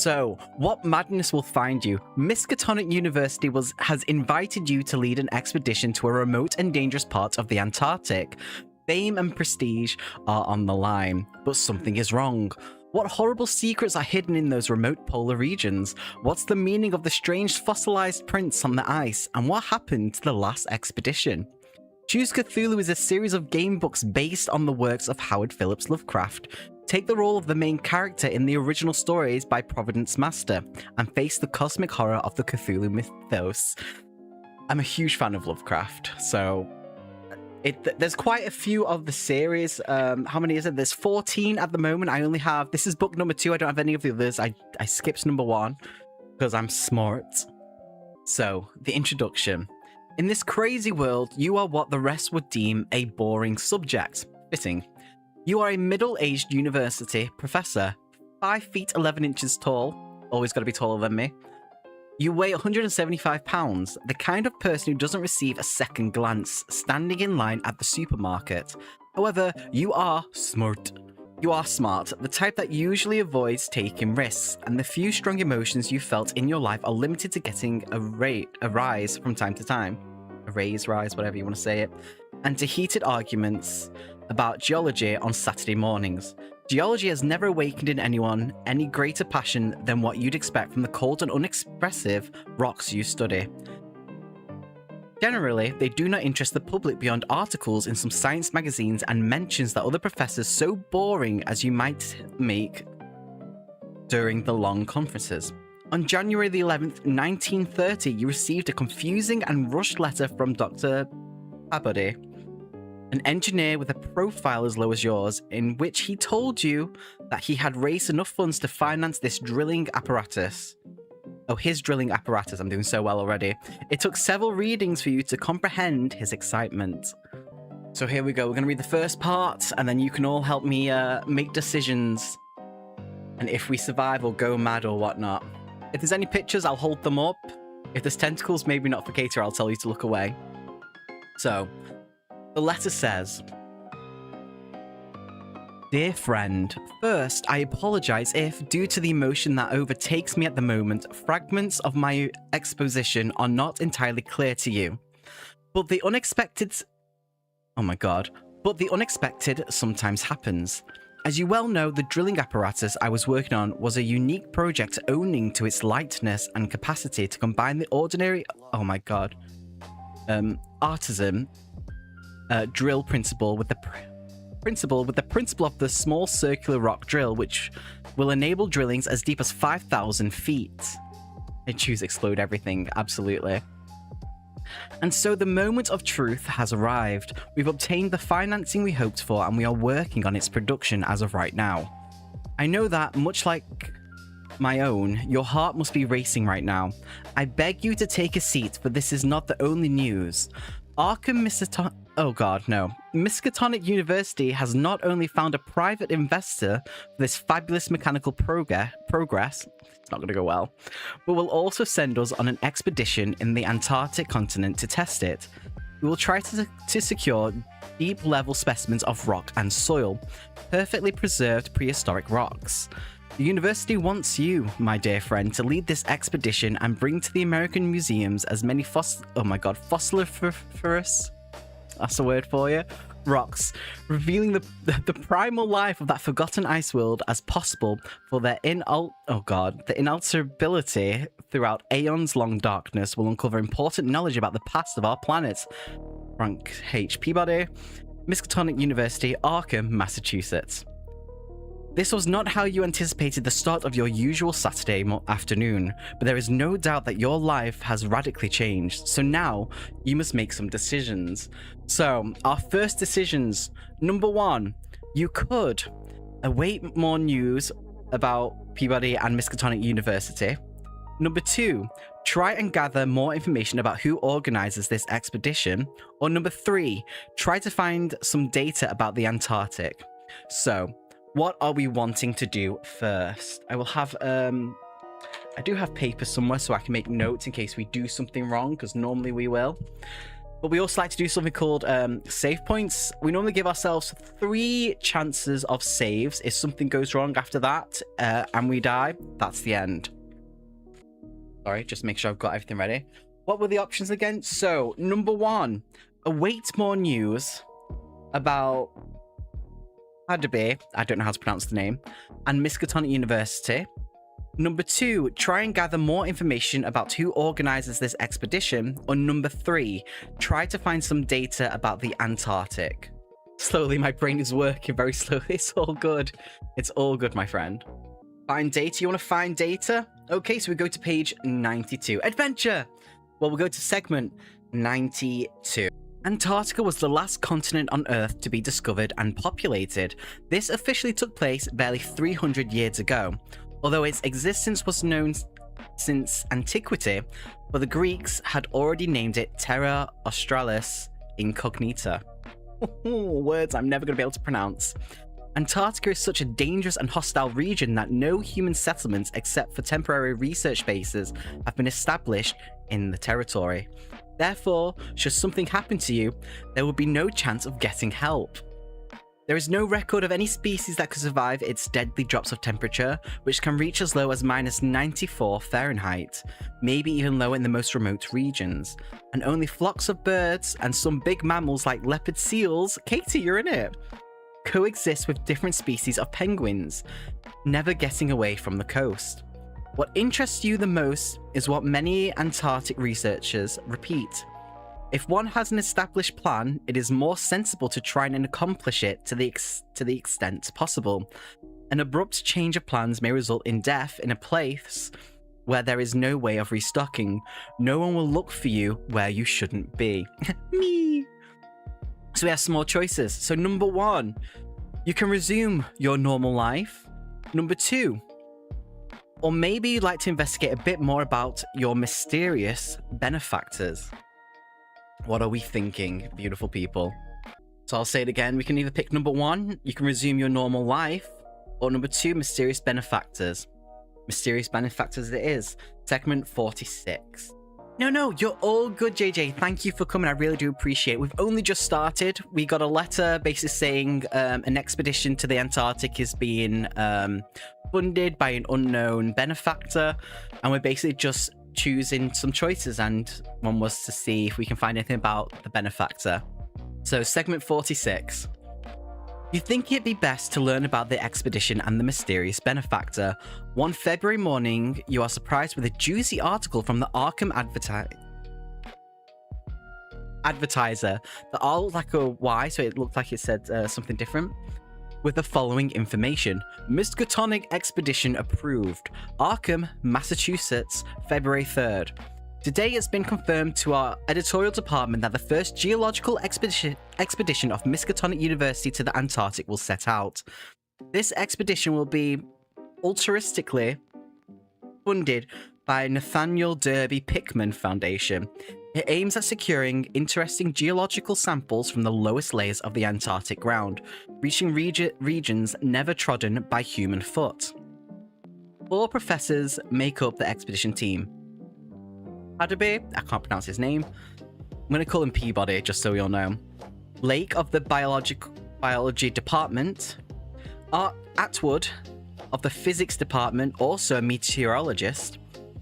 So, what madness will find you? Miskatonic University has invited you to lead an expedition to a remote and dangerous part of the Antarctic. Fame and prestige are on the line, but something is wrong. What horrible secrets are hidden in those remote polar regions? What's the meaning of the strange fossilized prints on the ice? And what happened to the last expedition? Choose Cthulhu is a series of game books based on the works of Howard Phillips Lovecraft. Take the role of the main character in the original stories by Providence Master and face the cosmic horror of the Cthulhu mythos. I'm a huge fan of Lovecraft, so there's quite a few of the series. How many is it? There's 14 at the moment. I only have, this is book number 2. I don't have any of the others. I skipped number 1 because I'm smart. So, the introduction. In this crazy world, you are what the rest would deem a boring subject. Fitting. You are a middle-aged university professor, 5 feet 11 inches tall. Always got to be taller than me. You weigh 175 pounds, the kind of person who doesn't receive a second glance, standing in line at the supermarket. However, you are smart. You are smart, the type that usually avoids taking risks, and the few strong emotions you felt in your life are limited to getting a rise from time to time. A rise, whatever you want to say it. And to heated arguments about geology on Saturday mornings. Geology has never awakened in anyone any greater passion than what you'd expect from the cold and unexpressive rocks you study. Generally, they do not interest the public beyond articles in some science magazines and mentions that other professors so boring as you might make during the long conferences. On January the 11th, 1930, you received a confusing and rushed letter from Dr. Peabody, an engineer with a profile as low as yours, in which he told you that he had raised enough funds to finance this drilling apparatus. Oh, his drilling apparatus. I'm doing so well already. It took several readings for you to comprehend his excitement. So here we go. We're going to read the first part, and then you can all help me make decisions. And if we survive or go mad or whatnot. If there's any pictures, I'll hold them up. If there's tentacles, maybe not for Cater, I'll tell you to look away. So, the letter says, Dear friend, first, I apologize if, due to the emotion that overtakes me at the moment, fragments of my exposition are not entirely clear to you. But the unexpected... Oh my god. But the unexpected sometimes happens. As you well know, the drilling apparatus I was working on was a unique project owing to its lightness and capacity to combine the ordinary... Oh my god. Artisan... drill principle with the principle of the small circular rock drill, which will enable drillings as deep as 5,000 feet. I choose explode everything, absolutely. And so the moment of truth has arrived. We've obtained the financing we hoped for, and we are working on its production as of right now. I know that, much like my own, your heart must be racing right now. I beg you to take a seat, for this is not the only news. Miskatonic University has not only found a private investor for this fabulous mechanical progress, it's not going to go well, but will also send us on an expedition in the Antarctic continent to test it. We will try to secure deep-level specimens of rock and soil, perfectly preserved prehistoric rocks. The university wants you, my dear friend, to lead this expedition and bring to the American museums as many fossiliferous, that's a word for you, rocks, revealing the primal life of that forgotten ice world as possible for their inalterability throughout aeons-long darkness will uncover important knowledge about the past of our planet. Frank H. Peabody, Miskatonic University, Arkham, Massachusetts. This was not how you anticipated the start of your usual Saturday afternoon, but there is no doubt that your life has radically changed, so now you must make some decisions. So, our first decisions. Number 1, you could await more news about Peabody and Miskatonic University. Number 2, try and gather more information about who organizes this expedition. Or number 3, try to find some data about the Antarctic. So, what are we wanting to do first? I will have, I do have paper somewhere so I can make notes in case we do something wrong, because normally we will. But we also like to do something called save points. We normally give ourselves 3 chances of saves. If something goes wrong after that and we die, that's the end. Sorry, just make sure I've got everything ready. What were the options again? So, number 1, await more news about Adabe, I don't know how to pronounce the name, and Miskatonic University. Number 2, try and gather more information about who organizes this expedition. Or number 3, try to find some data about the Antarctic. Slowly, my brain is working very slowly. It's all good. It's all good, my friend. Find data. You want to find data? Okay, so we go to page 92. Adventure! Well, we'll go to segment 92. Antarctica was the last continent on Earth to be discovered and populated. This officially took place barely 300 years ago. Although its existence was known since antiquity, but the Greeks had already named it Terra Australis Incognita. Words I'm never going to be able to pronounce. Antarctica is such a dangerous and hostile region that no human settlements except for temporary research bases have been established in the territory. Therefore, should something happen to you, there will be no chance of getting help. There is no record of any species that could survive its deadly drops of temperature, which can reach as low as -94 Fahrenheit, maybe even lower in the most remote regions. And only flocks of birds and some big mammals like leopard seals, Katie, you're in it, coexist with different species of penguins, never getting away from the coast. What interests you the most is what many Antarctic researchers repeat. If one has an established plan, it is more sensible to try and accomplish it to the extent possible. An abrupt change of plans may result in death in a place where there is no way of restocking. No one will look for you where you shouldn't be. Me! So we have some more choices. So number 1, you can resume your normal life. Number 2, or maybe you'd like to investigate a bit more about your mysterious benefactors. What are we thinking, beautiful people? So I'll say it again. We can either pick number 1, you can resume your normal life, or number 2, mysterious benefactors. Mysterious benefactors it is. Segment 46. No, you're all good, JJ. Thank you for coming. I really do appreciate it. We've only just started. We got a letter basically saying an expedition to the Antarctic is being funded by an unknown benefactor, and we're basically just choosing some choices, and one was to see if we can find anything about the benefactor. So, segment 46. You think it'd be best to learn about the expedition and the mysterious benefactor. One February morning, you are surprised with a juicy article from the Arkham Advertiser. The R looked like a Y, so it looked like it said something different. With the following information. Miskatonic expedition approved. Arkham, Massachusetts, February 3rd. Today it's been confirmed to our editorial department that the first geological expedition of Miskatonic University to the Antarctic will set out. This expedition will be altruistically funded by Nathaniel Derby Pickman Foundation. It aims at securing interesting geological samples from the lowest layers of the Antarctic ground, reaching regions never trodden by human foot. 4 professors make up the expedition team. Adabe, I can't pronounce his name. I'm going to call him Peabody, just so we all know. Lake of the biology department. Art Atwood of the physics department, also a meteorologist.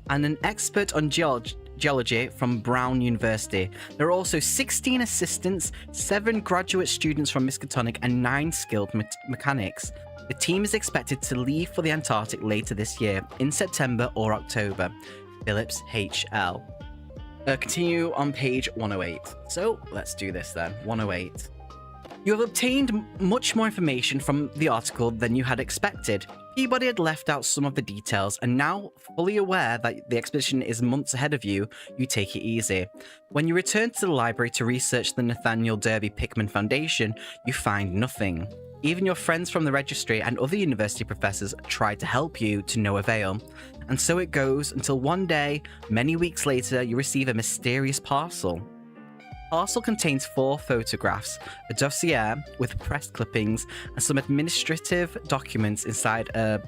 And an expert on geology from Brown University. There are also 16 assistants, 7 graduate students from Miskatonic, and 9 skilled mechanics. The team is expected to leave for the Antarctic later this year, in September or October. Phillips HL. Continue on page 108. So let's do this then. 108. You have obtained much more information from the article than you had expected. Peabody had left out some of the details, and now, fully aware that the expedition is months ahead of you, you take it easy. When you return to the library to research the Nathaniel Derby Pickman Foundation, you find nothing. Even your friends from the registry and other university professors try to help you, to no avail. And so it goes until one day, many weeks later, you receive a mysterious parcel. The parcel contains 4 photographs, a dossier with press clippings, and some administrative documents inside a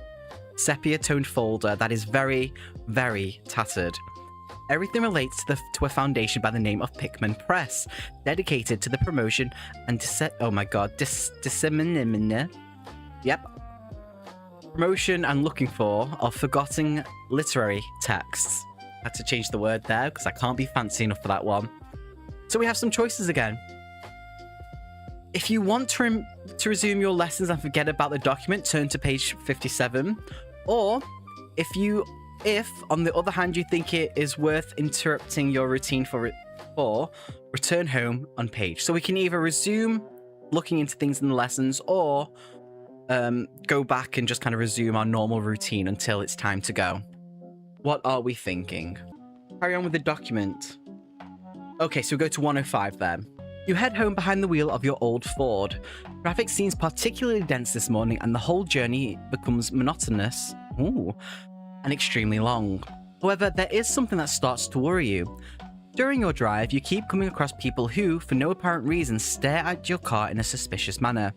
sepia-toned folder that is very, very tattered. Everything relates to a foundation by the name of Pickman Press, dedicated to the promotion and dissemination. Yep. Promotion and looking for of forgotten literary texts. I had to change the word there because I can't be fancy enough for that one. So we have some choices again. If you want to resume your lessons and forget about the document, turn to page 57. Or if on the other hand you think it is worth interrupting your routine for return home on page. So we can either resume looking into things in the lessons or go back and just kind of resume our normal routine until it's time to go. What are we thinking? Carry on with the document. Okay, so we go to 105 then. You head home behind the wheel of your old Ford. Traffic seems particularly dense this morning and the whole journey becomes monotonous and extremely long. However, there is something that starts to worry you. During your drive, you keep coming across people who, for no apparent reason, stare at your car in a suspicious manner.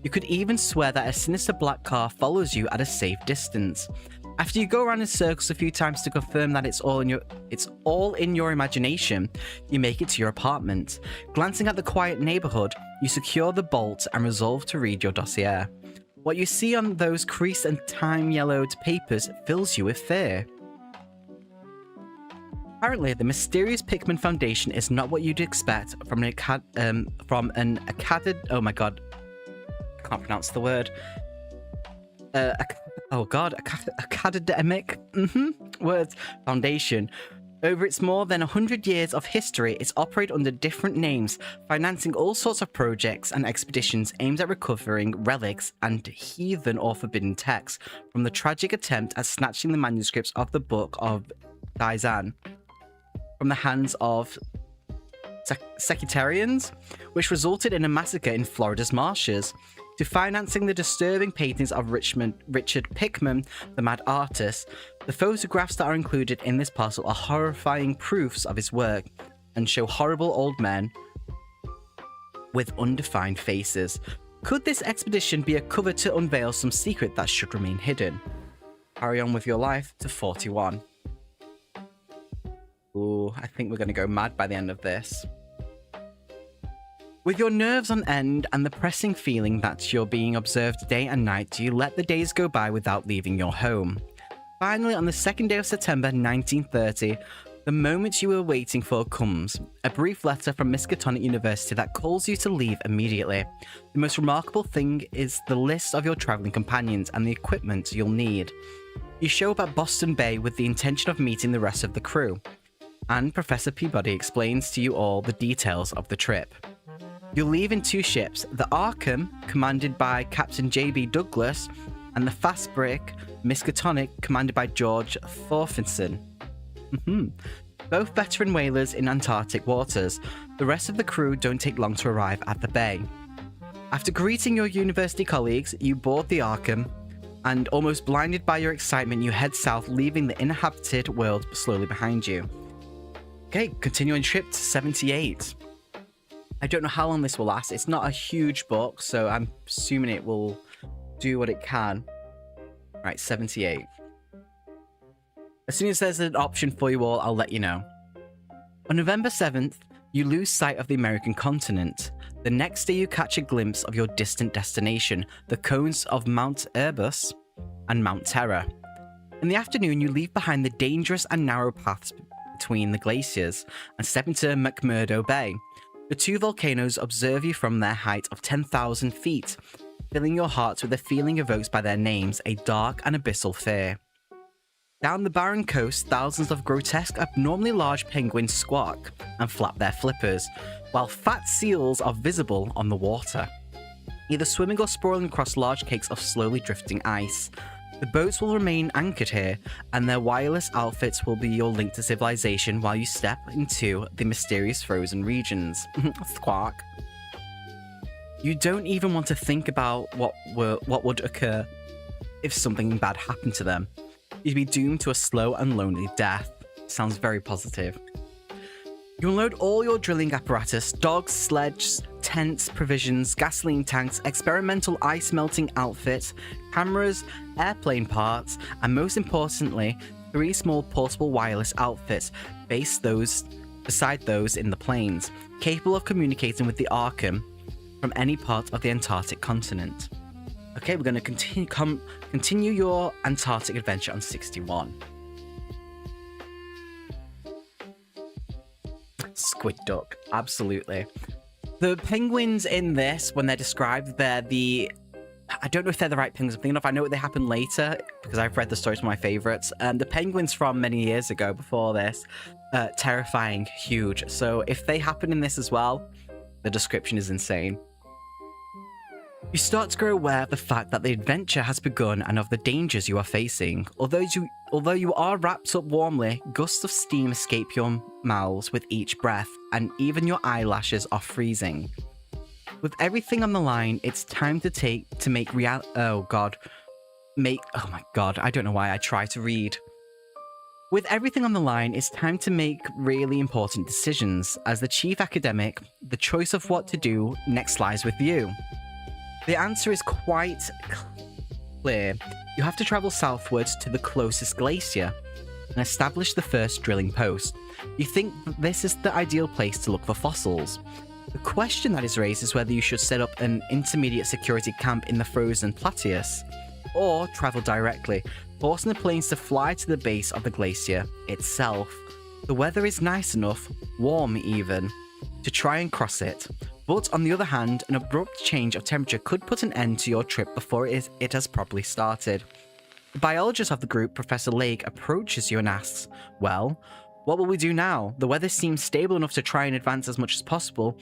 You could even swear that a sinister black car follows you at a safe distance. After you go around in circles a few times to confirm that it's all in your imagination, you make it to your apartment. Glancing at the quiet neighborhood, you secure the bolt and resolve to read your dossier. What you see on those creased and time-yellowed papers fills you with fear. Apparently, the mysterious Pickman Foundation is not what you'd expect from an oh my god, I can't pronounce the word. Academic words foundation. Over its more than 100 years of history, it's operated under different names, financing all sorts of projects and expeditions aimed at recovering relics and heathen or forbidden texts, from the tragic attempt at snatching the manuscripts of the Book of Dizan from the hands of sectarians, which resulted in a massacre in Florida's marshes, to financing the disturbing paintings of Richard Pickman, the mad artist. The photographs that are included in this parcel are horrifying proofs of his work and show horrible old men with undefined faces. Could this expedition be a cover to unveil some secret that should remain hidden? Carry on with your life to 41. Ooh, I think we're going to go mad by the end of this. With your nerves on end and the pressing feeling that you're being observed day and night, you let the days go by without leaving your home. Finally, on the 2nd day of September 1930, the moment you were waiting for comes. A brief letter from Miskatonic University that calls you to leave immediately. The most remarkable thing is the list of your travelling companions and the equipment you'll need. You show up at Boston Bay with the intention of meeting the rest of the crew, and Professor Peabody explains to you all the details of the trip. You'll leave in 2 ships, the Arkham, commanded by Captain J.B. Douglas, and the Fast Break, Miskatonic, commanded by George Thorfinson. Both veteran whalers in Antarctic waters. The rest of the crew don't take long to arrive at the bay. After greeting your university colleagues, you board the Arkham, and almost blinded by your excitement, you head south, leaving the inhabited world slowly behind you. Okay, continuing trip to 78. I don't know how long this will last. It's not a huge book, so I'm assuming it will do what it can. Right, 78. As soon as there's an option for you all, I'll let you know. On November 7th, you lose sight of the American continent. The next day you catch a glimpse of your distant destination, the cones of Mount Erebus and Mount Terror. In the afternoon, you leave behind the dangerous and narrow paths between the glaciers and step into McMurdo Bay. The 2 volcanoes observe you from their height of 10,000 feet, filling your hearts with a feeling evoked by their names, a dark and abyssal fear. Down the barren coast, thousands of grotesque, abnormally large penguins squawk and flap their flippers, while fat seals are visible on the water, either swimming or sprawling across large cakes of slowly drifting ice. The boats will remain anchored here, and their wireless outfits will be your link to civilization while you step into the mysterious frozen regions. Squawk. You don't even want to think about what would occur if something bad happened to them. You'd be doomed to a slow and lonely death. Sounds very positive. You unload all your drilling apparatus, dogs, sledges, tents, provisions, gasoline tanks, experimental ice melting outfits, cameras, airplane parts, and most importantly, 3 small portable wireless outfits beside those in the plains, capable of communicating with the Arkham from any part of the Antarctic continent. Okay, we're going to continue your Antarctic adventure on 61. Squid duck, absolutely. The penguins in this, when they're described, they're the... I don't know if they're the right penguins I'm thinking of. I know they happen later, because I've read the stories, one of my favourites. The penguins from many years ago, before this, terrifying, huge. So if they happen in this as well, the description is insane. You start to grow aware of the fact that the adventure has begun and of the dangers you are facing. Although you are wrapped up warmly, gusts of steam escape your mouths with each breath, and even your eyelashes are freezing. With everything on the line, it's time to make oh my god, I don't know why I try to read. With everything on the line, it's time to make really important decisions. As the chief academic, the choice of what to do next lies with you. The answer is quite clear. You have to travel southwards to the closest glacier and establish the first drilling post. You think that this is the ideal place to look for fossils. The question that is raised is whether you should set up an intermediate security camp in the frozen Plateaus, or travel directly, forcing the planes to fly to the base of the glacier itself. The weather is nice enough, warm even, to try and cross it. But on the other hand, an abrupt change of temperature could put an end to your trip before it has properly started. The biologist of the group, Professor Lake, approaches you and asks, well, what will we do now? The weather seems stable enough to try and advance as much as possible,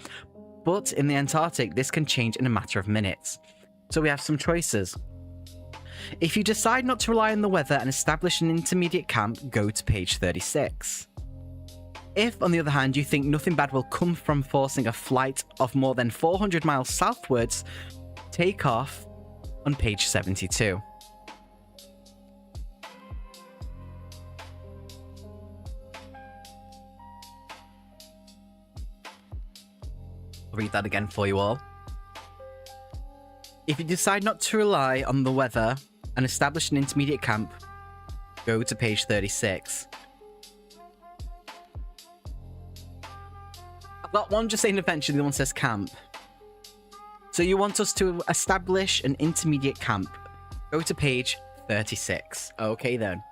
but in the Antarctic, this can change in a matter of minutes. So we have some choices. If you decide not to rely on the weather and establish an intermediate camp, go to page 36. If, on the other hand, you think nothing bad will come from forcing a flight of more than 400 miles southwards, take off on page 72. I'll read that again for you all. If you decide not to rely on the weather and establish an intermediate camp, go to page 36. I've got one just saying adventure, the other one says camp. So you want us to establish an intermediate camp. Go to page 36. Okay then.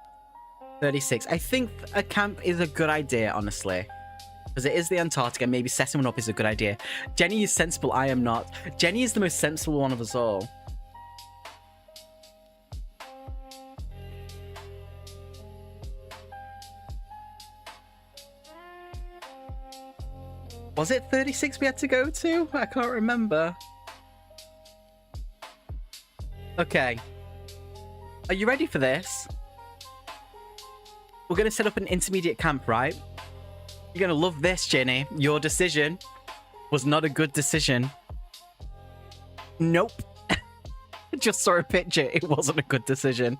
36. I think a camp is a good idea, honestly. Because it is the Antarctic, and maybe setting one up is a good idea. Jenny is sensible, I am not. Jenny is the most sensible one of us all. Was it 36 we had to go to? I can't remember. Okay. Are you ready for this? We're going to set up an intermediate camp, right? You're going to love this, Jenny. Your decision was not a good decision. Nope. Just saw a picture. It wasn't a good decision.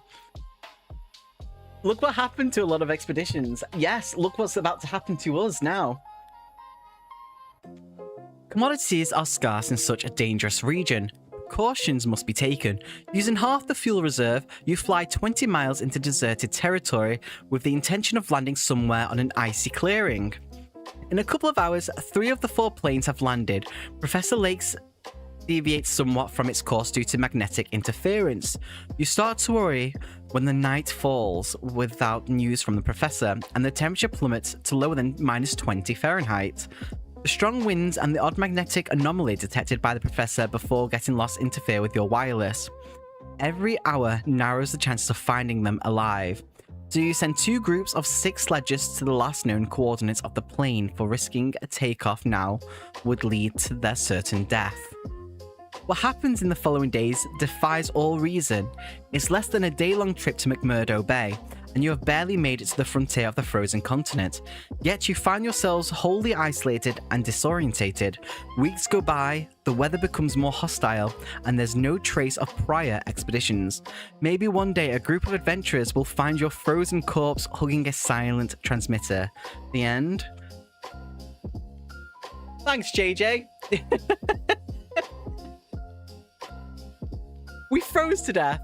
Look what happened to a lot of expeditions. Yes, look what's about to happen to us now. Commodities are scarce in such a dangerous region. Precautions must be taken. Using half the fuel reserve, you fly 20 miles into deserted territory with the intention of landing somewhere on an icy clearing. In a couple of hours, 3 of the 4 planes have landed. Professor Lake's deviates somewhat from its course due to magnetic interference. You start to worry when the night falls without news from the professor, and the temperature plummets to lower than -20 Fahrenheit. The strong winds and the odd magnetic anomaly detected by the professor before getting lost interfere with your wireless. Every hour narrows the chances of finding them alive. So you send 2 groups of 6 sledges to the last known coordinates of the plane, for risking a takeoff now would lead to their certain death. What happens in the following days defies all reason. It's less than a day-long trip to McMurdo Bay, and you have barely made it to the frontier of the frozen continent. Yet you find yourselves wholly isolated and disorientated. Weeks go by, the weather becomes more hostile, and there's no trace of prior expeditions. Maybe one day a group of adventurers will find your frozen corpse hugging a silent transmitter. The end. Thanks, JJ. We froze to death.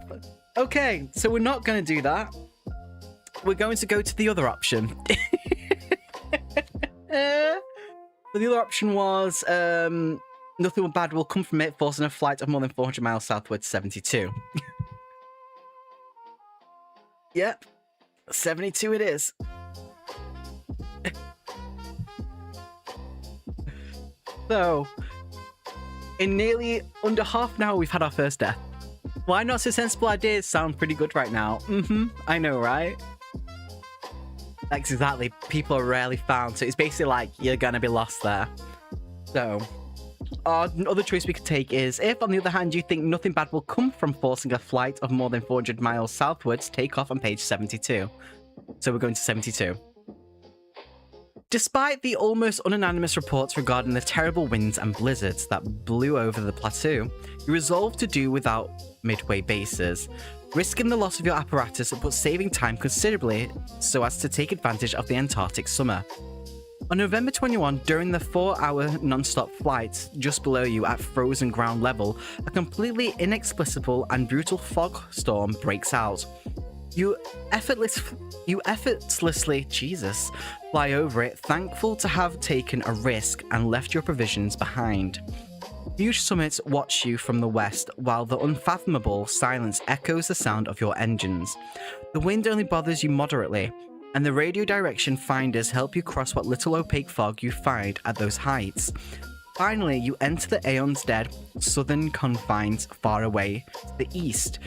Okay, so we're not going to do that. we're going to go to the other option. So the other option was nothing bad will come from it, forcing a flight of more than 400 miles southwards, 72. Yep, 72 it is. So, in nearly under half an hour, we've had our first death. Why not so sensible ideas sound pretty good right now? I know, right? That's exactly. People are rarely found, so it's basically like you're gonna be lost there. So, our other choice we could take is, if on the other hand you think nothing bad will come from forcing a flight of more than 400 miles southwards, take off on page 72. So we're going to 72. Despite the almost unanimous reports regarding the terrible winds and blizzards that blew over the plateau, you resolved to do without midway bases, risking the loss of your apparatus but saving time considerably so as to take advantage of the Antarctic summer. On November 21, during the 4-hour non-stop flight just below you at frozen ground level, a completely inexplicable and brutal fog storm breaks out. You effortlessly, Jesus, fly over it, thankful to have taken a risk and left your provisions behind. Huge summits watch you from the west, while the unfathomable silence echoes the sound of your engines. The wind only bothers you moderately, and the radio direction finders help you cross what little opaque fog you find at those heights. Finally, you enter the Aeon's Dead southern confines far away to the east.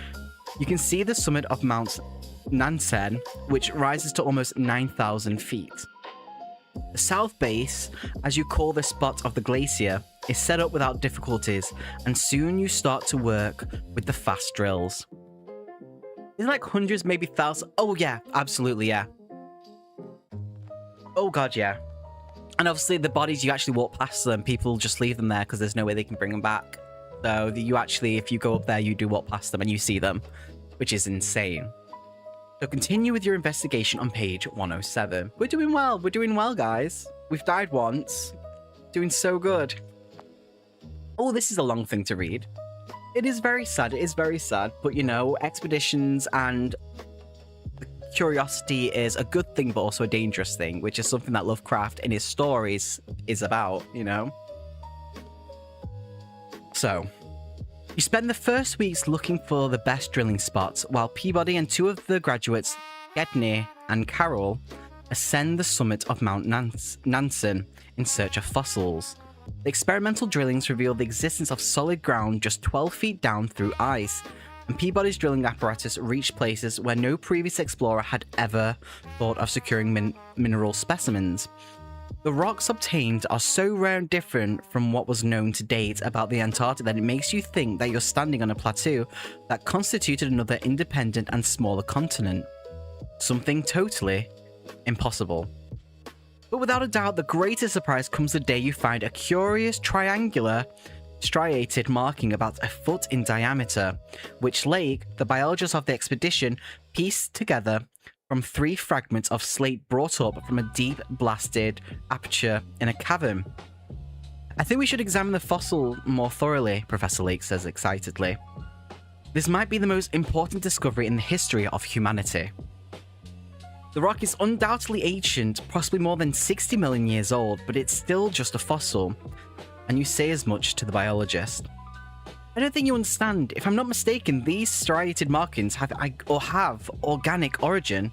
You can see the summit of Mount Nansen, which rises to almost 9,000 feet. The south base, as you call the spot of the glacier, is set up without difficulties, and soon you start to work with the fast drills. Isn't like hundreds, maybe thousands? Oh yeah, absolutely, yeah. Oh god, yeah. And obviously the bodies, you actually walk past them, people just leave them there because there's no way they can bring them back. So you actually, if you go up there, you do walk past them and you see them, which is insane. So continue with your investigation on page 107. We're doing well, guys. We've died once. Doing so good. Oh, this is a long thing to read. It is very sad, but you know, expeditions and curiosity is a good thing, but also a dangerous thing, which is something that Lovecraft in his stories is about, you know? So, you spend the first weeks looking for the best drilling spots, while Peabody and two of the graduates, Gedney and Carroll, ascend the summit of Mount Nansen in search of fossils. The experimental drillings reveal the existence of solid ground just 12 feet down through ice, and Peabody's drilling apparatus reached places where no previous explorer had ever thought of securing mineral specimens. The rocks obtained are so rare and different from what was known to date about the Antarctic that it makes you think that you're standing on a plateau that constituted another independent and smaller continent. Something totally impossible. But without a doubt, the greatest surprise comes the day you find a curious triangular striated marking about a foot in diameter, which Lake, the biologist of the expedition, pieced together from 3 fragments of slate brought up from a deep blasted aperture in a cavern. I think we should examine the fossil more thoroughly, Professor Lake says excitedly. This might be the most important discovery in the history of humanity. The rock is undoubtedly ancient, possibly more than 60 million years old, but it's still just a fossil. And you say as much to the biologist. I don't think you understand. If I'm not mistaken, these striated markings have organic origin.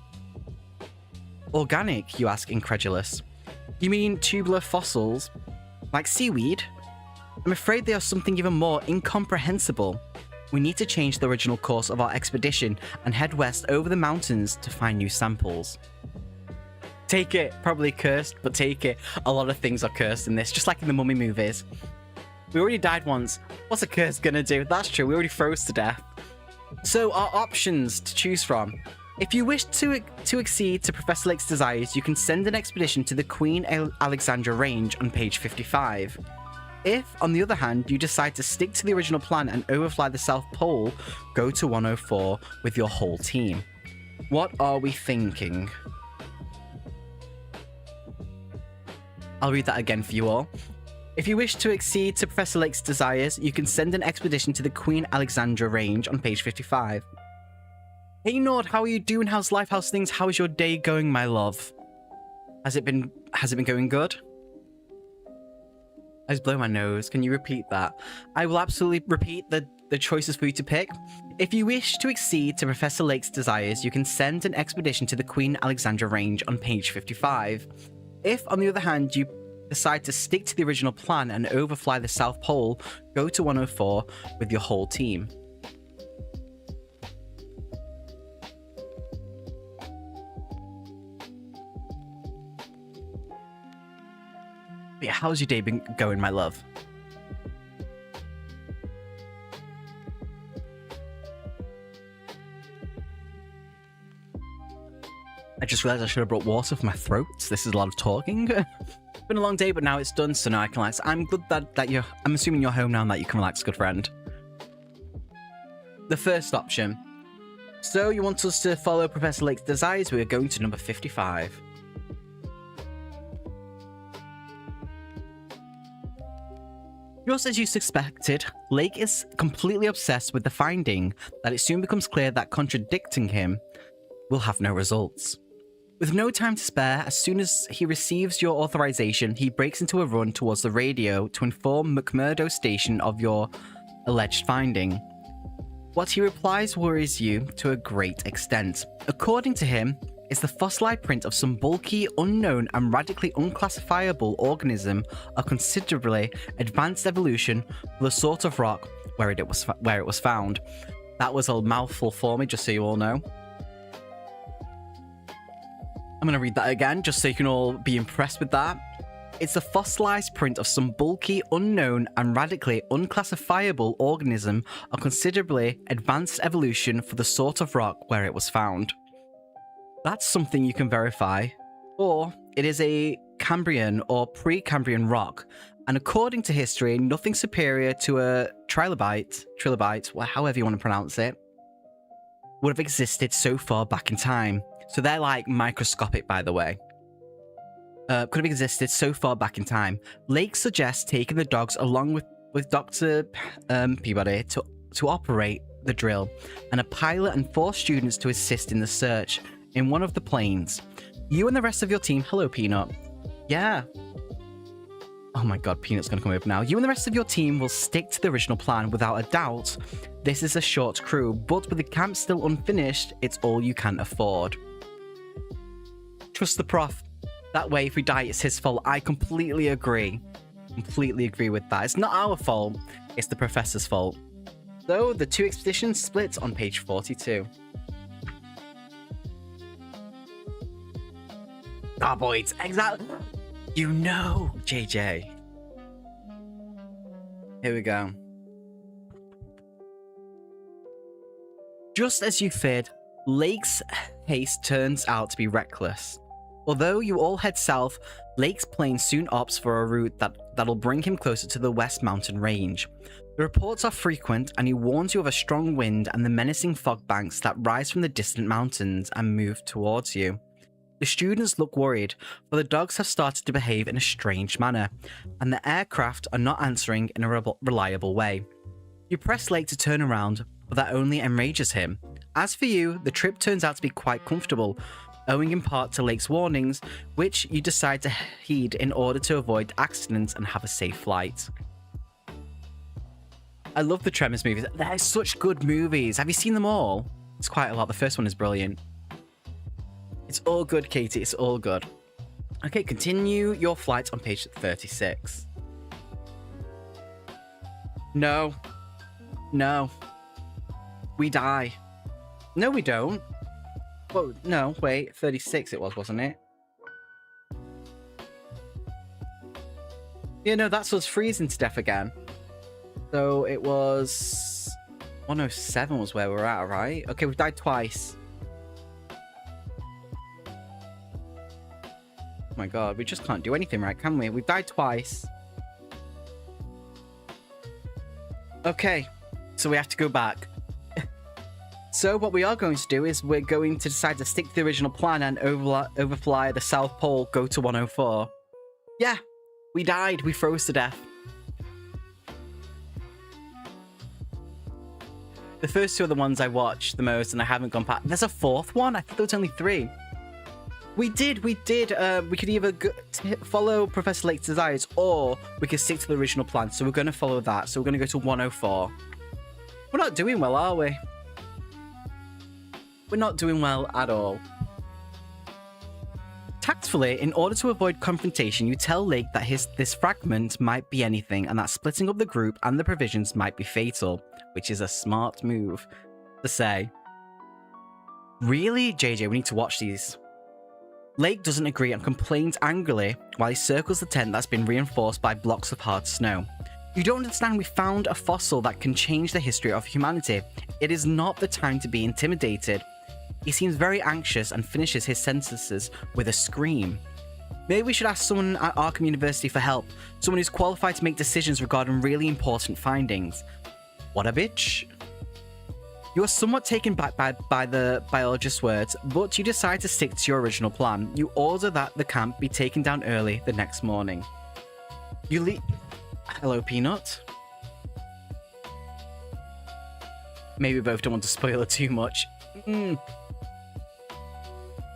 Organic, you ask, incredulous. You mean tubular fossils? Like seaweed? I'm afraid they are something even more incomprehensible. We need to change the original course of our expedition and head west over the mountains to find new samples. Take it. Probably cursed, but take it. A lot of things are cursed in this, just like in the Mummy movies. We already died once. What's a curse gonna do? That's true, we already froze to death. So our options to choose from. If you wish to accede to Professor Lake's desires, you can send an expedition to the Queen Alexandra Range on page 55. If, on the other hand, you decide to stick to the original plan and overfly the South Pole, go to 104 with your whole team. What are we thinking? I'll read that again for you all. If you wish to accede to Professor Lake's desires, you can send an expedition to the Queen Alexandra Range on page 55. Hey Nord, how are you doing? How's life? How's things? How is your day going, my love? Has it been going good? I just blow my nose. Can you repeat that? I will absolutely repeat the choices for you to pick. If you wish to accede to Professor Lake's desires, you can send an expedition to the Queen Alexandra Range on page 55. If, on the other hand, you decide to stick to the original plan and overfly the South Pole, go to 104 with your whole team. Yeah, how's your day been going, my love? I just realized I should have brought water for my throat. This is a lot of talking. It's been a long day, but now it's done, so now I can relax. I'm good that you're... I'm assuming you're home now and that you can relax, good friend. The first option. So you want us to follow Professor Lake's desires? We are going to number 55. Just as you suspected, Lake is completely obsessed with the finding that it soon becomes clear that contradicting him will have no results. With no time to spare, as soon as he receives your authorization, he breaks into a run towards the radio to inform McMurdo Station of your alleged finding. What he replies worries you to a great extent. According to him, it's the fossilized print of some bulky, unknown, and radically unclassifiable organism of considerably advanced evolution for the sort of rock where it was found. That was a mouthful for me, just so you all know. I'm going to read that again, just so you can all be impressed with that. It's a fossilized print of some bulky, unknown, and radically unclassifiable organism of considerably advanced evolution for the sort of rock where it was found. That's something you can verify. Or it is a Cambrian or pre-Cambrian rock, and according to history, nothing superior to a trilobite, well, however you want to pronounce it, would have existed so far back in time. So they're like microscopic, by the way. Could have existed so far back in time. Lake suggests taking the dogs along with Dr. Peabody to operate the drill, and a pilot and 4 students to assist in the search in one of the planes. You and the rest of your team... Hello, Peanut. Yeah. Oh my god, Peanut's gonna come over now. You and the rest of your team will stick to the original plan without a doubt. This is a short crew, but with the camp still unfinished, it's all you can afford. Trust the prof. That way, if we die, it's his fault. I completely agree. Completely agree with that. It's not our fault. It's the professor's fault. So, the 2 expeditions split on page 42. Ah, boy, it's exactly... You know, JJ. Here we go. Just as you feared, Lake's haste turns out to be reckless. Although you all head south, Lake's plane soon opts for a route that'll bring him closer to the West Mountain Range. The reports are frequent, and he warns you of a strong wind and the menacing fog banks that rise from the distant mountains and move towards you. The students look worried, for the dogs have started to behave in a strange manner, and the aircraft are not answering in a reliable way. You press Lake to turn around, but that only enrages him. As for you, the trip turns out to be quite comfortable, owing in part to Lake's warnings, which you decide to heed in order to avoid accidents and have a safe flight. I love the Tremors movies. They're such good movies. Have you seen them all? It's quite a lot. The first one is brilliant. It's all good, Katie. It's all good. Okay, continue your flight on page 36. No. No. We die. No, we don't. Well, no, wait. 36 it was, wasn't it? Yeah, no, that's us freezing to death again. So it was... 107 was where we're at, right? Okay, we've died twice. Oh my god, we just can't do anything right, can we? We've died twice. Okay, so we have to go back. So what we are going to do is we're going to decide to stick to the original plan and overfly the South Pole, go to 104. Yeah, we died. We froze to death. The first two are the ones I watched the most, and I haven't gone past. There's a fourth one? I thought there was only 3. We did. We could either follow Professor Lake's desires, or we could stick to the original plan. So we're going to follow that. So we're going to go to 104. We're not doing well, are we? We're not doing well at all. Tactfully, in order to avoid confrontation, you tell Lake that this fragment might be anything, and that splitting up the group and the provisions might be fatal, which is a smart move to say. Really, JJ, we need to watch these. Lake doesn't agree and complains angrily while he circles the tent that's been reinforced by blocks of hard snow. You don't understand, we found a fossil that can change the history of humanity. It is not the time to be intimidated. He seems very anxious and finishes his sentences with a scream. Maybe we should ask someone at Arkham University for help, someone who's qualified to make decisions regarding really important findings. What a bitch. You are somewhat taken back by the biologist's words, but you decide to stick to your original plan. You order that the camp be taken down early the next morning. You leave... Hello, Peanut. Maybe we both don't want to spoil it too much.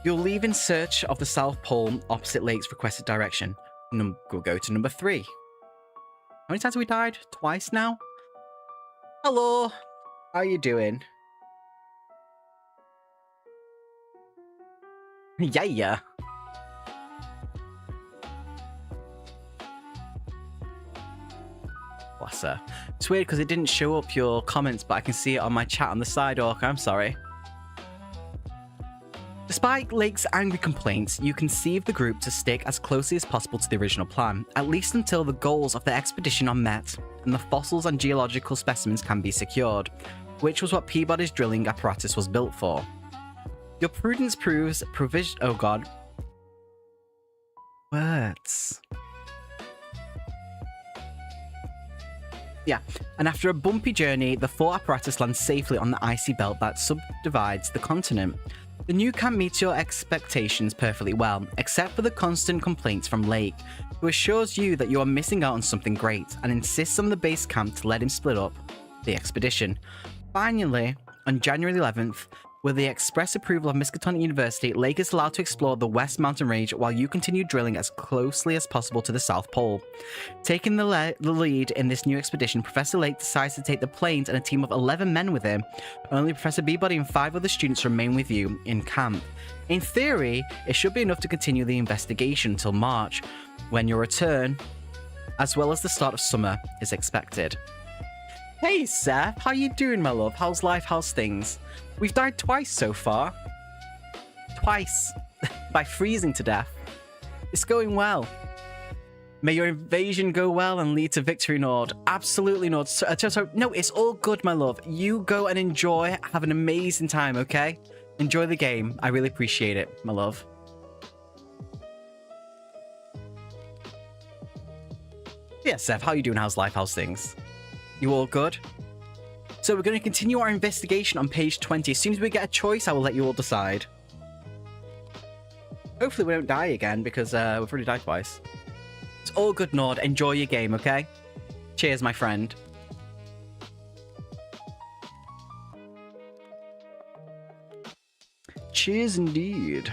You'll leave in search of the South Pole opposite Lake's requested direction. We'll go to number 3. How many times have we died? Twice now? Hello. How you doing? Yeah. Bless her. It's weird because it didn't show up your comments, but I can see it on my chat on the side, Orc. I'm sorry. Despite Lake's angry complaints, you conceive the group to stick as closely as possible to the original plan, at least until the goals of the expedition are met and the fossils and geological specimens can be secured, which was what Peabody's drilling apparatus was built for. Your prudence proves oh god. Words. Yeah, and after a bumpy journey, the 4 apparatus lands safely on the icy belt that subdivides the continent. The new camp meets your expectations perfectly well, except for the constant complaints from Lake, who assures you that you are missing out on something great, and insists on the base camp to let him split up the expedition. Finally, on January 11th, with the express approval of Miskatonic University, Lake is allowed to explore the West Mountain Range while you continue drilling as closely as possible to the South Pole. Taking the lead in this new expedition, Professor Lake decides to take the planes and a team of 11 men with him. Only Professor Peabody and 5 other students remain with you in camp. In theory, it should be enough to continue the investigation until March, when your return, as well as the start of summer, is expected. Hey Seth, how you doing, my love? How's life? How's things? We've died twice so far. Twice. By freezing to death. It's going well. May your invasion go well and lead to victory, Nord. Absolutely, Nord. No, it's all good, my love. You go and enjoy. Have an amazing time, okay? Enjoy the game. I really appreciate it, my love. Yeah, Seth, how you doing? How's life? How's things? You all good? So we're going to continue our investigation on page 20. As soon as we get a choice, I will let you all decide. Hopefully we don't die again, because we've already died twice. It's all good, Nord. Enjoy your game, okay? Cheers, my friend. Cheers indeed.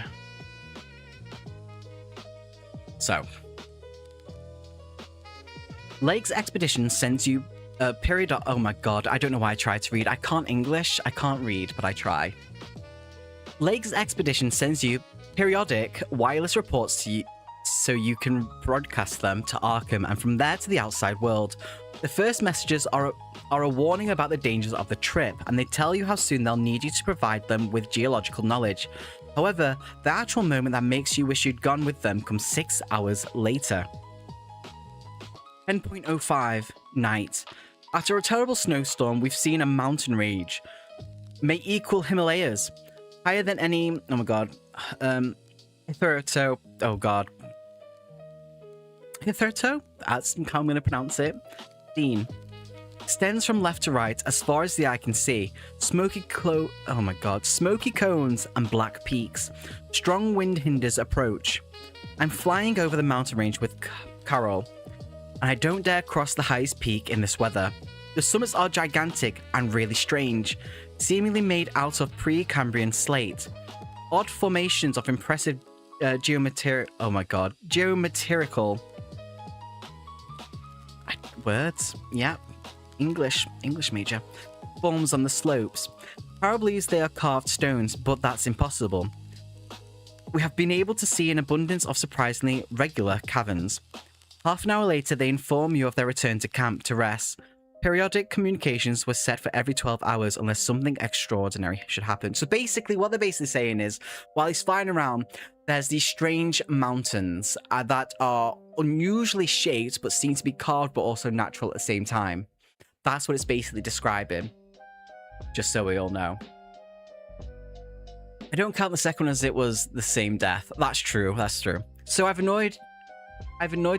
So. Lake's expedition sends you oh my god, I don't know why I tried to read. I can't English, I can't read, but I try. Lake's expedition sends you periodic wireless reports to you so you can broadcast them to Arkham and from there to the outside world. The first messages are a warning about the dangers of the trip, and they tell you how soon they'll need you to provide them with geological knowledge. However, the actual moment that makes you wish you'd gone with them comes 6 hours later. 10.05 night. After a terrible snowstorm, we've seen a mountain range. May equal Himalayas. Higher than any... Oh my god. Hitherto... Oh god. Hitherto? That's how I'm going to pronounce it. Dean. Extends from left to right as far as the eye can see. Oh my god. Smoky cones and black peaks. Strong wind hinders approach. I'm flying over the mountain range with Carol. And I don't dare cross the highest peak in this weather. The summits are gigantic and really strange, seemingly made out of Precambrian slate. Odd formations of impressive geometrical words. Yeah, English major. Forms on the slopes. Probably they are carved stones, but that's impossible. We have been able to see an abundance of surprisingly regular caverns. Half an hour later, they inform you of their return to camp to rest. Periodic communications were set for every 12 hours unless something extraordinary should happen. So basically, what they're basically saying is, while he's flying around, there's these strange mountains that are unusually shaped, but seem to be carved, but also natural at the same time. That's what it's basically describing. Just so we all know. I don't count the second one as it was the same death. That's true. That's true. So I've annoyed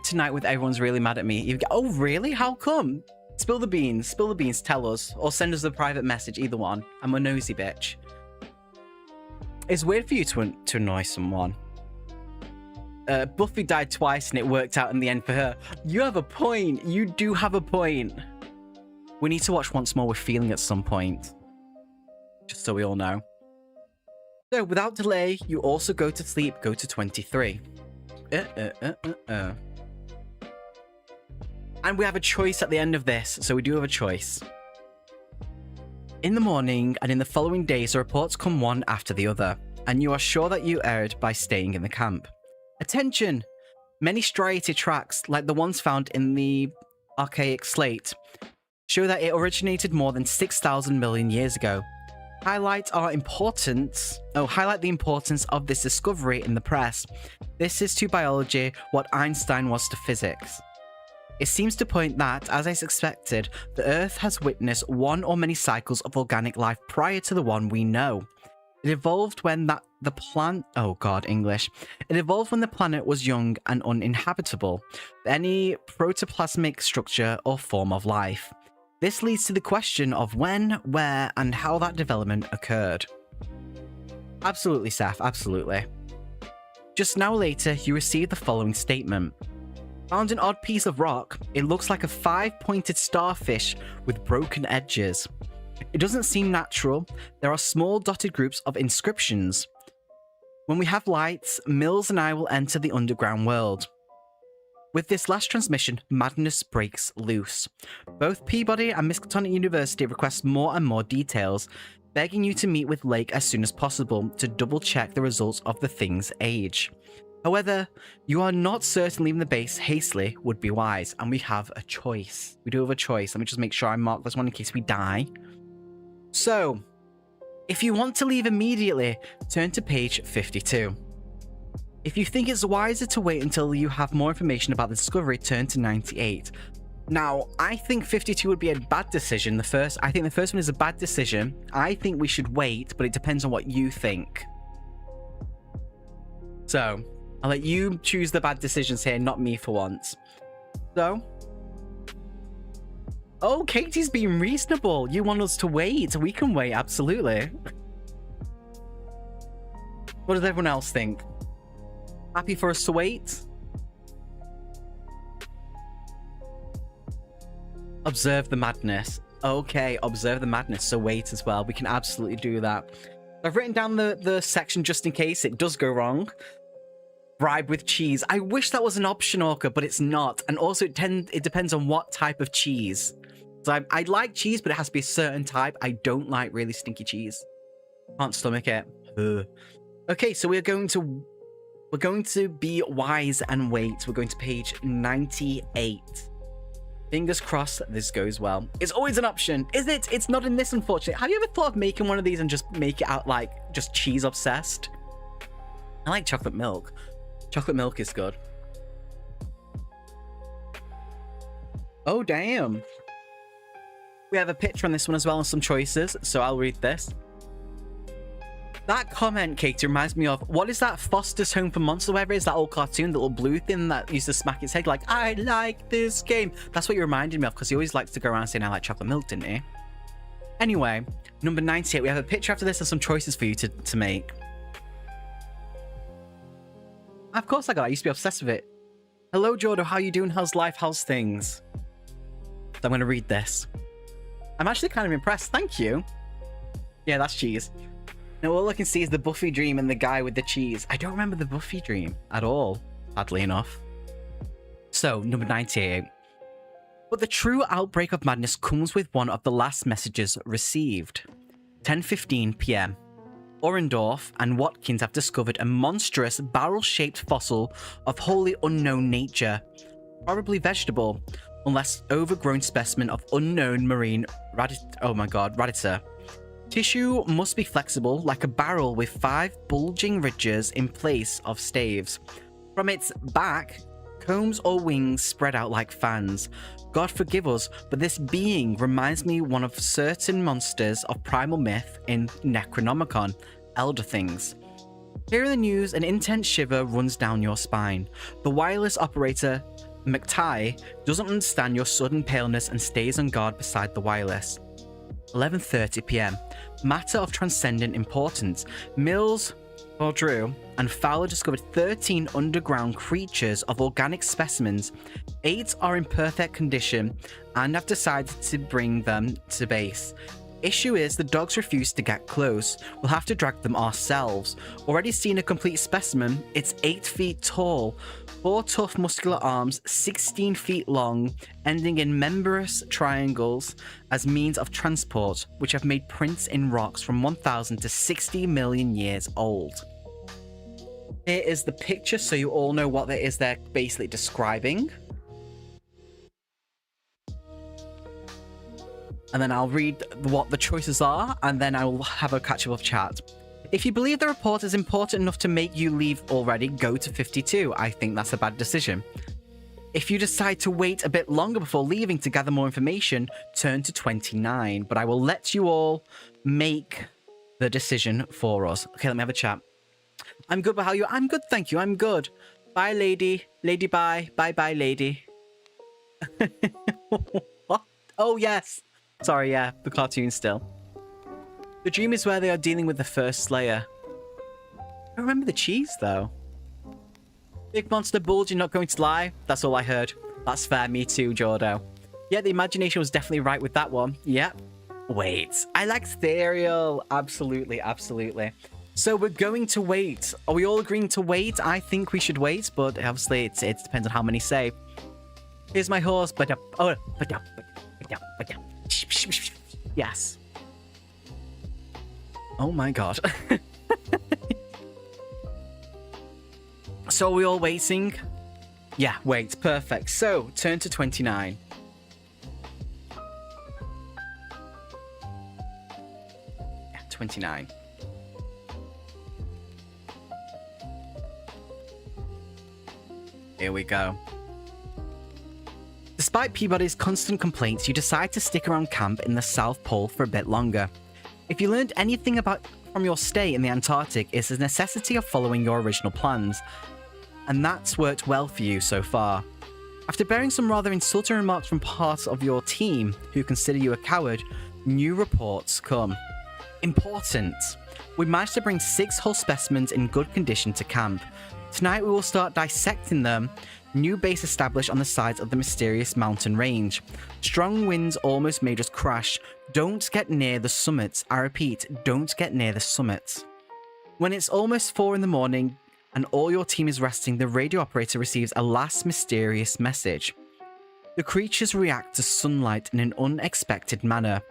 tonight with everyone's really mad at me. Oh, really? How come? Spill the beans. Spill the beans. Tell us. Or send us a private message. Either one. I'm a nosy bitch. It's weird for you to annoy someone. Buffy died twice and it worked out in the end for her. You have a point. You do have a point. We need to watch once more with feeling at some point. Just so we all know. So, without delay, you also go to sleep. Go to 23. And we have a choice at the end of this, so we do have a choice. In the morning and in the following days, the reports come one after the other, and you are sure that you erred by staying in the camp. Attention! Many striated tracks, like the ones found in the archaic slate, show that it originated more than 6,000 million years ago. Highlight the importance of this discovery in the press. This is to biology what Einstein was to physics. It seems to point that, as I suspected, the Earth has witnessed one or many cycles of organic life prior to the one we know. It evolved when It evolved when the planet was young and uninhabitable, any protoplasmic structure or form of life. This leads to the question of when, where, and how that development occurred. Absolutely, Seth, absolutely. Just now later, you receive the following statement. Found an odd piece of rock. It looks like a 5-pointed starfish with broken edges. It doesn't seem natural. There are small dotted groups of inscriptions. When we have lights, Mills and I will enter the underground world. With this last transmission, madness breaks loose. Both Peabody and Miskatonic University request more and more details, begging you to meet with Lake as soon as possible to double-check the results of the thing's age. However, you are not certain leaving the base hastily would be wise, and we have a choice. We do have a choice. Let me just make sure I mark this one in case we die. So, if you want to leave immediately, turn to page 52. If you think it's wiser to wait until you have more information about the discovery, turn to 98. Now, I think 52 would be a bad decision. I think the first one is a bad decision. I think we should wait, but it depends on what you think. So, I'll let you choose the bad decisions here, not me for once. So. Oh, Katie's being reasonable. You want us to wait? We can wait, absolutely. What does everyone else think? Happy for us to wait? Observe the madness. Okay, observe the madness, so wait as well. We can absolutely do that. I've written down the section just in case it does go wrong. Bribe with cheese. I wish that was an option, Orca, but it's not. And also, it depends on what type of cheese. So I like cheese, but it has to be a certain type. I don't like really stinky cheese. Can't stomach it. Ugh. Okay, so we're going to be wise and wait. We're going to page 98. Fingers crossed this goes well. It's always an option, is it? It's not in this, unfortunately. Have you ever thought of making one of these and just make it out like just cheese obsessed? I like chocolate milk. Chocolate milk is good. Oh, damn. We have a picture on this one as well and some choices, so I'll read this. That comment, Katie, reminds me of, what is that Foster's Home for Monsters, whatever it is, that old cartoon, the little blue thing that used to smack its head like, I like this game. That's what you reminded me of, because he always likes to go around saying I like chocolate milk, didn't he? Anyway, number 98, we have a picture after this and some choices for you to make. Of course I got it. I used to be obsessed with it. Hello, Jordo. How you doing? How's life? How's things? So I'm going to read this. I'm actually kind of impressed. Thank you. Yeah, that's cheese. Now all I can see is the Buffy dream and the guy with the cheese. I don't remember the Buffy dream at all, sadly enough. So, number 98. But the true outbreak of madness comes with one of the last messages received. 10:15 p.m. Orendorff and Watkins have discovered a monstrous barrel-shaped fossil of wholly unknown nature, probably vegetable, unless overgrown specimen of unknown marine radita. Tissue must be flexible, like a barrel with 5 bulging ridges in place of staves. From its back, combs or wings spread out like fans. God forgive us, but this being reminds me one of certain monsters of primal myth in Necronomicon, Elder Things. Hearing the news, an intense shiver runs down your spine. The wireless operator, McTie, doesn't understand your sudden paleness and stays on guard beside the wireless. 11:30 p.m. Matter of transcendent importance. Mills, Baudru, and Fowler discovered 13 underground creatures of organic specimens. 8 are in perfect condition and have decided to bring them to base. Issue is the dogs refuse to get close. We'll have to drag them ourselves. Already seen a complete specimen. It's 8 feet tall, 4 tough muscular arms, 16 feet long, ending in membranous triangles as means of transport, which have made prints in rocks from 1,000 to 60 million years old. Here is the picture so you all know what it is they're basically describing. And then I'll read what the choices are, and then I will have a catch-up of chat. If you believe the report is important enough to make you leave already, go to 52. I think that's a bad decision. If you decide to wait a bit longer before leaving to gather more information, turn to 29. But I will let you all make the decision for us. Okay, let me have a chat. I'm good, but how are you? I'm good, thank you. I'm good. Bye, lady. Lady, bye. Bye-bye, lady. What? Oh, yes. Sorry, yeah, the cartoon still. The dream is where they are dealing with the first Slayer. I remember the cheese, though. Big monster bulge, you're not going to lie. That's all I heard. That's fair, me too, Jordo. Yeah, the imagination was definitely right with that one. Yep. Wait, I like Ethereal. Absolutely, absolutely. So we're going to wait. Are we all agreeing to wait? I think we should wait, but obviously it depends on how many say. Here's my horse. Yes. Oh my god. So are we all waiting? Yeah, wait. Perfect. So, turn to 29. Yeah, 29. Here we go. Despite Peabody's constant complaints, you decide to stick around camp in the South Pole for a bit longer. If you learned anything from your stay in the Antarctic, it's the necessity of following your original plans. And that's worked well for you so far. After bearing some rather insulting remarks from parts of your team who consider you a coward, new reports come. Important! We managed to bring 6 whole specimens in good condition to camp. Tonight we will start dissecting them. New base established on the sides of the mysterious mountain range. Strong winds almost made us crash. Don't get near the summits. I repeat, don't get near the summits. When it's almost 4 in the morning and all your team is resting, the radio operator receives a last mysterious message. The creatures react to sunlight in an unexpected manner.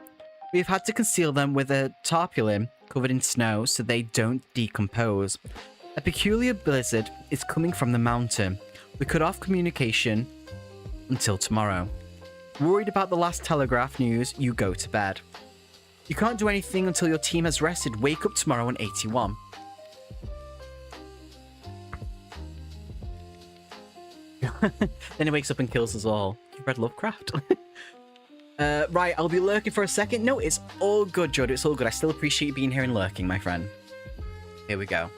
We have had to conceal them with a tarpaulin covered in snow so they don't decompose. A peculiar blizzard is coming from the mountain. We cut off communication until tomorrow. Worried about the last telegraph news, you go to bed. You can't do anything until your team has rested. Wake up tomorrow on 81. Then he wakes up and kills us all. You've read Lovecraft? Right, I'll be lurking for a second. No, it's all good, Jordan. It's all good. I still appreciate you being here and lurking, my friend. Here we go.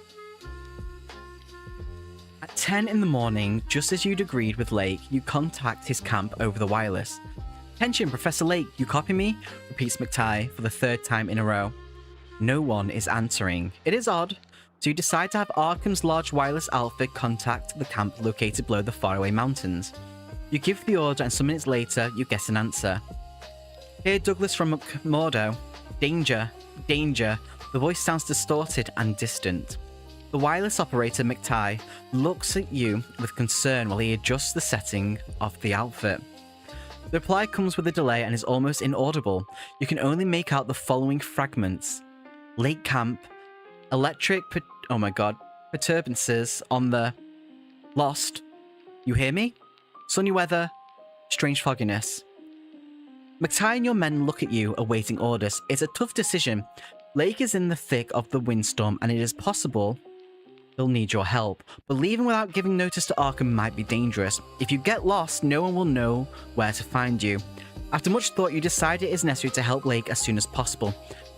At 10 in the morning, just as you'd agreed with Lake, you contact his camp over the wireless. Attention, Professor Lake, you copy me? Repeats McTie for the 3rd time in a row. No one is answering. It is odd, so you decide to have Arkham's large wireless outfit contact the camp located below the faraway mountains. You give the order and some minutes later, you get an answer. Hear Douglas from McMurdo. Danger, danger. The voice sounds distorted and distant. The wireless operator, McTie, looks at you with concern while he adjusts the setting of the outfit. The reply comes with a delay and is almost inaudible. You can only make out the following fragments. Lake camp, perturbances on the lost. You hear me? Sunny weather, strange fogginess. McTie and your men look at you, awaiting orders. It's a tough decision. Lake is in the thick of the windstorm, and it is possible they'll need your help. But leaving without giving notice to Arkham might be dangerous. If you get lost, no one will know where to find you. After much thought, you decide it is necessary to help Lake as soon as possible.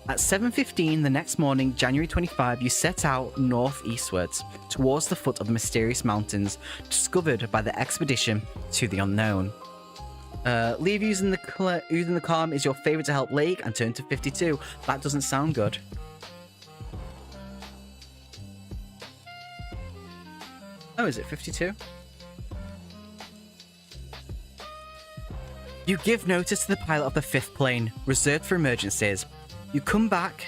At 7:15 the next morning, January 25, you set out northeastwards, towards the foot of the mysterious mountains, discovered by the expedition to the unknown. Leave using the calm is your favorite to help Lake and turn to 52. That doesn't sound good. Oh, is it 52? You give notice to the pilot of the 5th plane, reserved for emergencies. You come back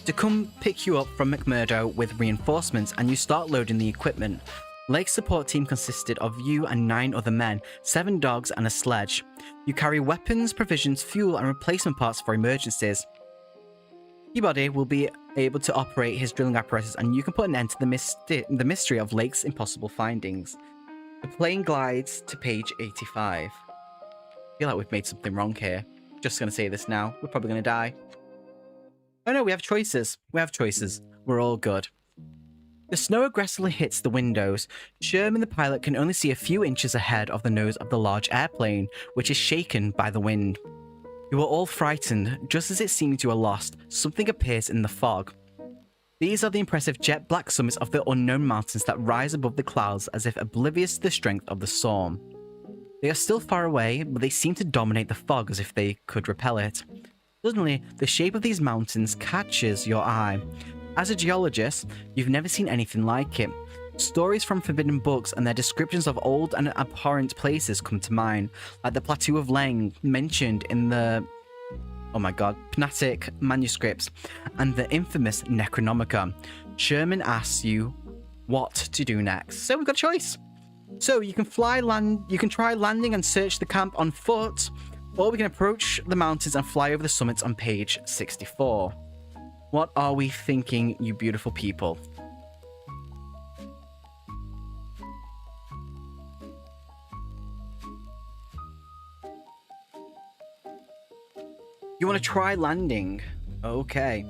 to pick you up from McMurdo with reinforcements, and you start loading the equipment. Lake's support team consisted of you and 9 other men, 7 dogs and a sledge. You carry weapons, provisions, fuel, and replacement parts for emergencies. Peabody will be able to operate his drilling apparatus, and you can put an end to the mystery of Lake's impossible findings. The plane glides to page 85. I feel like we've made something wrong here. Just going to say this now. We're probably going to die. Oh no, we have choices. We have choices. We're all good. The snow aggressively hits the windows. Sherman, the pilot, can only see a few inches ahead of the nose of the large airplane, which is shaken by the wind. You are all frightened. Just as it seems you are lost, something appears in the fog. These are the impressive jet black summits of the unknown mountains that rise above the clouds as if oblivious to the strength of the storm. They are still far away, but they seem to dominate the fog as if they could repel it. Suddenly, the shape of these mountains catches your eye. As a geologist, you've never seen anything like it. Stories from forbidden books and their descriptions of old and abhorrent places come to mind, like the Plateau of Leng mentioned in the, Pnatic manuscripts, and the infamous Necronomicon. Sherman asks you what to do next. So we've got a choice. So you can try landing and search the camp on foot, or we can approach the mountains and fly over the summits on page 64. What are we thinking, you beautiful people? You want to try landing? Okay.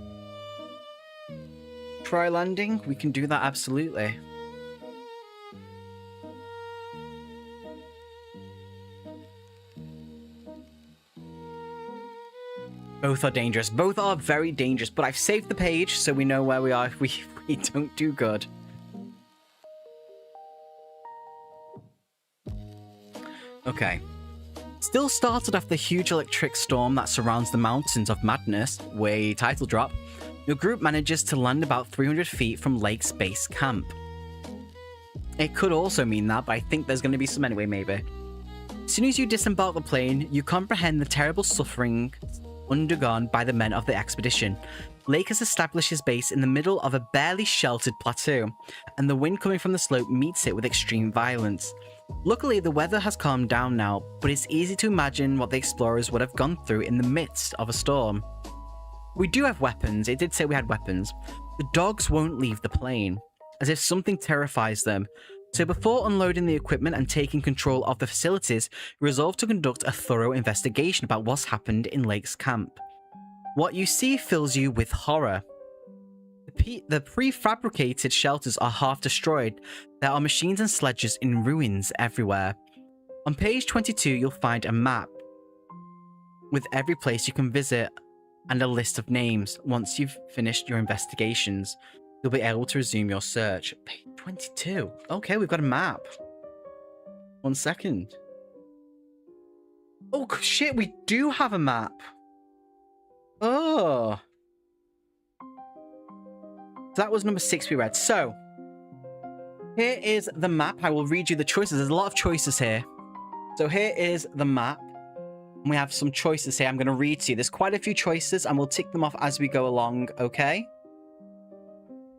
Try landing? We can do that, absolutely. Both are dangerous. Both are very dangerous, but I've saved the page so we know where we are if we don't do good. Okay. Still started off the huge electric storm that surrounds the Mountains of Madness, way title drop. Your group manages to land about 300 feet from Lake's base camp. It could also mean that, but I think there's going to be some anyway, maybe. As soon as you disembark the plane, you comprehend the terrible suffering undergone by the men of the expedition. Lake has established his base in the middle of a barely sheltered plateau, and the wind coming from the slope meets it with extreme violence. Luckily, the weather has calmed down now, but it's easy to imagine what the explorers would have gone through in the midst of a storm. We do have weapons. It did say we had weapons. The dogs won't leave the plane, as if something terrifies them. So before unloading the equipment and taking control of the facilities, you resolve to conduct a thorough investigation about what's happened in Lake's camp. What you see fills you with horror. The prefabricated shelters are half destroyed. There are machines and sledges in ruins everywhere. On page 22, you'll find a map with every place you can visit and a list of names. Once you've finished your investigations, you'll be able to resume your search. Page 22. Okay, we've got a map. 1 second. Oh, shit, we do have a map. Oh. So that was number 6 we read. So, here is the map. I will read you the choices. There's a lot of choices here. So here is the map. We have some choices here I'm going to read to you. There's quite a few choices, and we'll tick them off as we go along, okay?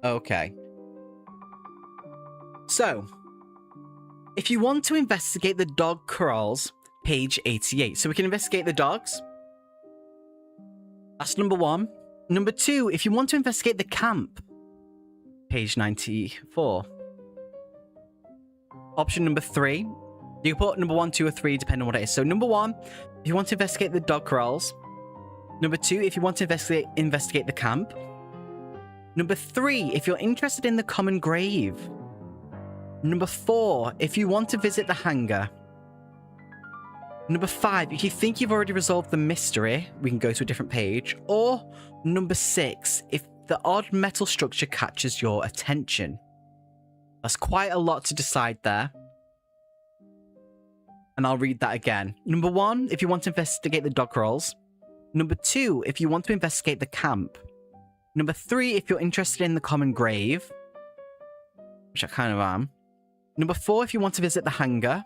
Okay. So, if you want to investigate the dog crawls, page 88. So we can investigate the dogs. That's number 1. Number 2, if you want to investigate the camp, page 94. Option number 3, you can put number 1, 2, or 3, depending on what it is. So number 1, if you want to investigate the dog crawls. Number 2, if you want to investigate the camp. Number 3, if you're interested in the common grave. Number 4, if you want to visit the hangar. Number 5, if you think you've already resolved the mystery, we can go to a different page. Or number 6, if the odd metal structure catches your attention. That's quite a lot to decide there. And I'll read that again. Number 1, if you want to investigate the dog crawls. Number 2, if you want to investigate the camp. Number 3, if you're interested in the common grave, which I kind of am. Number 4, if you want to visit the hangar.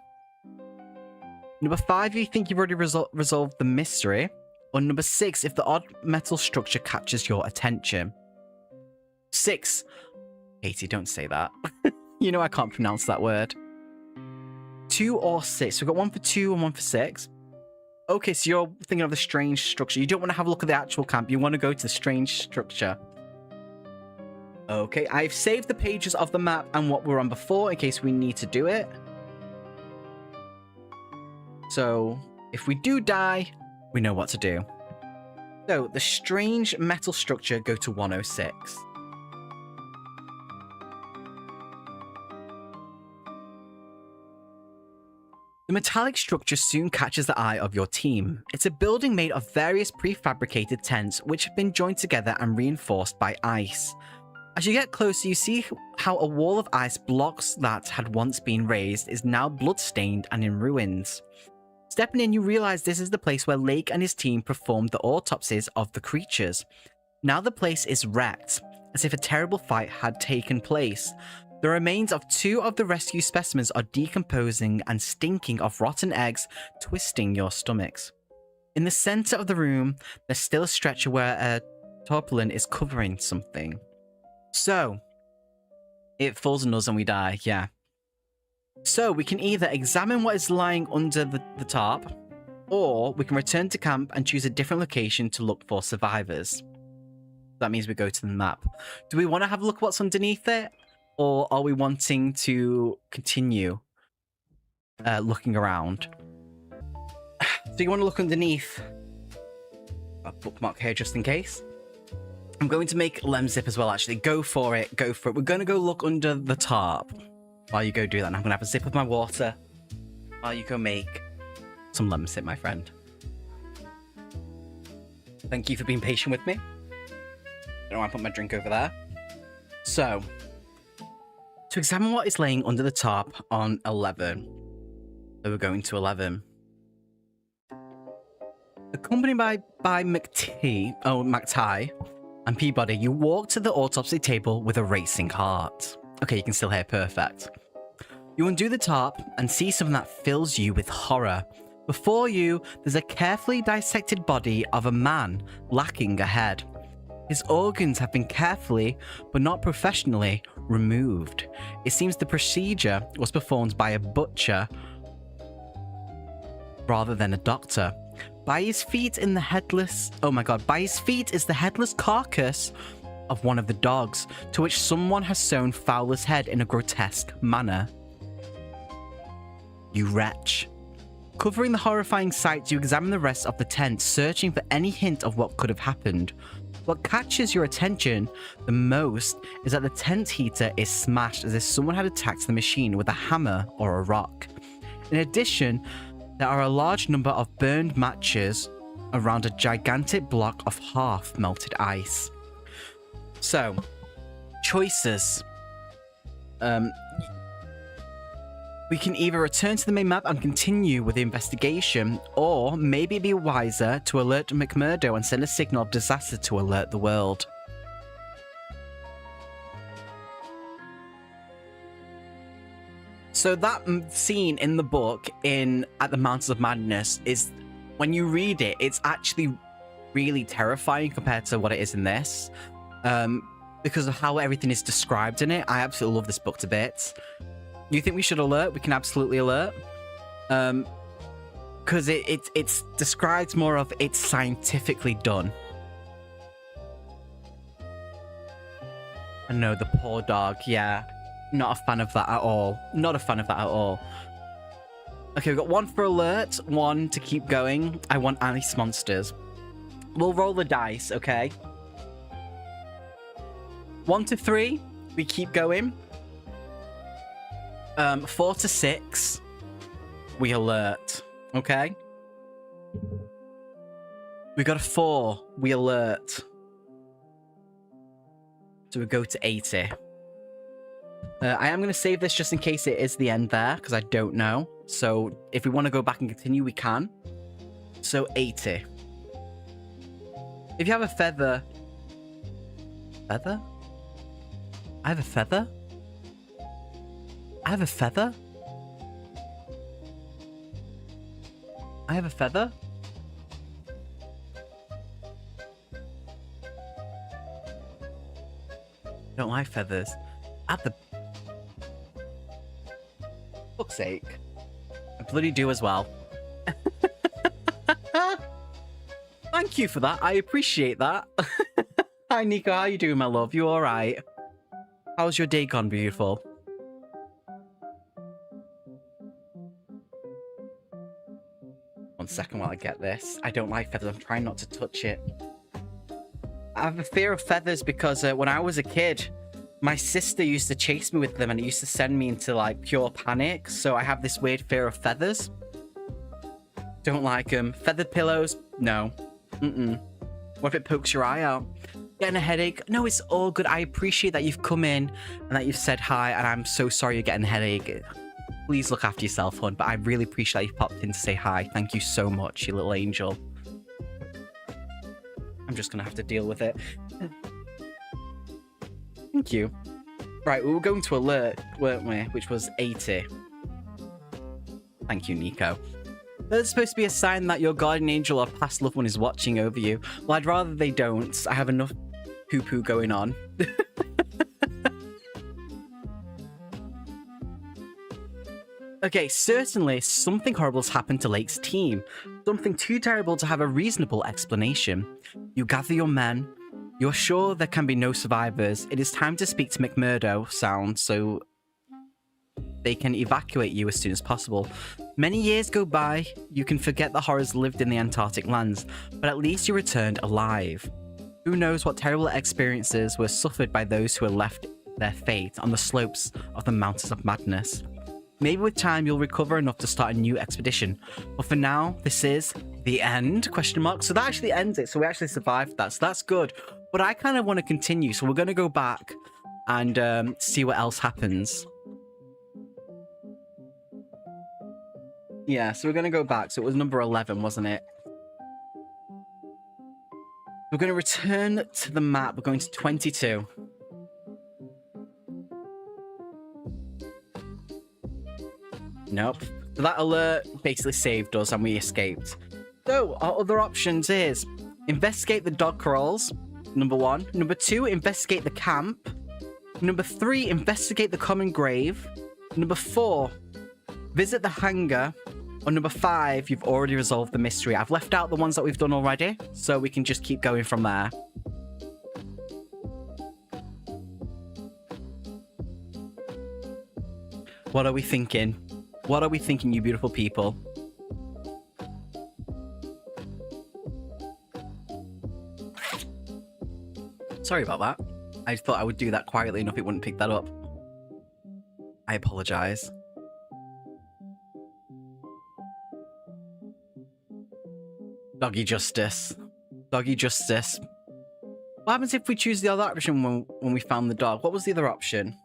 Number 5, if you think you've already resolved the mystery. Or number 6, if the odd metal structure catches your attention. 6. Katie, don't say that. You know I can't pronounce that word. 2 or 6. We've got 1 for 2 and 1 for 6. Okay, so you're thinking of the strange structure. You don't want to have a look at the actual camp. You want to go to the strange structure. Okay, I've saved the pages of the map and what we were on before in case we need to do it. So, if we do die, we know what to do. So, the strange metal structure, go to 106. The metallic structure soon catches the eye of your team. It's a building made of various prefabricated tents which have been joined together and reinforced by ice. As you get closer, you see how a wall of ice blocks that had once been raised is now blood-stained and in ruins. Stepping in, you realize this is the place where Lake and his team performed the autopsies of the creatures. Now the place is wrecked, as if a terrible fight had taken place. The remains of 2 of the rescue specimens are decomposing and stinking of rotten eggs, twisting your stomachs. In the center of the room, there's still a stretcher where a tarpaulin is covering something. So, it falls on us and we die, yeah. So, we can either examine what is lying under the tarp, or we can return to camp and choose a different location to look for survivors. That means we go to the map. Do we want to have a look at what's underneath it? Or are we wanting to continue looking around? So you want to look underneath a bookmark here just in case. I'm going to make Lemzip as well, actually. Go for it. Go for it. We're going to go look under the tarp while you go do that. And I'm going to have a sip of my water while you go make some Lemzip, my friend. Thank you for being patient with me. I don't want to put my drink over there. So, to examine what is laying under the tarp on 11. So we're going to 11. Accompanied by McTie and Peabody, you walk to the autopsy table with a racing heart. Okay, you can still hear perfect. You undo the tarp and see something that fills you with horror. Before you, there's a carefully dissected body of a man lacking a head. His organs have been carefully, but not professionally, removed. It seems the procedure was performed by a butcher rather than a doctor. By his feet in the headless... Oh my god. By his feet is the headless carcass of one of the dogs, to which someone has sewn Fowler's head in a grotesque manner. You wretch. Covering the horrifying sight, you examine the rest of the tent, searching for any hint of what could have happened. What catches your attention the most is that the tent heater is smashed as if someone had attacked the machine with a hammer or a rock. In addition, there are a large number of burned matches around a gigantic block of half-melted ice. So, choices. We can either return to the main map and continue with the investigation, or maybe it'd be wiser to alert McMurdo and send a signal of disaster to alert the world. So that scene in the book at the Mountains of Madness is when you read it, it's actually really terrifying compared to what it is in this. Because of how everything is described in it. I absolutely love this book to bits. You think we should alert? We can absolutely alert. Because it's described more of it's scientifically done. I know, the poor dog, yeah. Not a fan of that at all. Not a fan of that at all. Okay, we've got 1 for alert, 1 to keep going. I want ice monsters. We'll roll the dice, okay? 1 to 3, we keep going. 4 to 6, we alert, okay? We got a 4, we alert. So we go to 80. I am going to save this just in case it is the end there, because I don't know. So if we want to go back and continue, we can. So 80. If you have a feather... Feather? I have a feather? I have a feather? I have a feather? I don't like feathers. At the... fuck's sake. I bloody do as well. Thank you for that. I appreciate that. Hi, Nico. How you doing, my love? You alright? How's your day gone, beautiful? One second while I get this. I don't like feathers. I'm trying not to touch it. I have a fear of feathers because when I was a kid, my sister used to chase me with them and it used to send me into like pure panic. So I have this weird fear of feathers. Don't like them. Feathered pillows? No. What if it pokes your eye out? Getting a headache? No, it's all good. I appreciate that you've come in and that you've said hi, and I'm so sorry you're getting a headache. Please look after yourself, hon, but I really appreciate that you've popped in to say hi. Thank you so much, you little angel. I'm just gonna have to deal with it. Thank you. Right, we were going to alert, weren't we? Which was 80. Thank you, Nico. That's supposed to be a sign that your guardian angel or past loved one is watching over you. Well, I'd rather they don't. I have enough poo-poo going on. Okay, certainly something horrible's happened to Lake's team. Something too terrible to have a reasonable explanation. You gather your men. You're sure there can be no survivors. It is time to speak to McMurdo Sound so they can evacuate you as soon as possible. Many years go by, you can forget the horrors lived in the Antarctic lands, but at least you returned alive. Who knows what terrible experiences were suffered by those who were left their fate on the slopes of the Mountains of Madness. Maybe with time you'll recover enough to start a new expedition, but for now, this is the end, question mark. So that actually ends it, so we actually survived that, so that's good. But I kind of want to continue, so we're going to go back and see what else happens. Yeah, so we're going to go back. So it was number 11, wasn't it? We're going to return to the map. We're going to 22. Nope. So that alert basically saved us and we escaped. So our other options is investigate the dog crawls, number 1. Number 2, investigate the camp. Number 3, investigate the common grave. Number 4, visit the hangar. Or number 5, you've already resolved the mystery. I've left out the ones that we've done already, so we can just keep going from there. What are we thinking? What are we thinking, you beautiful people? Sorry about that. I thought I would do that quietly enough it wouldn't pick that up. I apologize. Doggy justice. Doggy justice. What happens if we choose the other option when we found the dog? What was the other option?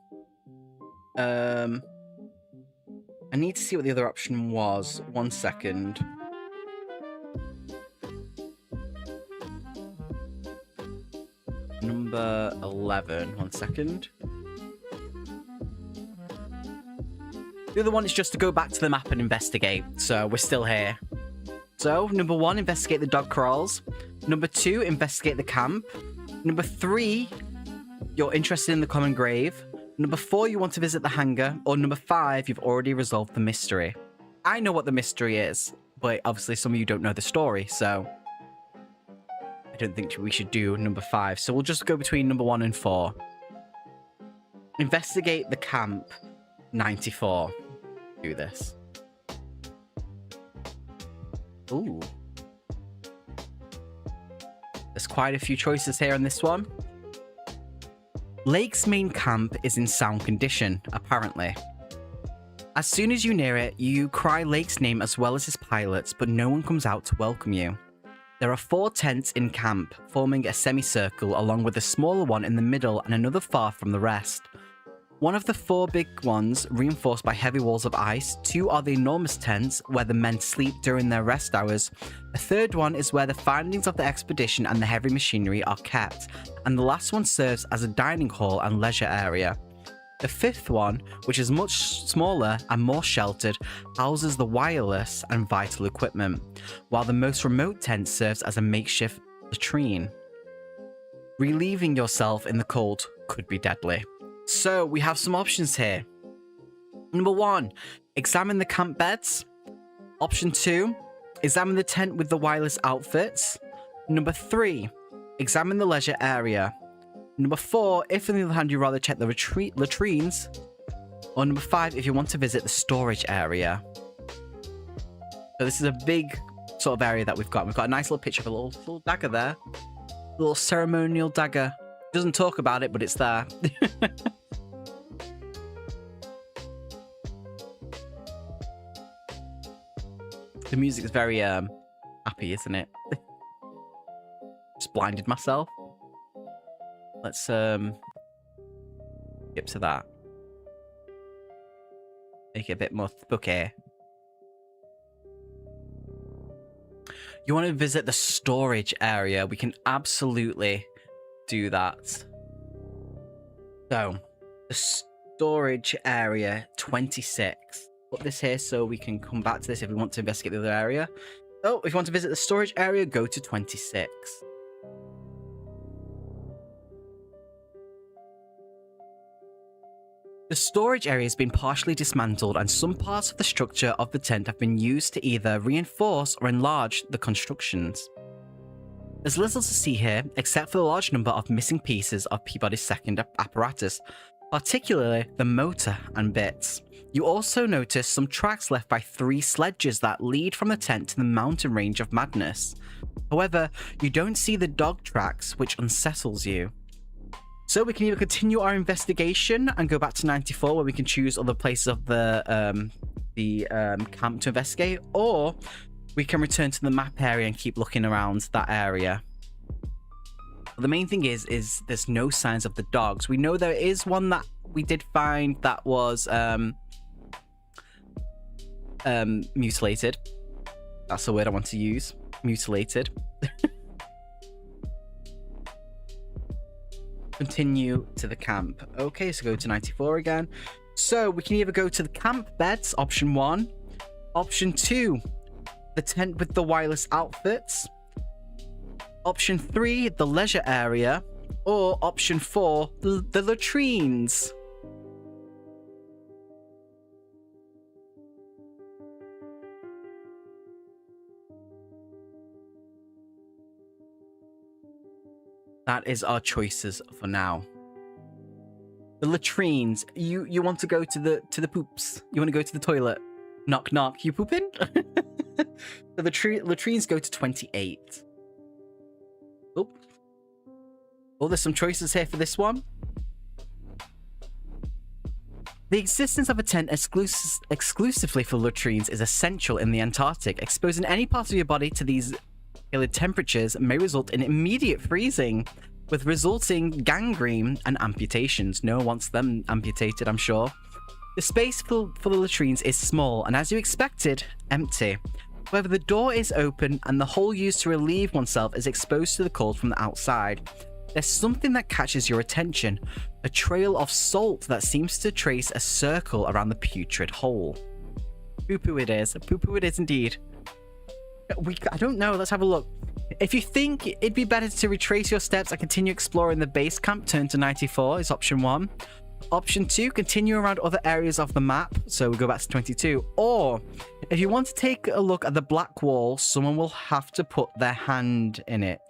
I need to see what the other option was. 1 second. Number 11. 1 second. The other one is just to go back to the map and investigate. So we're still here. So, number 1, investigate the dog corrals. Number 2, investigate the camp. Number 3, you're interested in the common grave. Number 4, you want to visit the hangar. Or number 5, you've already resolved the mystery. I know what the mystery is, but obviously some of you don't know the story, so I don't think we should do number 5. So we'll just go between number 1 and 4. Investigate the camp. 94. Do this. Ooh. There's quite a few choices here on this one. Lake's main camp is in sound condition, apparently. As soon as you near it, you cry Lake's name as well as his pilots, but no one comes out to welcome you. There are 4 tents in camp, forming a semicircle along with a smaller one in the middle and another far from the rest. One of the 4 big ones, reinforced by heavy walls of ice. 2 are the enormous tents, where the men sleep during their rest hours. A third one is where the findings of the expedition and the heavy machinery are kept, and the last one serves as a dining hall and leisure area. The 5th one, which is much smaller and more sheltered, houses the wireless and vital equipment, while the most remote tent serves as a makeshift latrine. Relieving yourself in the cold could be deadly. So, we have some options here. Number 1, examine the camp beds. Option 2, examine the tent with the wireless outfits. Number 3, examine the leisure area. Number 4, if on the other hand you'd rather check the latrines. Or number 5, if you want to visit the storage area. So this is a big sort of area that we've got. We've got a nice little picture of a little dagger there. A little ceremonial dagger. Doesn't talk about it, but it's there. The music is very happy, isn't it? Just blinded myself. Let's skip to that. Make it a bit more spooky. You want to visit the storage area? We can absolutely do that. So, the storage area 26. Put this here so we can come back to this if we want to investigate the other area. So, if you want to visit the storage area, go to 26. The storage area has been partially dismantled and some parts of the structure of the tent have been used to either reinforce or enlarge the constructions. There's little to see here except for the large number of missing pieces of Peabody's second apparatus, particularly the motor and bits. You also notice some tracks left by 3 sledges that lead from the tent to the mountain range of Madness. However, you don't see the dog tracks, which unsettles you. So we can either continue our investigation and go back to 94, where we can choose other places of the camp to investigate, or we can return to the map area and keep looking around that area. But the main thing is there's no signs of the dogs. We know there is one that we did find that was mutilated. That's the word I want to use. Mutilated. Continue to the camp. Okay, so go to 94 again. So we can either go to the camp beds, option 1. Option 2, the tent with the wireless outfits. Option 3, the leisure area. Or option 4, the latrines. That is our choices for now. The latrines. You want to go to the poops. You want to go to the toilet. Knock knock. You pooping? So the latrines go to 28. Oh, there's some choices here for this one. The existence of a tent exclusively for latrines is essential in the Antarctic. Exposing any part of your body to these temperatures may result in immediate freezing, with resulting gangrene and amputations. No one wants them amputated, I'm sure. The space for the latrines is small and, as you expected, empty. However, the door is open and the hole used to relieve oneself is exposed to the cold from the outside. There's something that catches your attention, a trail of salt that seems to trace a circle around the putrid hole. Poo-poo it is. Poo-poo it is indeed. I don't know. Let's have a look. If you think it'd be better to retrace your steps and continue exploring the base camp, turn to 94 is option 1. Option 2, continue around other areas of the map, so we go back to 22. Or, if you want to take a look at the black wall, someone will have to put their hand in it.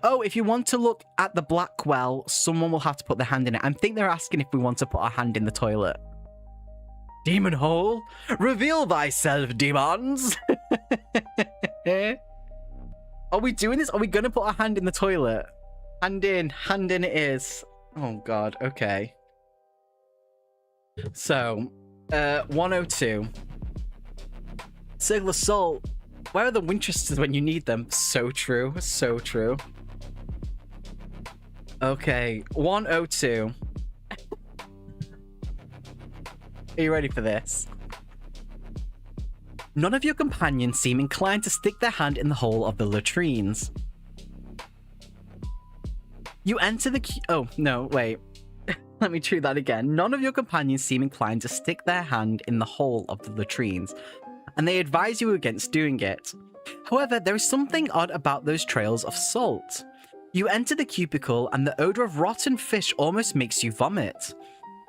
Oh, if you want to look at the black well, someone will have to put their hand in it. I think they're asking if we want to put our hand in the toilet. Demon hole, reveal thyself, demons! Are we doing this? Are we going to put our hand in the toilet? Hand in it is. Oh god, okay. So, 102. Circle of Salt. Where are the Winchesters when you need them? So true, so true. Okay, 102. Are you ready for this? None of your companions seem inclined to stick their hand in the hole of the latrines. You enter the oh, no, wait. Let me try that again. None of your companions seem inclined to stick their hand in the hole of the latrines, and they advise you against doing it. However, there is something odd about those trails of salt. You enter the cubicle, and the odor of rotten fish almost makes you vomit.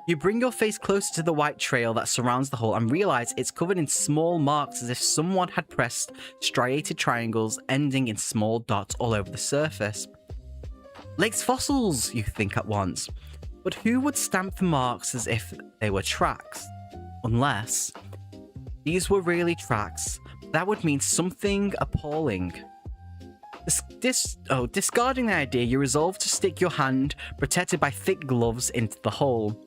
You bring your face closer to the white trail that surrounds the hole and realize it's covered in small marks as if someone had pressed striated triangles ending in small dots all over the surface. Lake's fossils, you think at once. But who would stamp the marks as if they were tracks? Unless these were really tracks, that would mean something appalling. Discarding the idea, you resolve to stick your hand, protected by thick gloves, into the hole.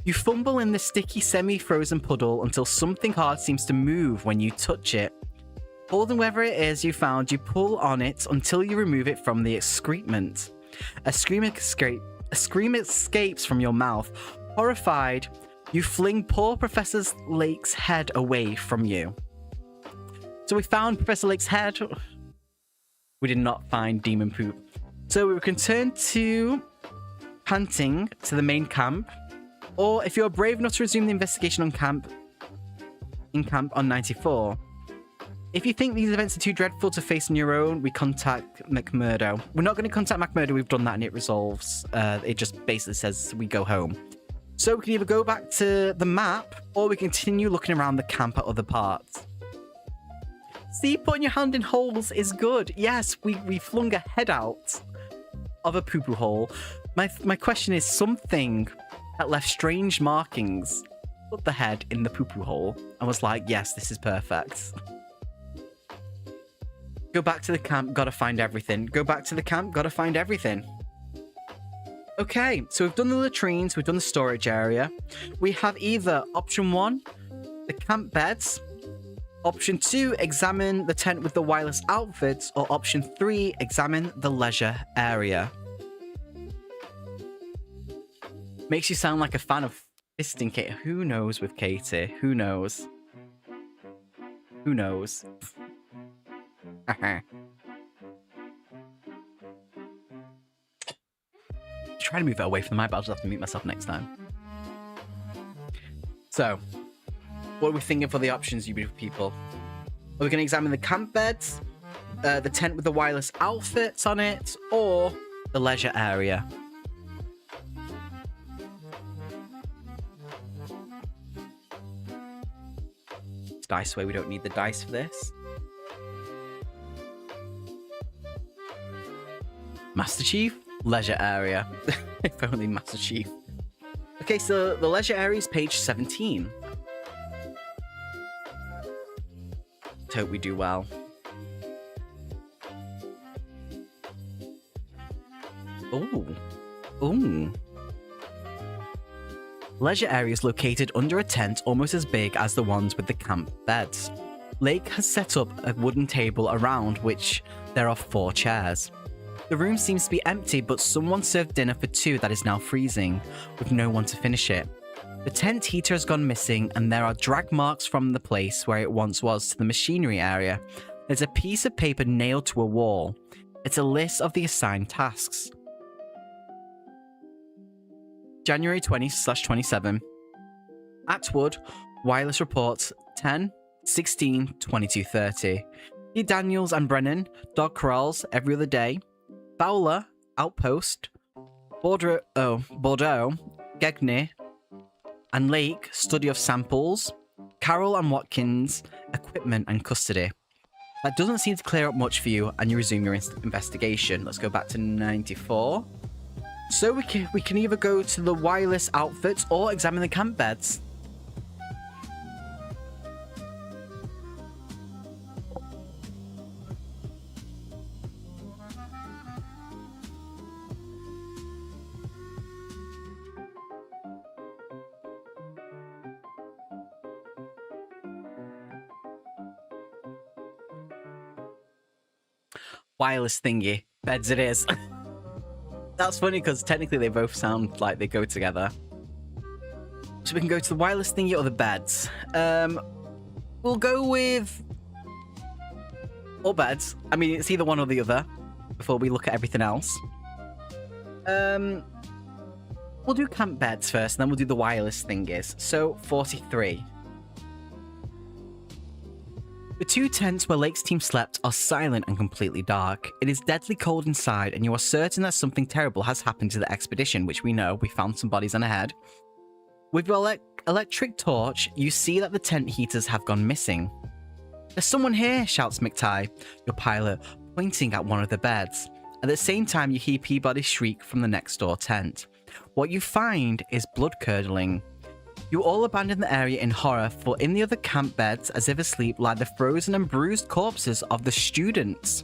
You fumble in the sticky semi-frozen puddle until something hard seems to move when you touch it. Holding whatever it is you found, you pull on it until you remove it from the excrement. A scream escapes from your mouth. Horrified, you fling poor Professor Lake's head away from you. So we found Professor Lake's head. We did not find demon poop. So we can turn to hunting to the main camp. Or if you're brave enough to resume the investigation on camp on 94. If you think these events are too dreadful to face on your own, we contact McMurdo. We're not going to contact McMurdo. We've done that and it resolves. It just basically says we go home. So we can either go back to the map or we continue looking around the camp at other parts. See, putting your hand in holes is good. Yes, we flung a head out of a poo-poo hole. My question is, something that left strange markings put the head in the poo-poo hole and was like, yes, this is perfect. Go back to the camp, gotta find everything. Go back to the camp, gotta find everything. Okay, so we've done the latrines, we've done the storage area. We have either option 1, the camp beds. Option 2, examine the tent with the wireless outfits. Or option 3, examine the leisure area. Makes you sound like a fan of fisting Katie. Who knows with Katie? Who knows? Who knows? Try to move it away from the mic, but I'll just have to mute myself next time. So, what are we thinking for the options, you beautiful people? Are we going to examine the camp beds, the tent with the wireless outfits on it, or the leisure area? Dice away, we don't need the dice for this. Master Chief, leisure area. If only Master Chief. Okay, so the leisure area is page 17. Let's hope we do well. Ooh. Ooh. Leisure area is located under a tent almost as big as the ones with the camp beds. Lake has set up a wooden table around which there are 4 chairs. The room seems to be empty, but someone served dinner for 2 that is now freezing, with no one to finish it. The tent heater has gone missing, and there are drag marks from the place where it once was to the machinery area. There's a piece of paper nailed to a wall. It's a list of the assigned tasks. January 20/27. Atwood, wireless reports 10, 16, 22, 30. D. Daniels and Brennan, dog corrals every other day. Fowler, outpost. Bordeaux, Gegney and Lake, study of samples. Carroll and Watkins, equipment and custody. That doesn't seem to clear up much for you, and you resume your investigation. Let's go back to 94. So we can either go to the wireless outfits or examine the camp beds. Wireless thingy. Beds it is. That's funny because technically they both sound like they go together. So we can go to the wireless thingy or the beds. We'll go with... or beds. I mean, it's either one or the other before we look at everything else. We'll do camp beds first, and then we'll do the wireless thingies. So, 43. The two tents where Lake's team slept are silent and completely dark. It is deadly cold inside, and you are certain that something terrible has happened to the expedition, which we know. We found some bodies on ahead. With your electric torch, you see that the tent heaters have gone missing. There's someone here, shouts McTighe, your pilot, pointing at one of the beds. At the same time, you hear Peabody shriek from the next door tent. What you find is blood-curdling. You all abandon the area in horror, for in the other camp beds, as if asleep, lie the frozen and bruised corpses of the students.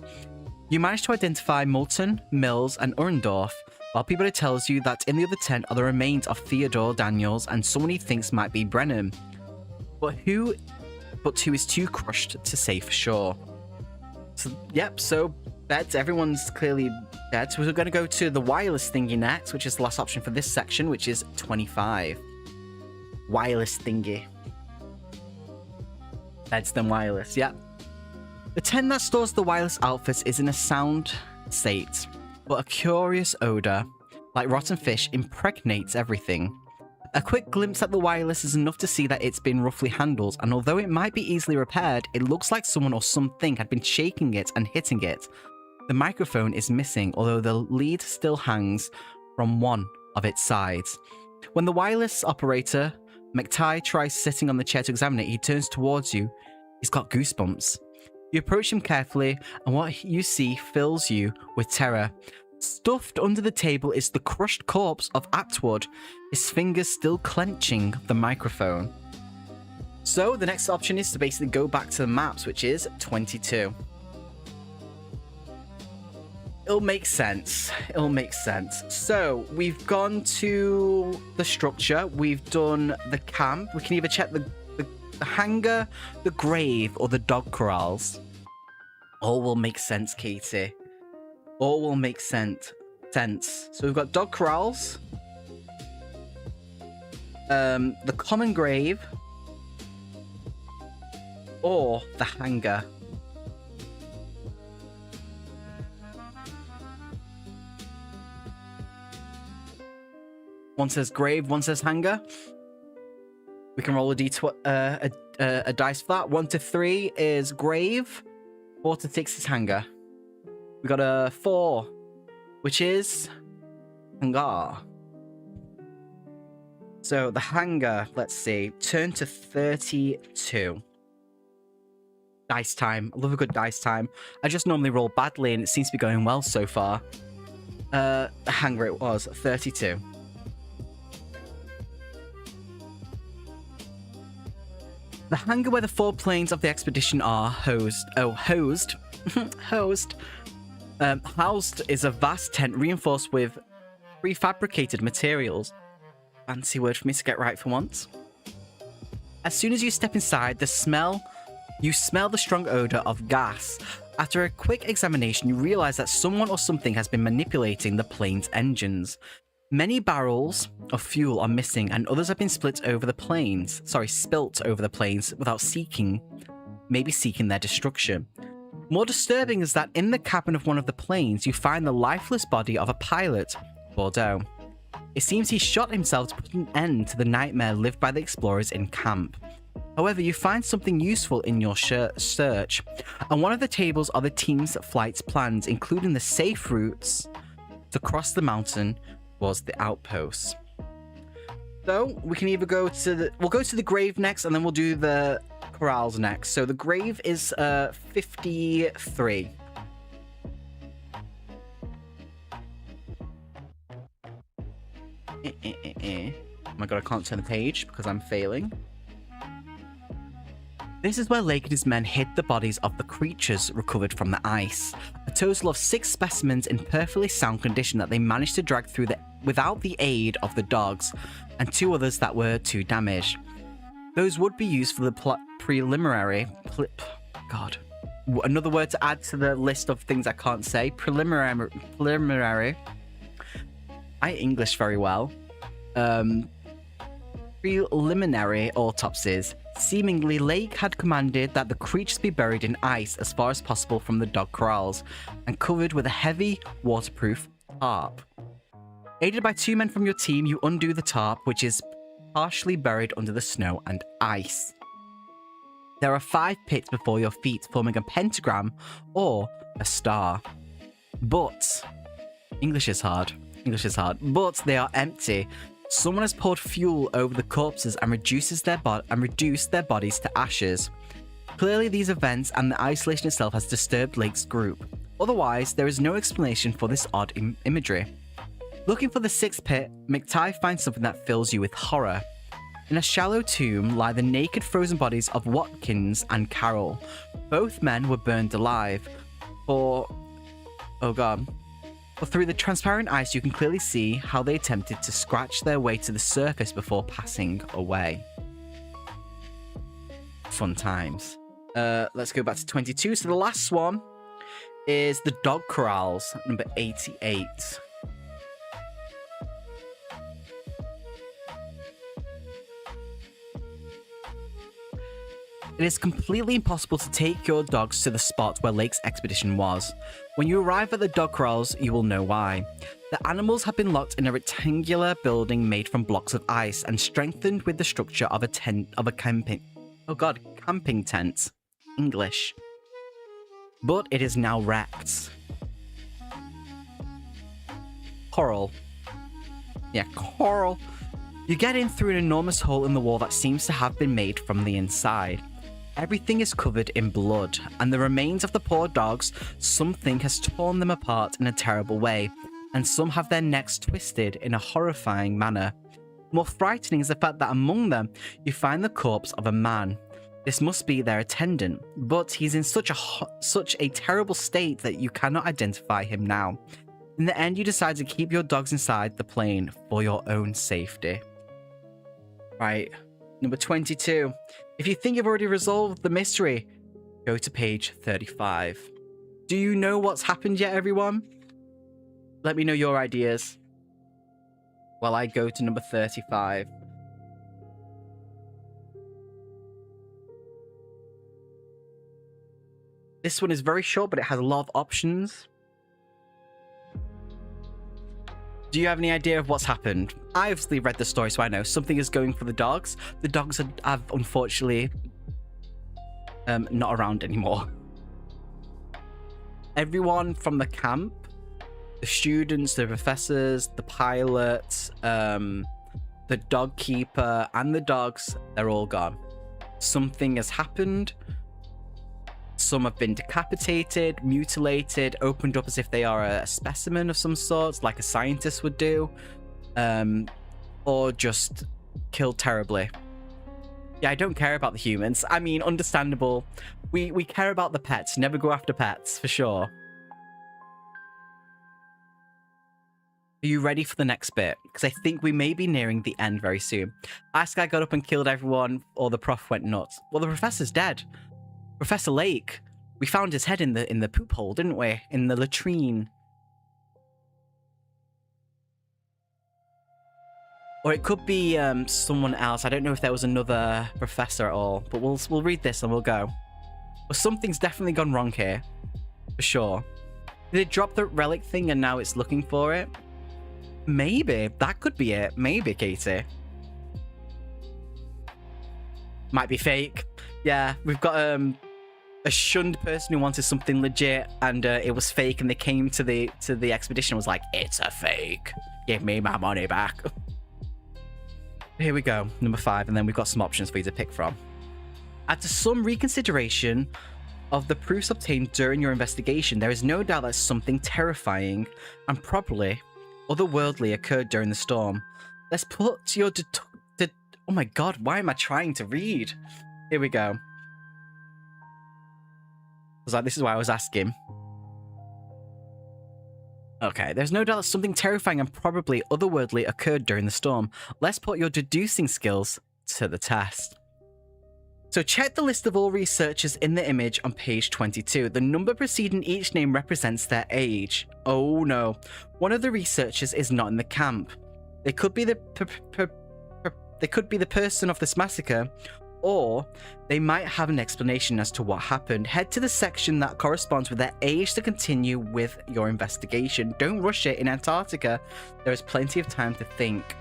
You manage to identify Moulton, Mills, and Urendorf, while Peabody tells you that in the other tent are the remains of Theodore Daniels and someone he thinks might be Brennan, but who is too crushed to say for sure. So, yep, so beds, everyone's clearly dead. So we're going to go to the wireless thingy next, which is the last option for this section, which is 25. Wireless thingy. Beds then wireless, yeah. The tent that stores the wireless outfits is in a sound state, but a curious odor, like rotten fish, impregnates everything. A quick glimpse at the wireless is enough to see that it's been roughly handled, and although it might be easily repaired, it looks like someone or something had been shaking it and hitting it. The microphone is missing, although the lead still hangs from one of its sides. When the wireless operator, McTighe, tries sitting on the chair to examine it, he turns towards you. He's got goosebumps. You approach him carefully, and what you see fills you with terror. Stuffed under the table is the crushed corpse of Atwood, his fingers still clenching the microphone. So the next option is to basically go back to the maps, which is 22. It'll make sense. It'll make sense. So we've gone to the structure. We've done the camp. We can either check the hangar, the grave, or the dog corrals. All will make sense, Katie. All will make sense. So we've got dog corrals, the common grave, or the hangar. One says grave, one says hangar. We can roll a dice for that. 1 to 3 is grave. 4 to 6 is hangar. We got a 4, which is hangar. So the hangar, let's see, turn to 32. Dice time. I love a good dice time. I just normally roll badly, and it seems to be going well so far. The hangar it was 32. The hangar where the 4 planes of the expedition are housed is a vast tent reinforced with prefabricated materials. Fancy word for me to get right for once. As soon as you step inside, you smell the strong odor of gas. After a quick examination, you realize that someone or something has been manipulating the plane's engines. Many barrels of fuel are missing, and others have been spilt over the planes without seeking their destruction. More disturbing is that in the cabin of one of the planes, you find the lifeless body of a pilot, Bordeaux. It seems he shot himself to put an end to the nightmare lived by the explorers in camp. However, you find something useful in your search. On one of the tables are the team's flight's plans, including the safe routes to cross the mountain towards the outposts. So we can either go to we'll go to the grave next, and then we'll do the corrals next. So the grave is 53. Oh my god, I can't turn the page because I'm failing. This is where Lake and his men hid the bodies of the creatures recovered from the ice. A total of 6 specimens in perfectly sound condition that they managed to drag through without the aid of the dogs, and 2 others that were too damaged. Those would be used for the preliminary... God. Another word to add to the list of things I can't say. Preliminary. I English very well. Preliminary autopsies. Seemingly, Lake had commanded that the creatures be buried in ice as far as possible from the dog corrals and covered with a heavy, waterproof tarp. Aided by 2 men from your team, you undo the tarp, which is partially buried under the snow and ice. There are 5 pits before your feet, forming a pentagram or a star. But English is hard. But they are empty. Someone has poured fuel over the corpses and reduced their bodies to ashes. Clearly, these events and the isolation itself has disturbed Lake's group. Otherwise, there is no explanation for this odd imagery. Looking for the 6th pit, McTighe finds something that fills you with horror. In a shallow tomb lie the naked frozen bodies of Watkins and Carol. Both men were burned alive. But through the transparent ice, you can clearly see how they attempted to scratch their way to the surface before passing away. Fun times. Let's go back to 22. So the last one is the dog corrals, number 88. It is completely impossible to take your dogs to the spot where Lake's expedition was. When you arrive at the dog corrals, you will know why. The animals have been locked in a rectangular building made from blocks of ice and strengthened with the structure of a camping tent. English. But it is now wrecked. Coral. Yeah, coral. You get in through an enormous hole in the wall that seems to have been made from the inside. Everything is covered in blood, and the remains of the poor dogs, something has torn them apart in a terrible way, and some have their necks twisted in a horrifying manner. More frightening is the fact that among them, you find the corpse of a man. This must be their attendant, but he's in such a terrible state that you cannot identify him now. In the end, you decide to keep your dogs inside the plane for your own safety. Right, number 22. If you think you've already resolved the mystery, go to page 35. Do you know what's happened yet, everyone? Let me know your ideas while I go to number 35. This one is very short, but it has a lot of options. Do you have any idea of what's happened? I obviously read the story, so I know something is going for the dogs. The dogs have unfortunately not around anymore. Everyone from the camp, the students, the professors, the pilots, the dog keeper, and the dogs, they're all gone. Something has happened. Some have been decapitated, mutilated, opened up as if they are a specimen of some sort, like a scientist would do, or just killed terribly. Yeah, I don't care about the humans. I mean, understandable. We care about the pets. Never go after pets, for sure. Are you ready for the next bit? Because I think we may be nearing the end very soon. Ice Guy got up and killed everyone, or the prof went nuts. Well, the professor's dead. Professor Lake. We found his head in the poop hole, didn't we? In the latrine. Or it could be someone else. I don't know if there was another professor at all. But we'll read this and we'll go. But something's definitely gone wrong here. For sure. Did it drop the relic thing and now it's looking for it? Maybe. That could be it. Maybe, Katie. Might be fake. Yeah, we've got a shunned person who wanted something legit, and it was fake, and they came to the expedition and was like, it's a fake. Give me my money back. Here we go, number 5, and then we've got some options for you to pick from. After some reconsideration of the proofs obtained during your investigation, there is no doubt that something terrifying and probably otherworldly occurred during the storm. Let's put your oh my god, why am I trying to read? Here we go. I was like, this is why I was asking. Okay, there's no doubt that something terrifying and probably otherworldly occurred during the storm. Let's put your deducing skills to the test. So check the list of all researchers in the image on page 22. The number preceding each name represents their age. Oh no, one of the researchers is not in the camp. They could be the person of this massacre, or they might have an explanation as to what happened. Head to the section that corresponds with their age to continue with your investigation. Don't rush it in Antarctica. There is plenty of time to think.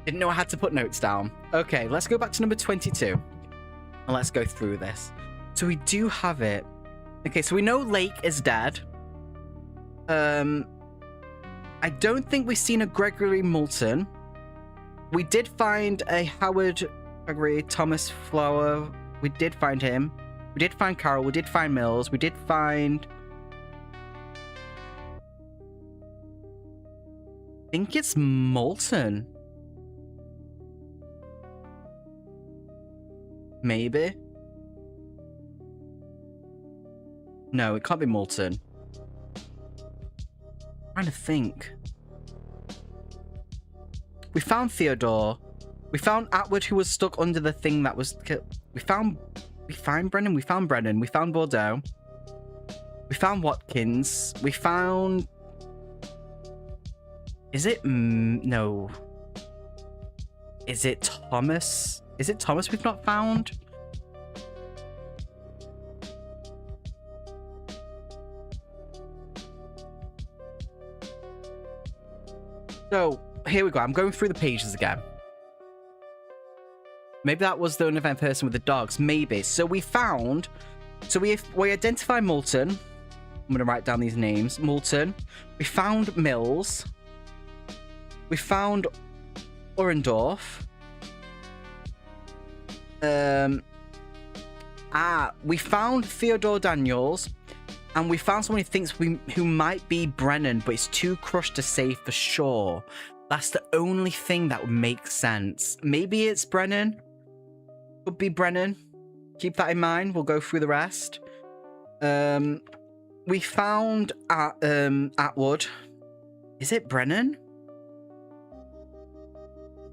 Didn't know I had to put notes down. Okay, let's go back to number 22. And let's go through this. So we do have it. Okay, so we know Lake is dead. I don't think we've seen a Gregory Moulton. We did find a Howard Gregory Thomas Flower. We did find him. We did find Carol. We did find Mills. We did find... I think it's Moulton. Maybe. No, it can't be Moulton. I'm trying to think. We found Theodore. We found Atwood, who was stuck under the thing that was... We found Brennan. We found Brennan. We found Bordeaux. We found Watkins. We found... Is it... No. Is it Thomas? Is it Thomas we've not found? So, here we go. I'm going through the pages again. Maybe that was the unevent person with the dogs. Maybe. So we found... So we identify Moulton. I'm going to write down these names. Moulton. We found Mills. We found Orendorff. We found Theodore Daniels. And we found someone who thinks who might be Brennan, but it's too crushed to say for sure. That's the only thing that would make sense. Maybe it's Brennan. Could be Brennan. Keep that in mind. We'll go through the rest. We found Atwood. Is it Brennan?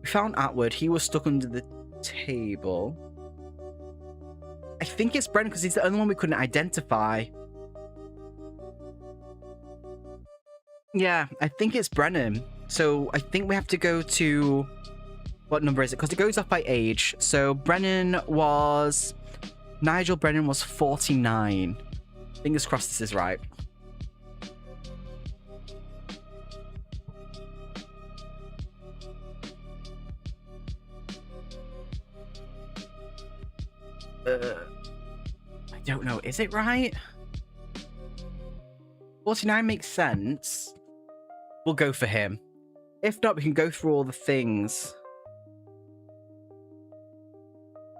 We found Atwood. He was stuck under the table. I think it's Brennan because he's the only one we couldn't identify. Yeah, I think it's Brennan. So I think we have to go to... What number is it? Because it goes off by age. So Brennan was... Nigel Brennan was 49. Fingers crossed this is right. I don't know. Is it right? 49 makes sense. We'll go for him. If not, we can go through all the things.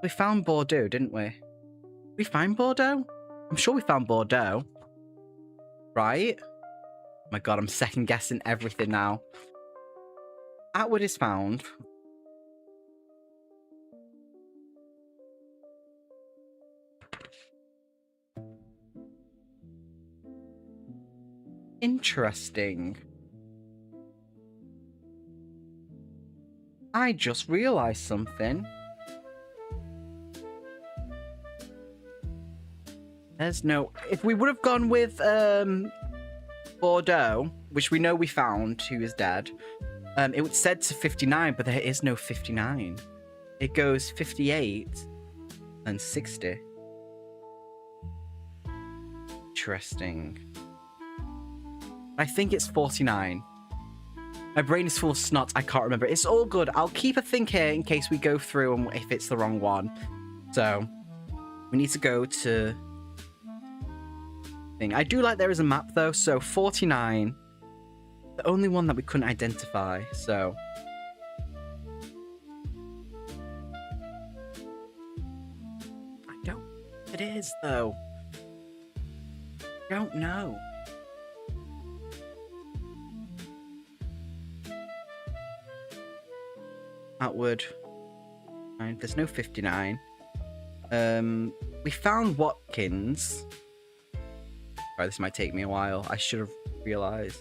We found Bordeaux, didn't we? Did we find Bordeaux? I'm sure we found Bordeaux. Right? Oh my god, I'm second guessing everything now. Atwood is found. Interesting. I just realized something. There's no... If we would have gone with Bordeaux, which we know we found, who is dead, it would said to 59, but there is no 59. It goes 58 and 60. Interesting. I think it's 49. My brain is full of snot. I can't remember. It's all good. I'll keep a thing here in case we go through and if it's the wrong one. So we need to go to thing. I do like there is a map though. So 49, the only one that we couldn't identify. So I don't. It is though. I don't know. Outward. There's no 59. We found Watkins. Right, this might take me a while. I should have realized.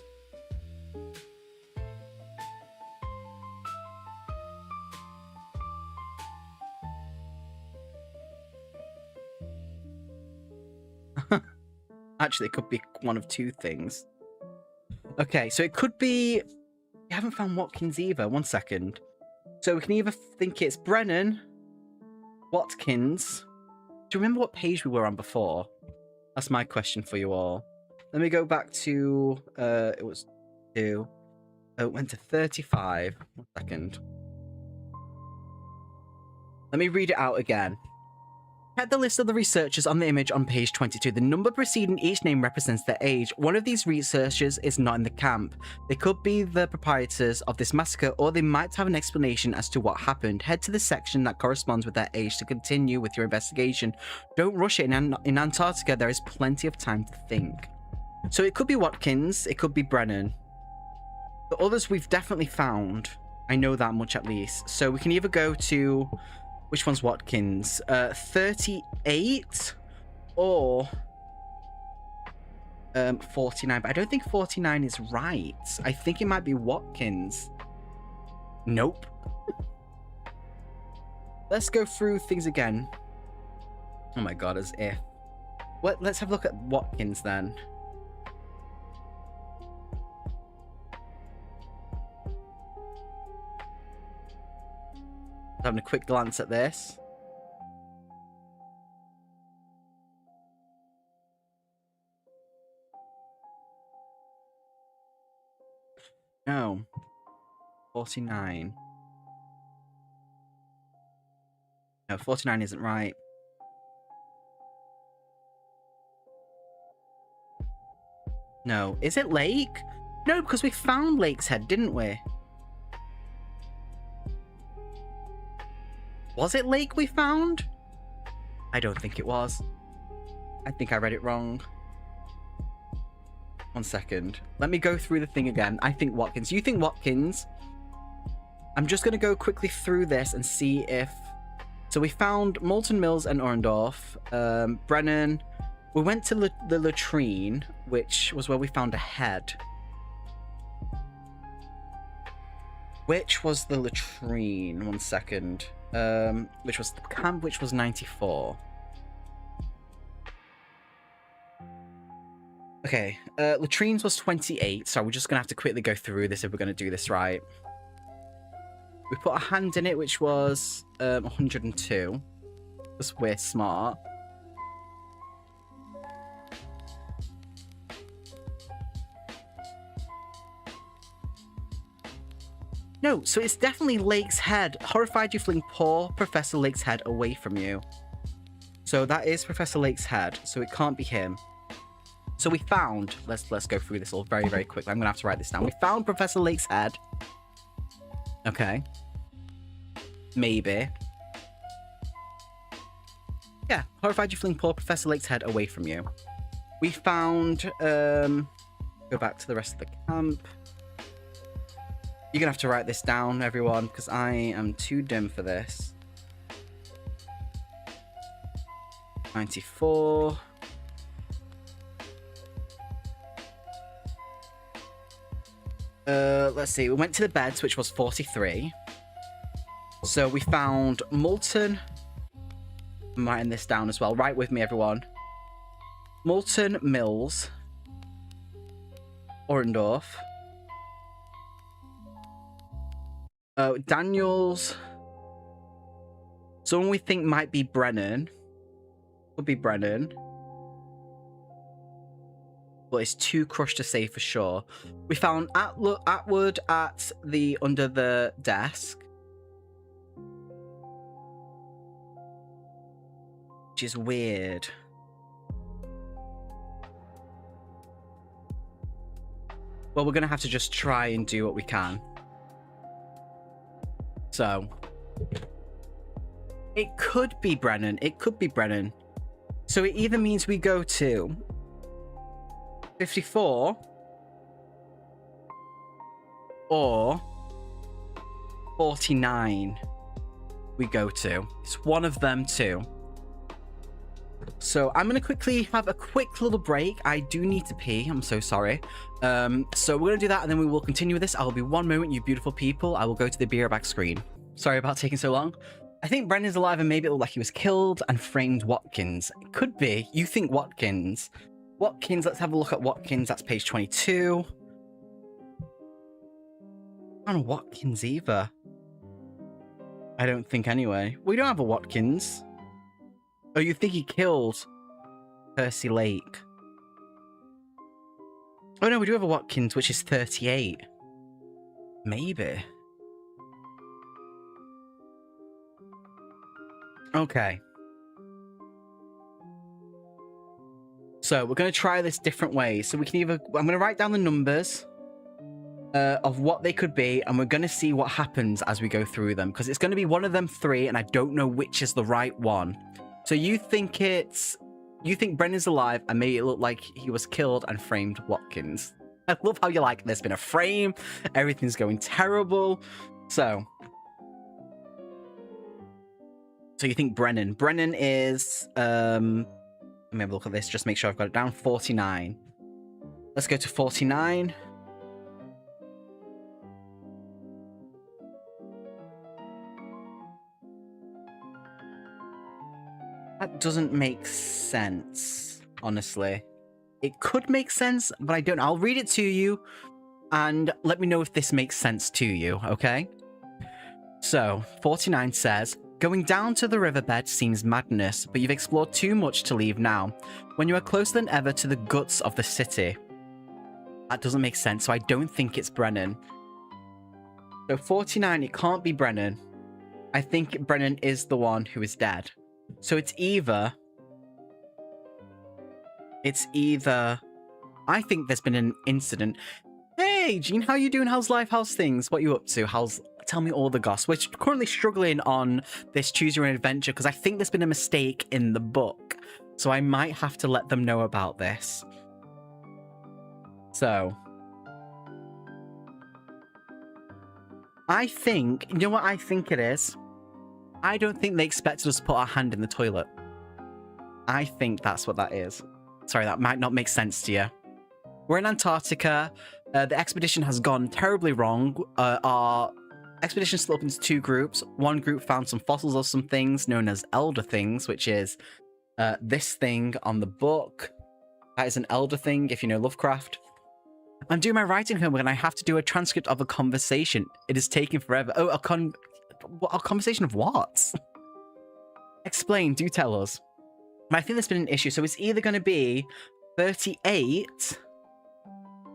Actually, it could be one of two things. Okay, so it could be... We haven't found Watkins either. 1 second. So we can either think it's Brennan, Watkins. Do you remember what page we were on before? That's my question for you all. Let me go back to... it was 2. It went to 35. 1 second. Let me read it out again. Check the list of the researchers on the image on page 22. The number preceding each name represents their age. One of these researchers is not in the camp. They could be the proprietors of this massacre, or they might have an explanation as to what happened. Head to the section that corresponds with their age to continue with your investigation. Don't rush it. In Antarctica, there is plenty of time to think. So it could be Watkins. It could be Brennan. The others we've definitely found. I know that much at least. So we can either go to... Which one's Watkins? 38 or 49. But I don't think 49 is right. I think it might be Watkins. Nope. Let's go through things again. Oh my god, as if. Let's have a look at Watkins then. Having a quick glance at this. No. 49. No, 49 isn't right. No. Is it Lake? No, because we found Lake's Head, didn't we? Was it Lake we found? I don't think it was. I think I read it wrong. 1 second. Let me go through the thing again. I think Watkins. You think Watkins? I'm just going to go quickly through this and see if... So we found Molten Mills and Orendorff. Brennan. We went to the latrine, which was where we found a head. Which was the latrine? 1 second. Which was the camp, which was 94. Okay, latrines was 28, so we're just gonna have to quickly go through this if we're gonna do this right. We put a hand in it, which was 102. Because we're smart. No, so it's definitely Lake's head. Horrified, you fling poor Professor Lake's head away from you. So that is Professor Lake's head, so it can't be him. So we found... Let's go through this all very, very quickly. I'm going to have to write this down. We found Professor Lake's head. Okay. Maybe. Yeah, horrified, you fling poor Professor Lake's head away from you. We found... Go back to the rest of the camp. You're going to have to write this down, everyone, because I am too dumb for this. 94. Let's see. We went to the beds, which was 43. So we found Molten. I'm writing this down as well. Write with me, everyone. Molten Mills. Orendorff. Daniels. Someone we think might be Brennan. Could be Brennan. but it's too crushed to say for sure. We found Atwood at the under the desk, which is weird. Well, we're gonna have to just try and do what we can. So it could be Brennan. It could be Brennan. So it either means we go to 54 or 49 we go to. It's one of them two. So I'm going to quickly have a quick little break. I do need to pee. I'm so sorry. So we're going to do that and then we will continue with this. I'll be one moment, you beautiful people. I will go to the beer back screen. Sorry about taking so long. I think Brennan's alive and maybe it looked like he was killed and framed Watkins. It could be. You think Watkins. Watkins, let's have a look at Watkins. That's page 22. I don't know Watkins either. I don't think anyway. We don't have a Watkins. Oh, you think he killed Percy Lake? Oh no, we do have a Watkins, which is 38. Maybe. Okay. So we're going to try this different ways. So we can either... I'm going to write down the numbers of what they could be, and we're going to see what happens as we go through them. Because it's going to be one of them three, and I don't know which is the right one. So you think it's... You think Brennan's alive, and maybe it looked like he was killed and framed Watkins. I love how you're like, there's been a frame, everything's going terrible. So you think Brennan. Brennan is... let me have a look at this, just make sure I've got it down. 49. Let's go to 49. That doesn't make sense, honestly. It could make sense, but I don't know. I'll read it to you, and let me know if this makes sense to you, okay? So, 49 says, going down to the riverbed seems madness, but you've explored too much to leave now, when you are closer than ever to the guts of the city. That doesn't make sense, so I don't think it's Brennan. So 49, it can't be Brennan. I think Brennan is the one who is dead. So it's either... I think there's been an incident. Hey, Jean, how you doing? How's life? How's things? What you up to? Tell me all the goss. We're currently struggling on this Choose Your Own Adventure because I think there's been a mistake in the book. So I might have to let them know about this. So... I think... You know what I think it is? I don't think they expected us to put our hand in the toilet. I think that's what that is. Sorry, that might not make sense to you. We're in Antarctica. The expedition has gone terribly wrong. Our expedition split up into two groups. One group found some fossils of some things known as elder things, which is this thing on the book. That is an elder thing, if you know Lovecraft. I'm doing my writing homework and I have to do a transcript of a conversation. It is taking forever. Oh, a conversation of what? Explain, do tell us. But I think there's been an issue. So it's either going to be 38,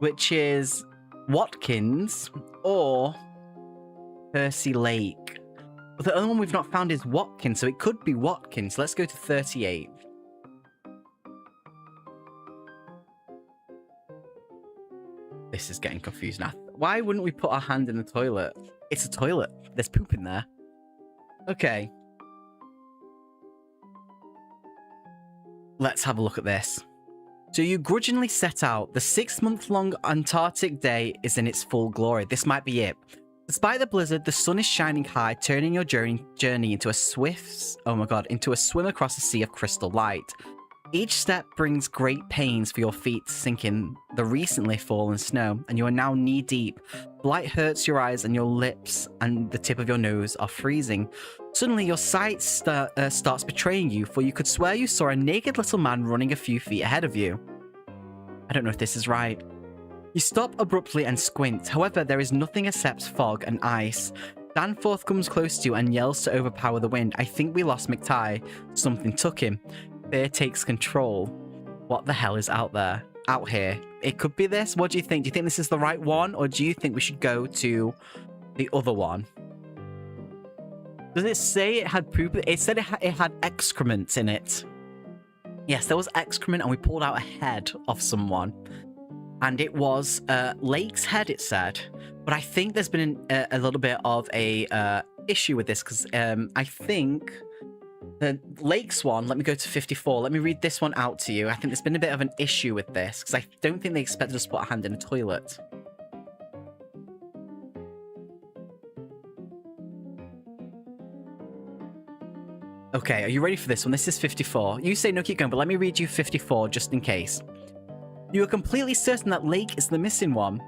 which is Watkins, or Percy Lake. But the only one we've not found is Watkins, so it could be Watkins. Let's go to 38. This is getting confused now. Why wouldn't we put our hand in the toilet? It's a toilet. There's poop in there. Okay. Let's have a look at this. So you grudgingly set out. The 6-month-long Antarctic day is in its full glory. This might be it. Despite the blizzard, the sun is shining high, turning your journey into a into a swim across a sea of crystal light. Each step brings great pains for your feet to sink in the recently fallen snow, and you are now knee-deep. Light hurts your eyes and your lips and the tip of your nose are freezing. Suddenly, your sight starts betraying you, for you could swear you saw a naked little man running a few feet ahead of you. I don't know if this is right. You stop abruptly and squint. However, there is nothing except fog and ice. Danforth comes close to you and yells to overpower the wind. I think we lost McTighe. Something took him. Fear takes control. What the hell is out there? out here. It could be this. What do you think? Do you think this is the right one, or do you think we should go to the other one? Does it say it had poop? It said it had excrement in it. Yes, there was excrement, and we pulled out a head of someone. And it was Lake's head, it said. But I think there's been a little bit of a issue with this, because I think the Lake's one, let me go to 54. Let me read this one out to you. I think there's been a bit of an issue with this, because I don't think they expected us to put a hand in a toilet. Okay, are you ready for this one? This is 54. You say no, keep going, but let me read you 54 just in case. You are completely certain that Lake is the missing one.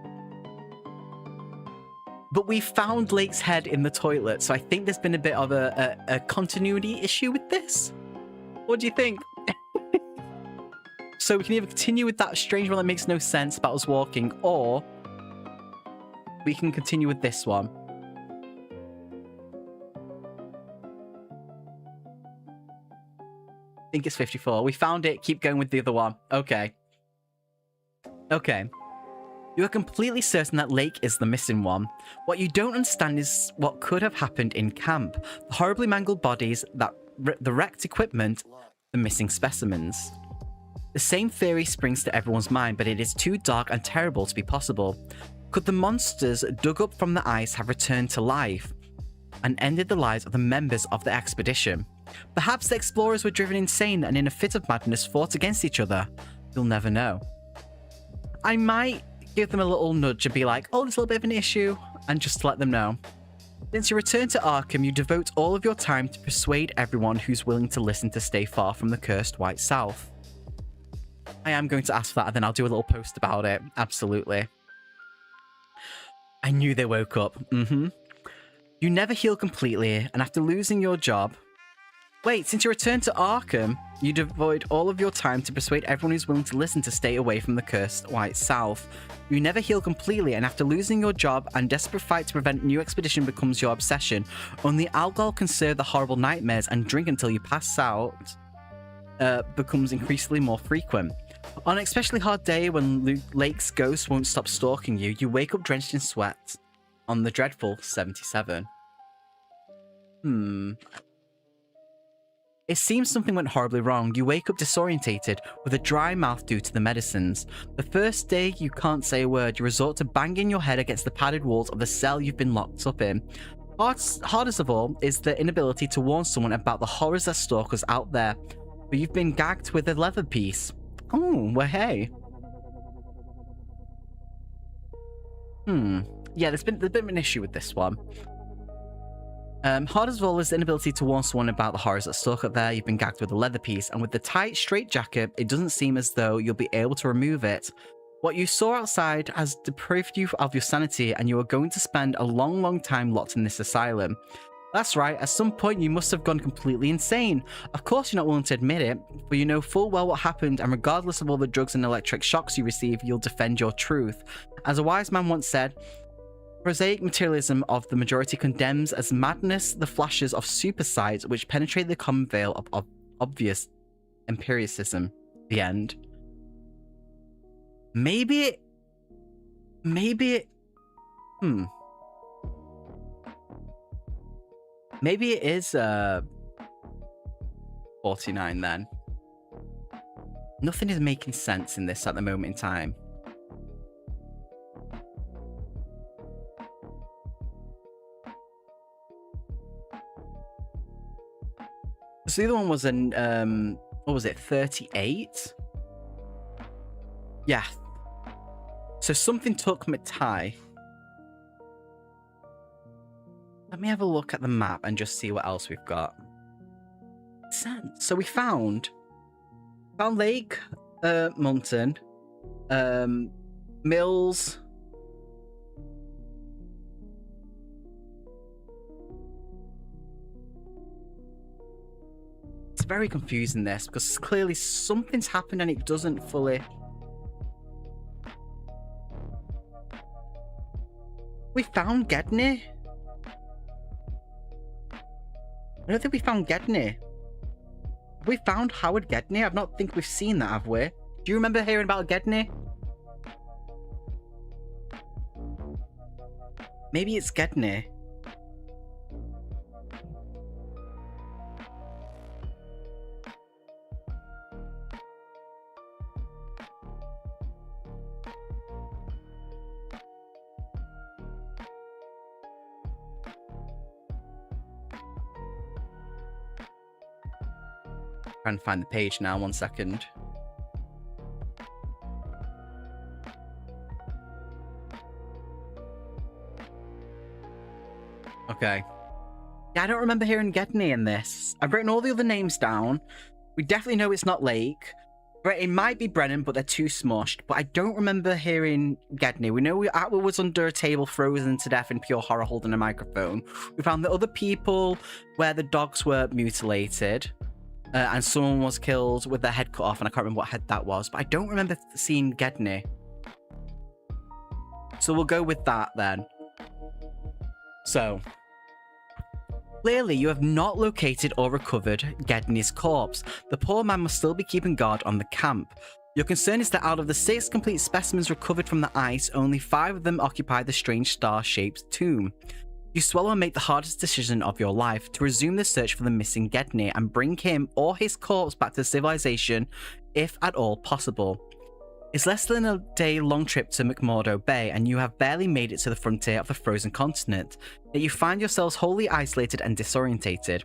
But we found Lake's head in the toilet, so I think there's been a bit of a continuity issue with this. What do you think? So we can either continue with that strange one that makes no sense about us walking, or we can continue with this one. I think it's 54. We found it. Keep going with the other one. Okay. Okay. You are completely certain that Lake is the missing one. What you don't understand is what could have happened in camp. The horribly mangled bodies, the wrecked equipment, the missing specimens. The same theory springs to everyone's mind, but it is too dark and terrible to be possible. Could the monsters dug up from the ice have returned to life and ended the lives of the members of the expedition? Perhaps the explorers were driven insane and in a fit of madness fought against each other. You'll never know. I might give them a little nudge and be like, oh, there's a little bit of an issue, and just to let them know. Since you return to Arkham, you devote all of your time to persuade everyone who's willing to listen to stay far from the cursed White South. I am going to ask for that, and then I'll do a little post about it. Absolutely. I knew they woke up. You never heal completely, and after losing your job... Wait, since you returned to Arkham, you devote all of your time to persuade everyone who's willing to listen to stay away from the cursed White South. You never heal completely, and after losing your job and desperate fight to prevent new expedition becomes your obsession. Only alcohol can serve the horrible nightmares, and drink until you pass out becomes increasingly more frequent. On an especially hard day when Lake's ghost won't stop stalking you, you wake up drenched in sweat on the dreadful 77. It seems something went horribly wrong. You wake up disorientated, with a dry mouth due to the medicines. The first day, you can't say a word. You resort to banging your head against the padded walls of the cell you've been locked up in. Hardest of all is the inability to warn someone about the horrors that stalk us out there. But you've been gagged with a leather piece. Oh, well, hey. Yeah, there's been a bit of an issue with this one. Hardest of all is the inability to warn someone about the horrors that stalk up there. You've been gagged with a leather piece, and with the tight straitjacket, it doesn't seem as though you'll be able to remove it. What you saw outside has deprived you of your sanity, and you are going to spend a long, long time locked in this asylum. That's right, at some point you must have gone completely insane. Of course you're not willing to admit it, for you know full well what happened, and regardless of all the drugs and electric shocks you receive, you'll defend your truth. As a wise man once said, prosaic materialism of the majority condemns as madness the flashes of supersight which penetrate the common veil of obvious empiricism. The end. Maybe it... Maybe it is 49 then. Nothing is making sense in this at the moment in time. So the other one was an, what was it, 38? Yeah. So something took Matai. Let me have a look at the map and just see what else we've got. So we found Lake, Mountain, Mills. It's very confusing this, because clearly something's happened and it doesn't fully... We found Gedney? I don't think we found Gedney. Have we found Howard Gedney? I don't think we've seen that, have we? Do you remember hearing about Gedney? Maybe it's Gedney. Trying to find the page now, 1 second. Okay. Yeah, I don't remember hearing Gedney in this. I've written all the other names down. We definitely know it's not Lake. It might be Brennan, but they're too smushed. But I don't remember hearing Gedney. We know Atwood was under a table, frozen to death in pure horror, holding a microphone. We found the other people where the dogs were mutilated. And someone was killed with their head cut off, and I can't remember what head that was. But I don't remember seeing Gedney. So we'll go with that then. So, clearly you have not located or recovered Gedney's corpse. The poor man must still be keeping guard on the camp. Your concern is that out of the 6 complete specimens recovered from the ice, only 5 of them occupy the strange star-shaped tomb. You swallow and make the hardest decision of your life, to resume the search for the missing Gedney and bring him or his corpse back to civilization, if at all possible. It's less than a day-long trip to McMurdo Bay, and you have barely made it to the frontier of the frozen continent, yet you find yourselves wholly isolated and disorientated.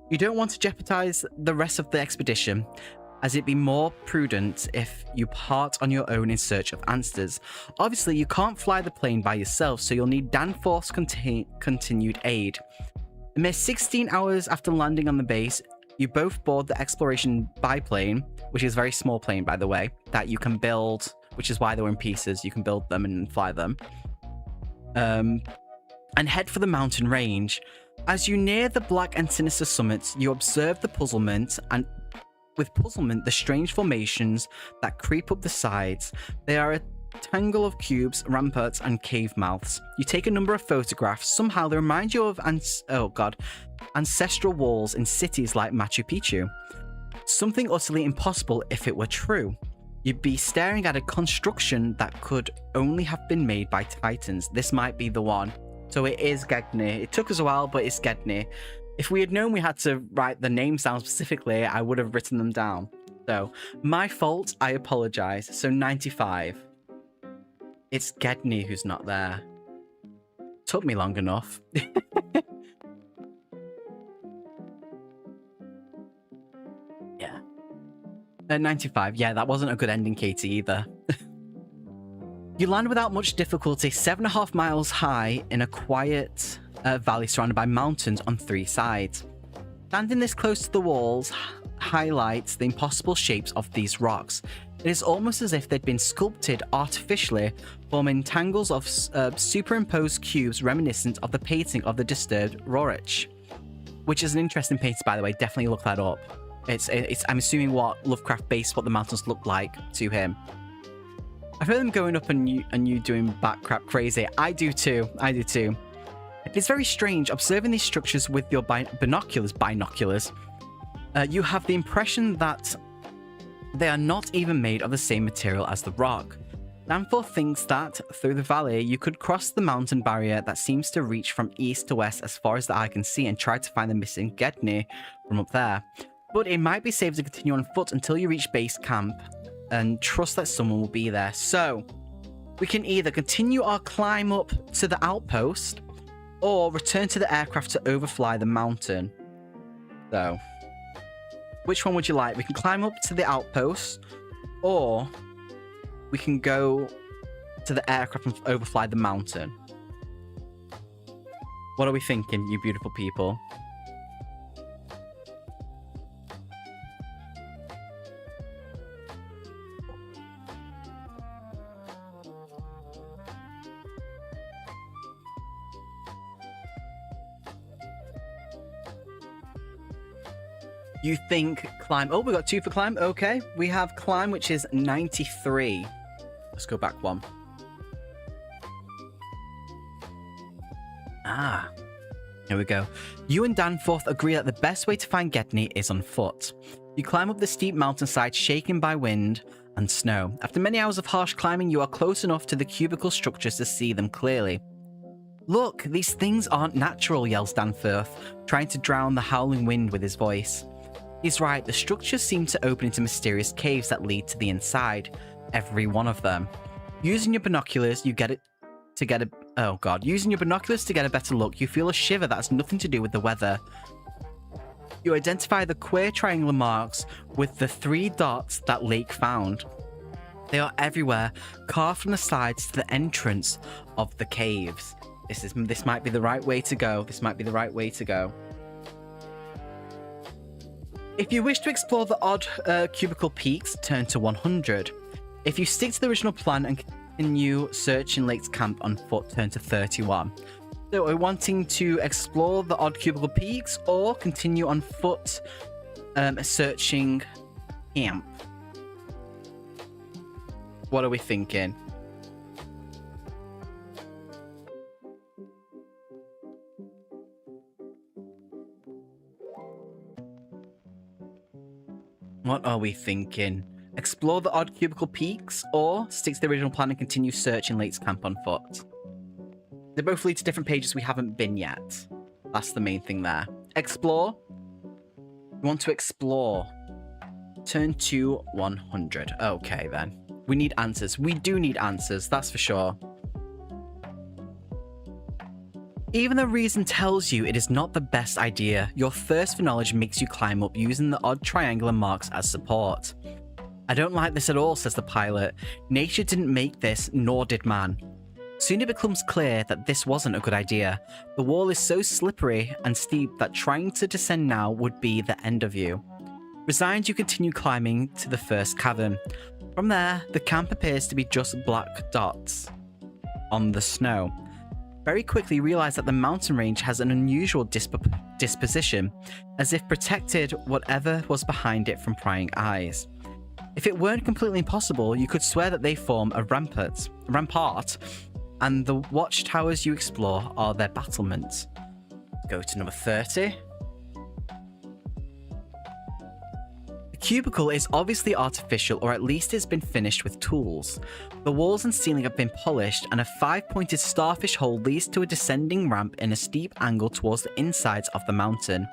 You don't want to jeopardize the rest of the expedition, as it'd be more prudent if you part on your own in search of answers. Obviously, you can't fly the plane by yourself, so you'll need Danforth's continued aid. A mere 16 hours after landing on the base, you both board the exploration biplane, which is a very small plane, by the way, that you can build, which is why they were in pieces. You can build them and fly them. And head for the mountain range. As you near the black and sinister summits, you observe the puzzlement and the strange formations that creep up the sides. They are a tangle of cubes, ramparts, and cave mouths. You take a number of photographs. Somehow they remind you of ancestral walls in cities like Machu Picchu. Something utterly impossible if it were true. You'd be staring at a construction that could only have been made by titans. This might be the one. So it is Gedney. It took us a while, but it's Gedney. If we had known we had to write the names down specifically, I would have written them down. So, my fault, I apologize. So 95. It's Gedney who's not there. Took me long enough. Yeah. 95. Yeah, that wasn't a good ending, Katie, either. You land without much difficulty, 7.5 miles high in a quiet valley surrounded by mountains on 3 sides. Standing this close to the walls highlights the impossible shapes of these rocks. It is almost as if they'd been sculpted artificially, forming tangles of superimposed cubes reminiscent of the painting of the disturbed Rorich, which is an interesting painting, by the way. Definitely look that up. It's I'm assuming what Lovecraft based what the mountains look like to him. I've heard them going up and you doing back crap crazy. I do too. It's very strange observing these structures with your binoculars. You have the impression that they are not even made of the same material as the rock. Danforth thinks that through the valley you could cross the mountain barrier that seems to reach from east to west as far as the eye can see and try to find the missing Gedney from up there. But it might be safe to continue on foot until you reach base camp and trust that someone will be there. So we can either continue our climb up to the outpost or return to the aircraft to overfly the mountain. So which one would you like? We can climb up to the outpost, or we can go to the aircraft and overfly the mountain. What are we thinking, you beautiful people? You think climb. Oh, we got 2 for climb. Okay. We have climb, which is 93. Let's go back 1. Ah. Here we go. You and Danforth agree that the best way to find Gedney is on foot. You climb up the steep mountainside, shaken by wind, and snow. After many hours of harsh climbing, you are close enough to the cubicle structures to see them clearly. Look, these things aren't natural, yells Danforth, trying to drown the howling wind with his voice. He's right, the structures seem to open into mysterious caves that lead to the inside. Every one of them. Using your binoculars, Using your binoculars to get a better look, you feel a shiver that has nothing to do with the weather. You identify the queer triangular marks with the 3 dots that Lake found. They are everywhere, carved from the sides to the entrance of the caves. This might be the right way to go. This might be the right way to go. If you wish to explore the odd cubicle peaks, turn to 100. If you stick to the original plan and continue searching Lake's camp on foot, turn to 31. So are we wanting to explore the odd cubicle peaks or continue on foot searching camp? What are we thinking? What are we thinking? Explore the odd cubicle peaks or stick to the original plan and continue searching Lake's camp on foot? They both lead to different pages we haven't been yet. That's the main thing there. Explore. We want to explore. Turn to 100. Okay, then. We need answers. We do need answers, that's for sure. Even though reason tells you it is not the best idea, your thirst for knowledge makes you climb up using the odd triangular marks as support. I don't like this at all, says the pilot. Nature didn't make this, nor did man. Soon it becomes clear that this wasn't a good idea. The wall is so slippery and steep that trying to descend now would be the end of you. Resigned, you continue climbing to the first cavern. From there, the camp appears to be just black dots on the snow. Very quickly realize that the mountain range has an unusual disposition, as if protected whatever was behind it from prying eyes. If it weren't completely impossible, you could swear that they form a rampart, and the watchtowers you explore are their battlements. Go to number 30. The cubicle is obviously artificial, or at least it's been finished with tools. The walls and ceiling have been polished, and a 5-pointed starfish hole leads to a descending ramp in a steep angle towards the insides of the mountain.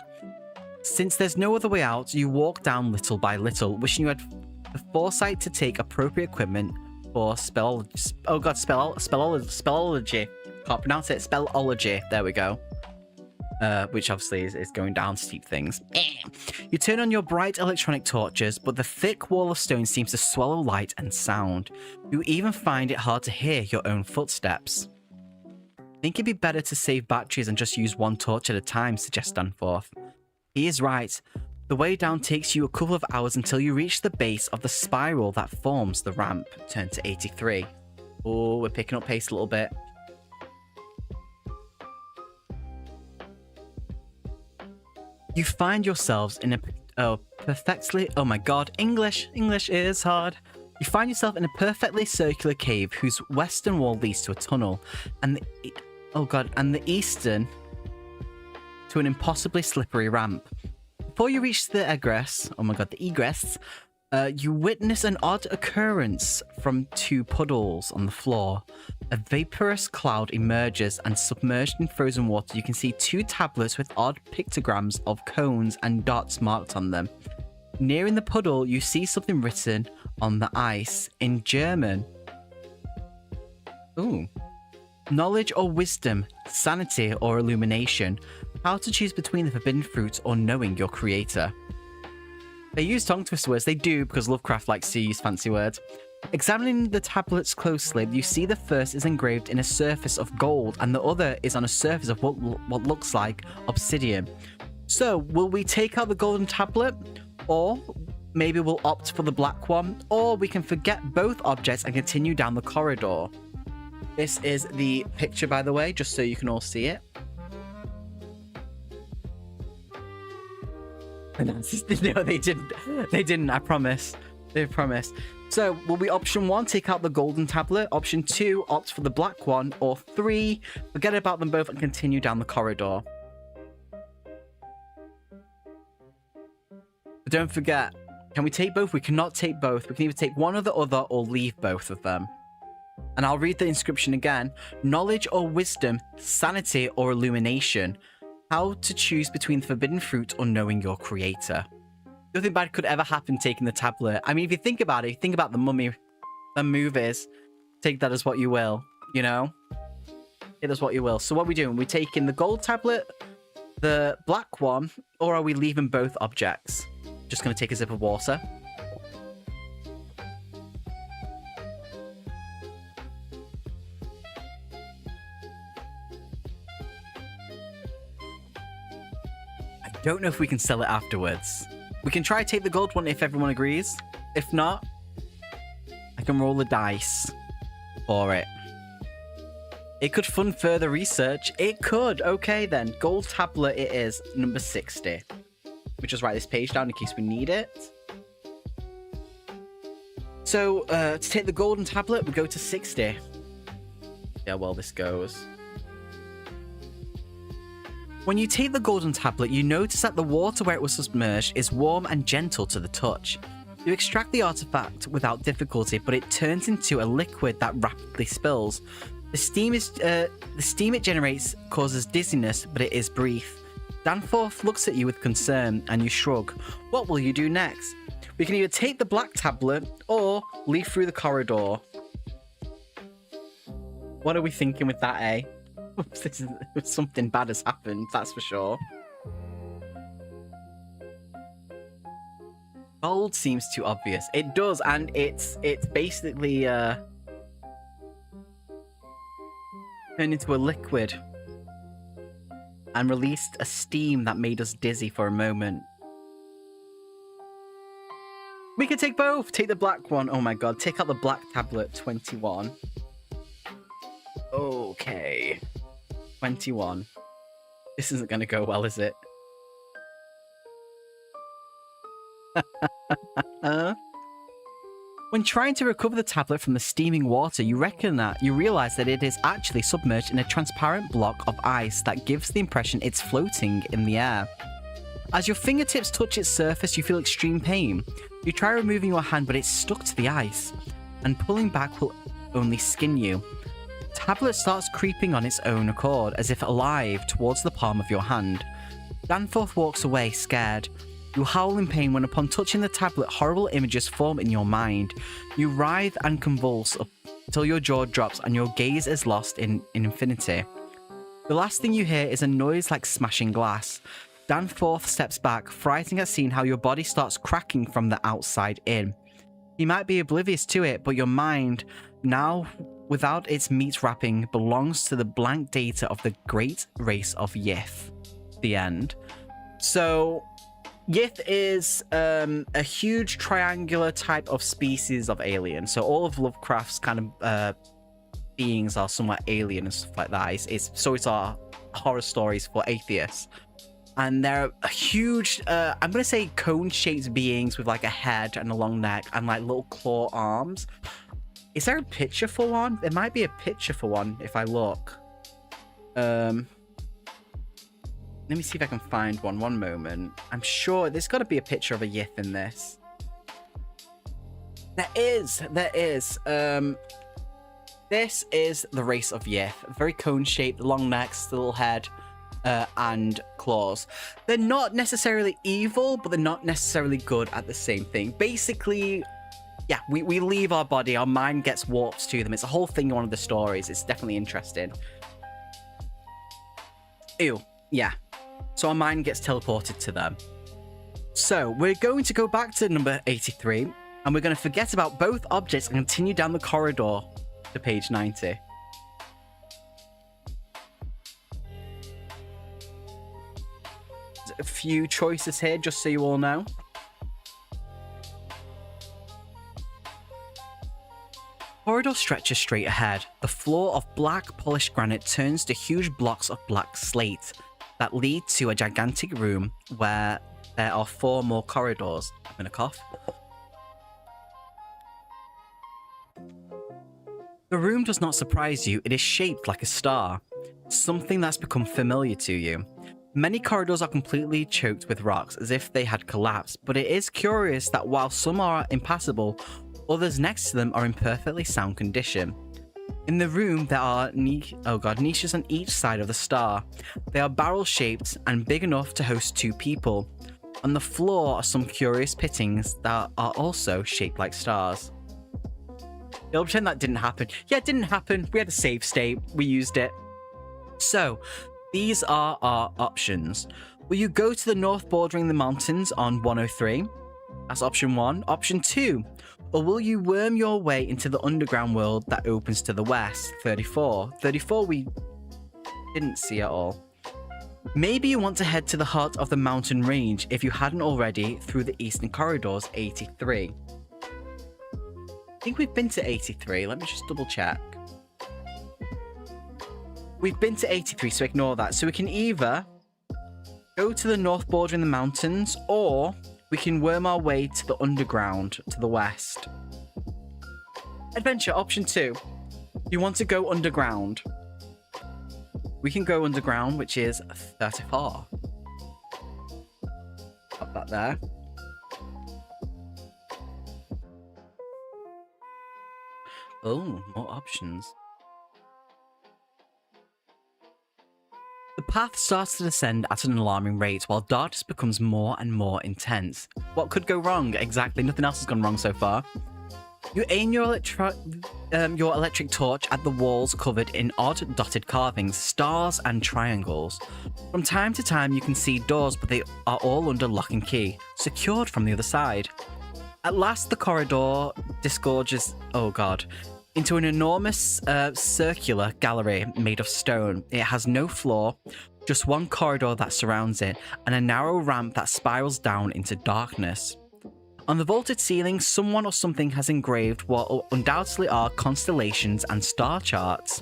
Since there's no other way out, you walk down little by little, wishing you had the foresight to take appropriate equipment for spellology. Can't pronounce it. Spellology. There we go. Which obviously is going down steep things. You turn on your bright electronic torches, but the thick wall of stone seems to swallow light and sound. You even find it hard to hear your own footsteps. Think it'd be better to save batteries and just use one torch at a time, suggests Danforth. He is right. The way down takes you a couple of hours until you reach the base of the spiral that forms the ramp. Turn to 83. Oh, we're picking up pace a little bit. You find yourselves in oh my god, English is hard. You find yourself in a perfectly circular cave whose western wall leads to a tunnel, and the eastern to an impossibly slippery ramp. Before you reach the egress, you witness an odd occurrence from 2 puddles on the floor. A vaporous cloud emerges, and submerged in frozen water, you can see 2 tablets with odd pictograms of cones and dots marked on them. Nearing the puddle, you see something written on the ice in German. Ooh. Knowledge or wisdom, sanity or illumination. How to choose between the forbidden fruit or knowing your creator. They use tongue twister words. They do, because Lovecraft likes to use fancy words. Examining the tablets closely, you see the first is engraved in a surface of gold, and the other is on a surface of what looks like obsidian. So, will we take out the golden tablet? Or maybe we'll opt for the black one? Or we can forget both objects and continue down the corridor. This is the picture, by the way, just so you can all see it. No, they didn't. They didn't, I promise. They promised. So, will we option 1, take out the golden tablet? Option 2, opt for the black one? Or 3, forget about them both and continue down the corridor? But don't forget, Can we take both? We cannot take both. We can either take one or the other or leave both of them. And I'll read the inscription again. Knowledge or wisdom, sanity or illumination. How to choose between the forbidden fruit or knowing your creator. Nothing bad could ever happen taking the tablet. I mean, if you think about it, think about the Mummy, the movies. Take that as what you will, you know? Take that as what you will. So what are we doing? We're taking the gold tablet, the black one, or are we leaving both objects? Just going to take a sip of water. I don't know if we can sell it afterwards. We can try to take the gold one if everyone agrees. If not, I can roll the dice for it. It could fund further research. It could. Okay, then. Gold tablet it is, number 60. We just write this page down in case we need it. So, to take the golden tablet, we go to 60. Yeah, well, this goes. When you take the golden tablet, you notice that the water where it was submerged is warm and gentle to the touch. You extract the artifact without difficulty, but it turns into a liquid that rapidly spills. The steam it generates causes dizziness, but it is brief. Danforth looks at you with concern, and you shrug. What will you do next? We can either take the black tablet, or leave through the corridor. What are we thinking with that, eh? Something bad has happened, that's for sure. Gold seems too obvious. It does, and it's basically turned into a liquid and released a steam that made us dizzy for a moment. We can take both. Take the black one. Oh my god. Take out the black tablet. 21. Okay. 21. This isn't going to go well, is it? When trying to recover the tablet from the steaming water, you realize that it is actually submerged in a transparent block of ice that gives the impression it's floating in the air. As your fingertips touch its surface, you feel extreme pain. You try removing your hand, but it's stuck to the ice, and pulling back will only skin you. The tablet starts creeping on its own accord, as if alive, towards the palm of your hand. Danforth walks away, scared. You howl in pain when, upon touching the tablet, horrible images form in your mind. You writhe and convulse until your jaw drops and your gaze is lost in infinity. The last thing you hear is a noise like smashing glass. Danforth steps back, frightened at seeing how your body starts cracking from the outside in. You might be oblivious to it, but your mind, now without its meat wrapping, belongs to the blank data of the great race of Yith. The end. So, Yith is a huge triangular type of species of alien. So all of Lovecraft's kind of beings are somewhat alien and stuff like that. It's our horror stories for atheists. And they're a huge, I'm going to say cone-shaped beings with like a head and a long neck and like little claw arms. Is there a picture for one? There might be a picture for one if I look. Let me see if I can find one. One moment. I'm sure there's got to be a picture of a Yith in this. There is. There is. This is the race of Yith. Very cone-shaped, long necks, little head, and claws. They're not necessarily evil, but they're not necessarily good at the same thing. Basically, yeah, we leave our body. Our mind gets warped to them. It's a whole thing in one of the stories. It's definitely interesting. Ew. Yeah. So our mind gets teleported to them. So we're going to go back to number 83, and we're going to forget about both objects and continue down the corridor to page 90. There's a few choices here, just so you all know. Corridor stretches straight ahead. The floor of black polished granite turns to huge blocks of black slate that lead to a gigantic room where there are 4 more corridors. I'm gonna cough. The room does not surprise you. It is shaped like a star, something that's become familiar to you. Many corridors are completely choked with rocks, as if they had collapsed, but it is curious that while some are impassable, others next to them are in perfectly sound condition. In the room, there are niches on each side of the star. They are barrel-shaped and big enough to host 2 people. On the floor are some curious pittings that are also shaped like stars. I'll pretend that didn't happen. Yeah, it didn't happen. We had a save state. We used it. So, these are our options. Will you go to the north bordering the mountains on 103? That's option 1. Option 2. Or will you worm your way into the underground world that opens to the west? 34. 34 we didn't see at all. Maybe you want to head to the heart of the mountain range if you hadn't already through the eastern corridors. 83. I think we've been to 83. Let me just double check. We've been to 83, so ignore that. So we can either go to the north border in the mountains, or we can worm our way to the underground to the west. Adventure, option 2. You want to go underground. We can go underground, which is 34. Pop that there. Oh, more options. The path starts to descend at an alarming rate, while darkness becomes more and more intense. What could go wrong? Exactly, nothing else has gone wrong so far. You aim your electric torch at the walls covered in odd dotted carvings, stars and triangles. From time to time you can see doors, but they are all under lock and key, secured from the other side. At last the corridor disgorges, oh god, into an enormous circular gallery made of stone. It has no floor, just one corridor that surrounds it, and a narrow ramp that spirals down into darkness. On the vaulted ceiling, someone or something has engraved what undoubtedly are constellations and star charts.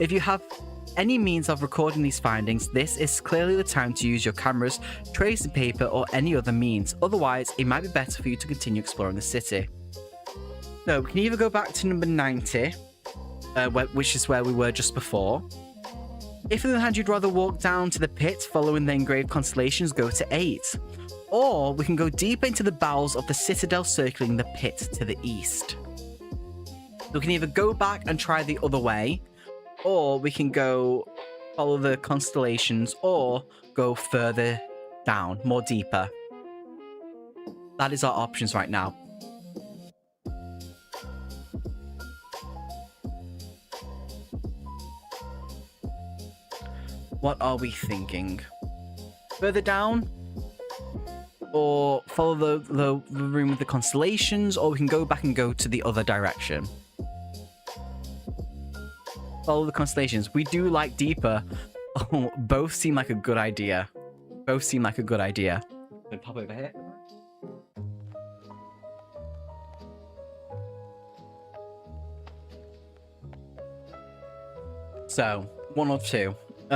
If you have any means of recording these findings, this is clearly the time to use your cameras, tracing paper, or any other means. Otherwise, it might be better for you to continue exploring the city. So, we can either go back to number 90, which is where we were just before. If on the other hand you'd rather walk down to the pit following the engraved constellations, go to 8. Or we can go deeper into the bowels of the citadel circling the pit to the east. So we can either go back and try the other way, or we can go follow the constellations, or go further down, more deeper. That is our options right now. What are we thinking? Further down? Or follow the room with the constellations, or we can go back and go to the other direction. Follow the constellations. We do like deeper. Oh, both seem like a good idea. Both seem like a good idea. Pop over here. So, 1 or 2.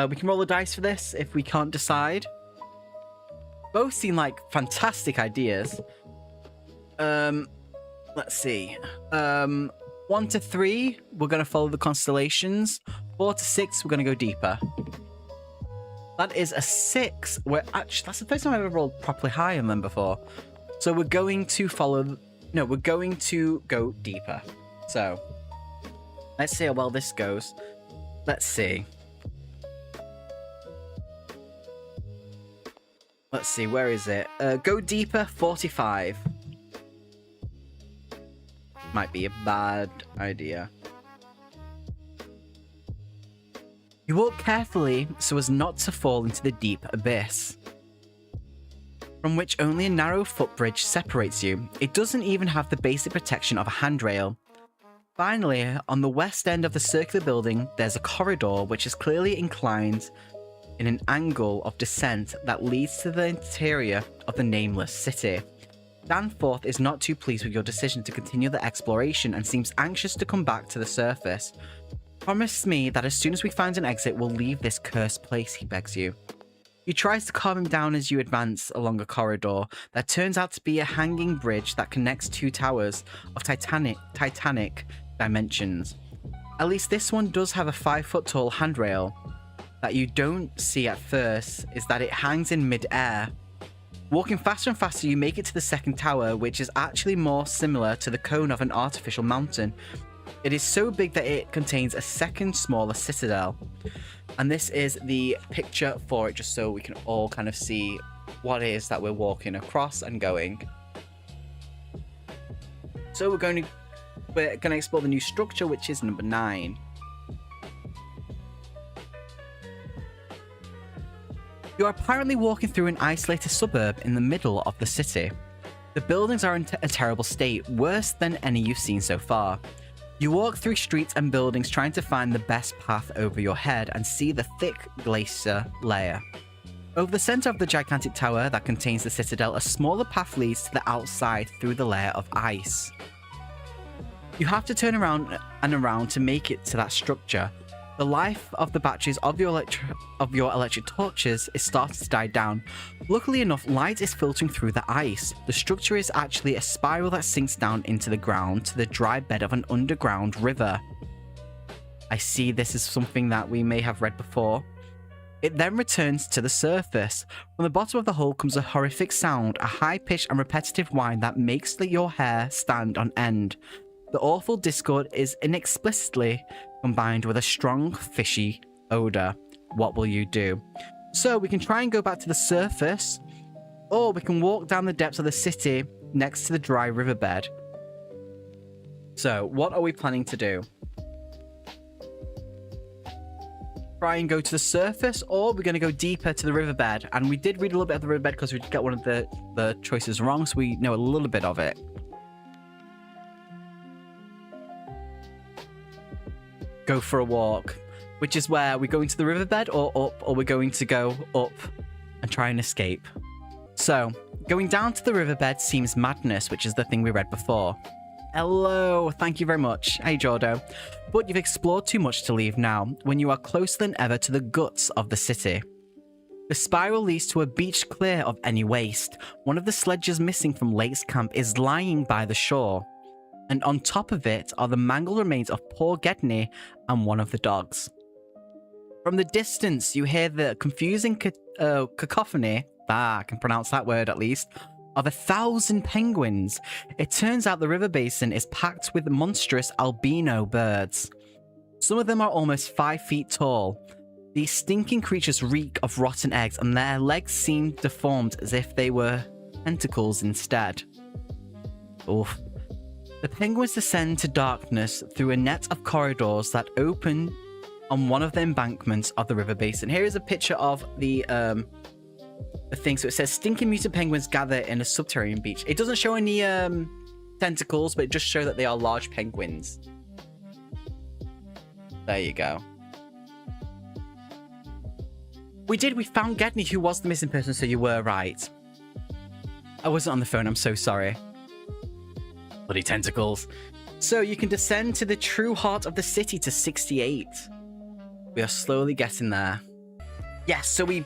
We can roll the dice for this if we can't decide. Both seem like fantastic ideas. Let's see. 1 to 3, we're going to follow the constellations. 4 to 6, we're going to go deeper. That is a 6. That's the first time I've ever rolled properly high on them before. So we're going to follow... No, we're going to go deeper. So, let's see how well this goes. Let's see. Let's see, where is it? Go deeper, 45. Might be a bad idea. You walk carefully so as not to fall into the deep abyss, from which only a narrow footbridge separates you. It doesn't even have the basic protection of a handrail. Finally, on the west end of the circular building, there's a corridor which is clearly inclined in an angle of descent that leads to the interior of the nameless city. Danforth is not too pleased with your decision to continue the exploration and seems anxious to come back to the surface. Promise me that as soon as we find an exit, we'll leave this cursed place, he begs you. You tries to calm him down as you advance along a corridor that turns out to be a hanging bridge that connects 2 towers of titanic dimensions. At least this one does have a 5-foot tall handrail that you don't see at first is that it hangs in mid-air. Walking faster and faster, you make it to the second tower, which is actually more similar to the cone of an artificial mountain. It is so big that it contains a second smaller citadel. And this is the picture for it, just so we can all kind of see what it is that we're walking across and going. So we're going to explore the new structure, which is number 9. You are apparently walking through an isolated suburb in the middle of the city. The buildings are in a terrible state, worse than any you've seen so far. You walk through streets and buildings trying to find the best path over your head and see the thick glacier layer. Over the center of the gigantic tower that contains the citadel, a smaller path leads to the outside through the layer of ice. You have to turn around and around to make it to that structure. The life of the batteries of your electric torches is starting to die down. Luckily enough, light is filtering through the ice. The structure is actually a spiral that sinks down into the ground to the dry bed of an underground river. I see this is something that we may have read before. It then returns to the surface. From the bottom of the hole comes a horrific sound, a high-pitched and repetitive whine that makes your hair stand on end. The awful discord is inexplicably combined with a strong, fishy odor. What will you do? So we can try and go back to the surface, or we can walk down the depths of the city next to the dry riverbed. So what are we planning to do? Try and go to the surface, or we're going to go deeper to the riverbed? And we did read a little bit of the riverbed because we did get one of the choices wrong, so we know a little bit of it. Go for a walk, which is where we're going to the riverbed or up, or we're going to go up and try and escape. So going down to the riverbed seems madness, which is the thing we read before. Hello, thank you very much. Hey Jordo. But you've explored too much to leave now, when you are closer than ever to the guts of the city. The spiral leads to a beach clear of any waste. One of the sledges missing from Lake's camp is lying by the shore. And on top of it are the mangled remains of poor Gedney and one of the dogs. From the distance, you hear the confusing cacophony, I can pronounce that word at least, of 1,000 penguins. It turns out the river basin is packed with monstrous albino birds. Some of them are almost 5 feet tall. These stinking creatures reek of rotten eggs, and their legs seem deformed as if they were tentacles instead. Oof. The penguins descend to darkness through a net of corridors that open on one of the embankments of the river basin. Here is a picture of the thing. So it says, stinking mutant penguins gather in a subterranean beach. It doesn't show any tentacles, but it just shows that they are large penguins. There you go. We found Gedney, who was the missing person, so you were right. I wasn't on the phone, I'm so sorry. Bloody tentacles. So you can descend to the true heart of the city to 68. We are slowly getting there. Yes, so we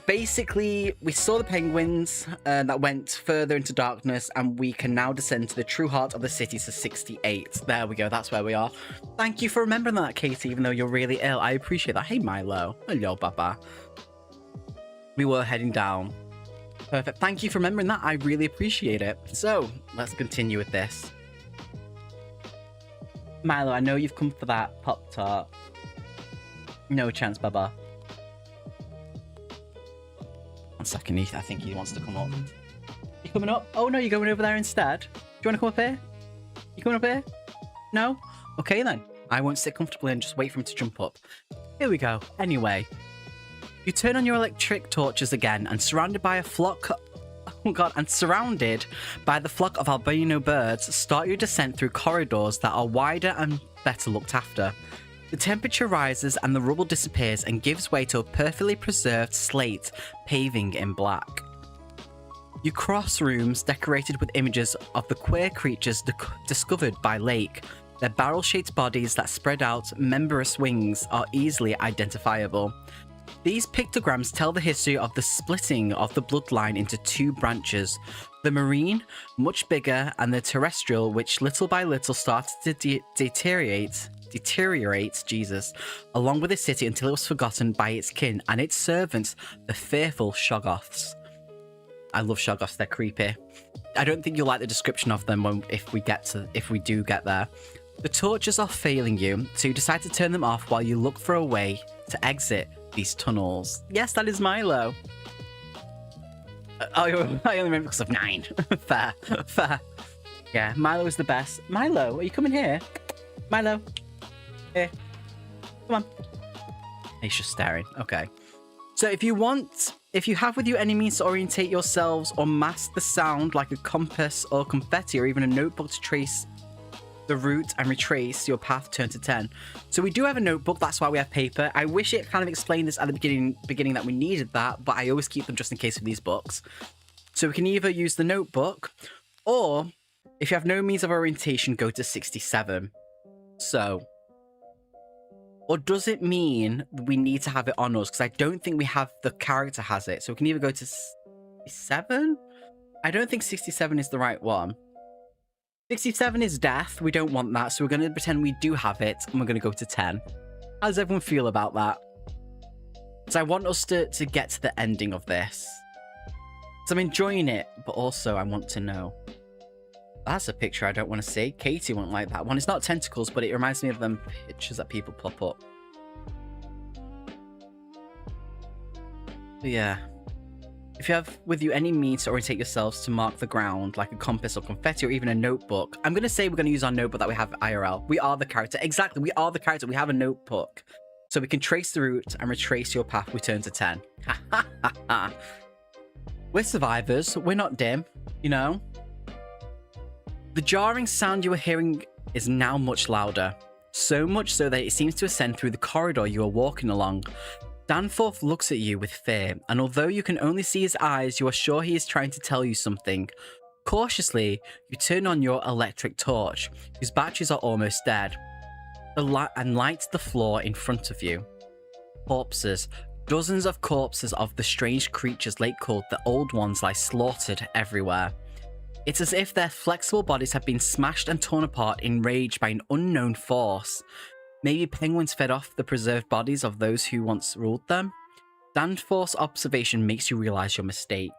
saw the penguins that went further into darkness, and we can now descend to the true heart of the city to 68. There we go, that's where we are. Thank you for remembering that, Katie, even though you're really ill. I appreciate that. Hey, Milo. Hello, Baba. We were heading down. Perfect. Thank you for remembering that. I really appreciate it. So, let's continue with this. Milo, I know you've come for that Pop-Tart. No chance, Baba. 1 second, I think he wants to come up. You coming up? Oh no, you're going over there instead? Do you want to come up here? You coming up here? No? Okay then. I won't sit comfortably and just wait for him to jump up. Here we go. Anyway. You turn on your electric torches again, and surrounded by a flock... Oh god, and surrounded by the flock of albino birds, start your descent through corridors that are wider and better looked after. The temperature rises and the rubble disappears and gives way to a perfectly preserved slate paving in black. You cross rooms decorated with images of the queer creatures discovered by Lake. Their barrel-shaped bodies that spread out membranous wings are easily identifiable. These pictograms tell the history of the splitting of the bloodline into two branches. The marine, much bigger, and the terrestrial, which little by little started to deteriorate, Jesus, along with the city until it was forgotten by its kin and its servants, the fearful Shoggoths. I love Shoggoths, they're creepy. I don't think you'll like the description of them if we do get there. The torches are failing you, so you decide to turn them off while you look for a way to exit these tunnels. Yes, that is Milo. I only remember because of 9. Fair. Yeah, Milo is the best. Milo, are you coming here? Milo. Here. Come on. He's just staring. Okay. So if you have with you any means to orientate yourselves or mask the sound like a compass or confetti or even a notebook to trace the route and retrace your path, turn to 10. So we do have a notebook, that's why we have paper. I wish it kind of explained this at the beginning that we needed that, but I always keep them just in case of these books. So we can either use the notebook, or if you have no means of orientation, go to 67. So, or does it mean we need to have it on us? Because I don't think we have, the character has it. So we can either go to 67? I don't think 67 is the right one. 67 is death. We don't want that, so we're going to pretend we do have it, and we're going to go to 10. How does everyone feel about that? So I want us to get to the ending of this. So I'm enjoying it, but also I want to know. That's a picture I don't want to see. Katie won't like that one. It's not tentacles, but it reminds me of them pictures that people pop up. But yeah. If you have with you any means to orientate yourselves to mark the ground, like a compass or confetti or even a notebook, I'm going to say we're going to use our notebook that we have IRL. We are the character. Exactly, we are the character. We have a notebook. So we can trace the route and retrace your path. We turn to 10. We're survivors. We're not dim, you know? The jarring sound you are hearing is now much louder. So much so that it seems to ascend through the corridor you are walking along. Danforth looks at you with fear, and although you can only see his eyes, you are sure he is trying to tell you something. Cautiously, you turn on your electric torch, whose batteries are almost dead, and light the floor in front of you. Corpses. Dozens of corpses of the strange creatures late called the Old Ones lie slaughtered everywhere. It's as if their flexible bodies have been smashed and torn apart in rage by an unknown force. Maybe penguins fed off the preserved bodies of those who once ruled them? Danforth's observation makes you realize your mistake.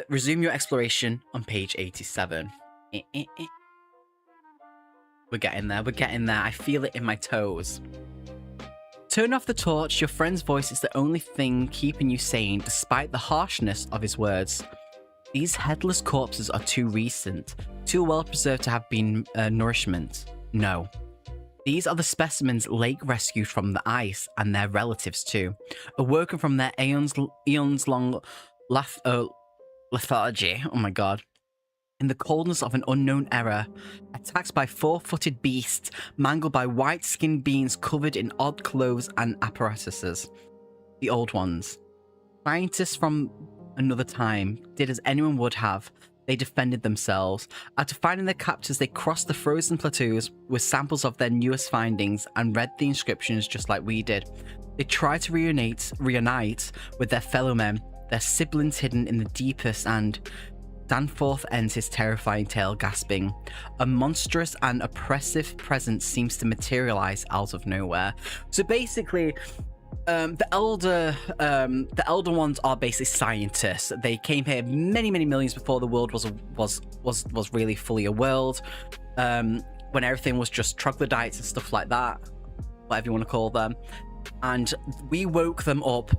Resume your exploration on page 87. We're getting there, we're getting there. I feel it in my toes. Turn off the torch. Your friend's voice is the only thing keeping you sane, despite the harshness of his words. These headless corpses are too recent, too well preserved to have been nourishment. No. These are the specimens Lake rescued from the ice, and their relatives too, awoken from their eons-long lethargy. Oh my god. In the coldness of an unknown era, attacked by four-footed beasts, mangled by white-skinned beings covered in odd clothes and apparatuses. The Old Ones. Scientists from another time did as anyone would have. They defended themselves. After finding their captors, they crossed the frozen plateaus with samples of their newest findings and read the inscriptions just like we did. They tried to reunite with their fellow men, their siblings hidden in the deepest, and Danforth ends his terrifying tale gasping. A monstrous and oppressive presence seems to materialize out of nowhere. So basically, the elder ones are basically scientists. They came here many millions before the world was really fully a world. When everything was just troglodytes and stuff like that, whatever you want to call them. And we woke them up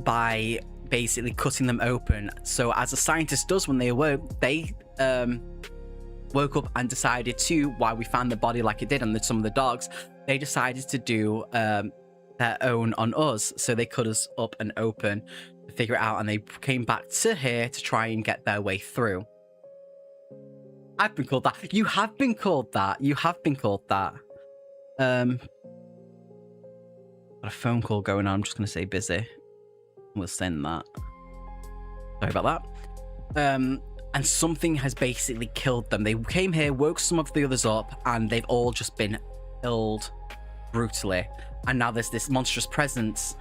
by basically cutting them open. So as a scientist does when they awoke, they woke up and decided to, while we found the body like it did and some of the dogs, they decided to do their own on us. So they cut us up and open to figure it out, and they came back to here to try and get their way through. I've been called that. You have been called that. You have been called that. Got a phone call going on. I'm just going to say busy. We'll send that. Sorry about that. And something has basically killed them. They came here, woke some of the others up, and they've all just been killed brutally. And now there's this monstrous presence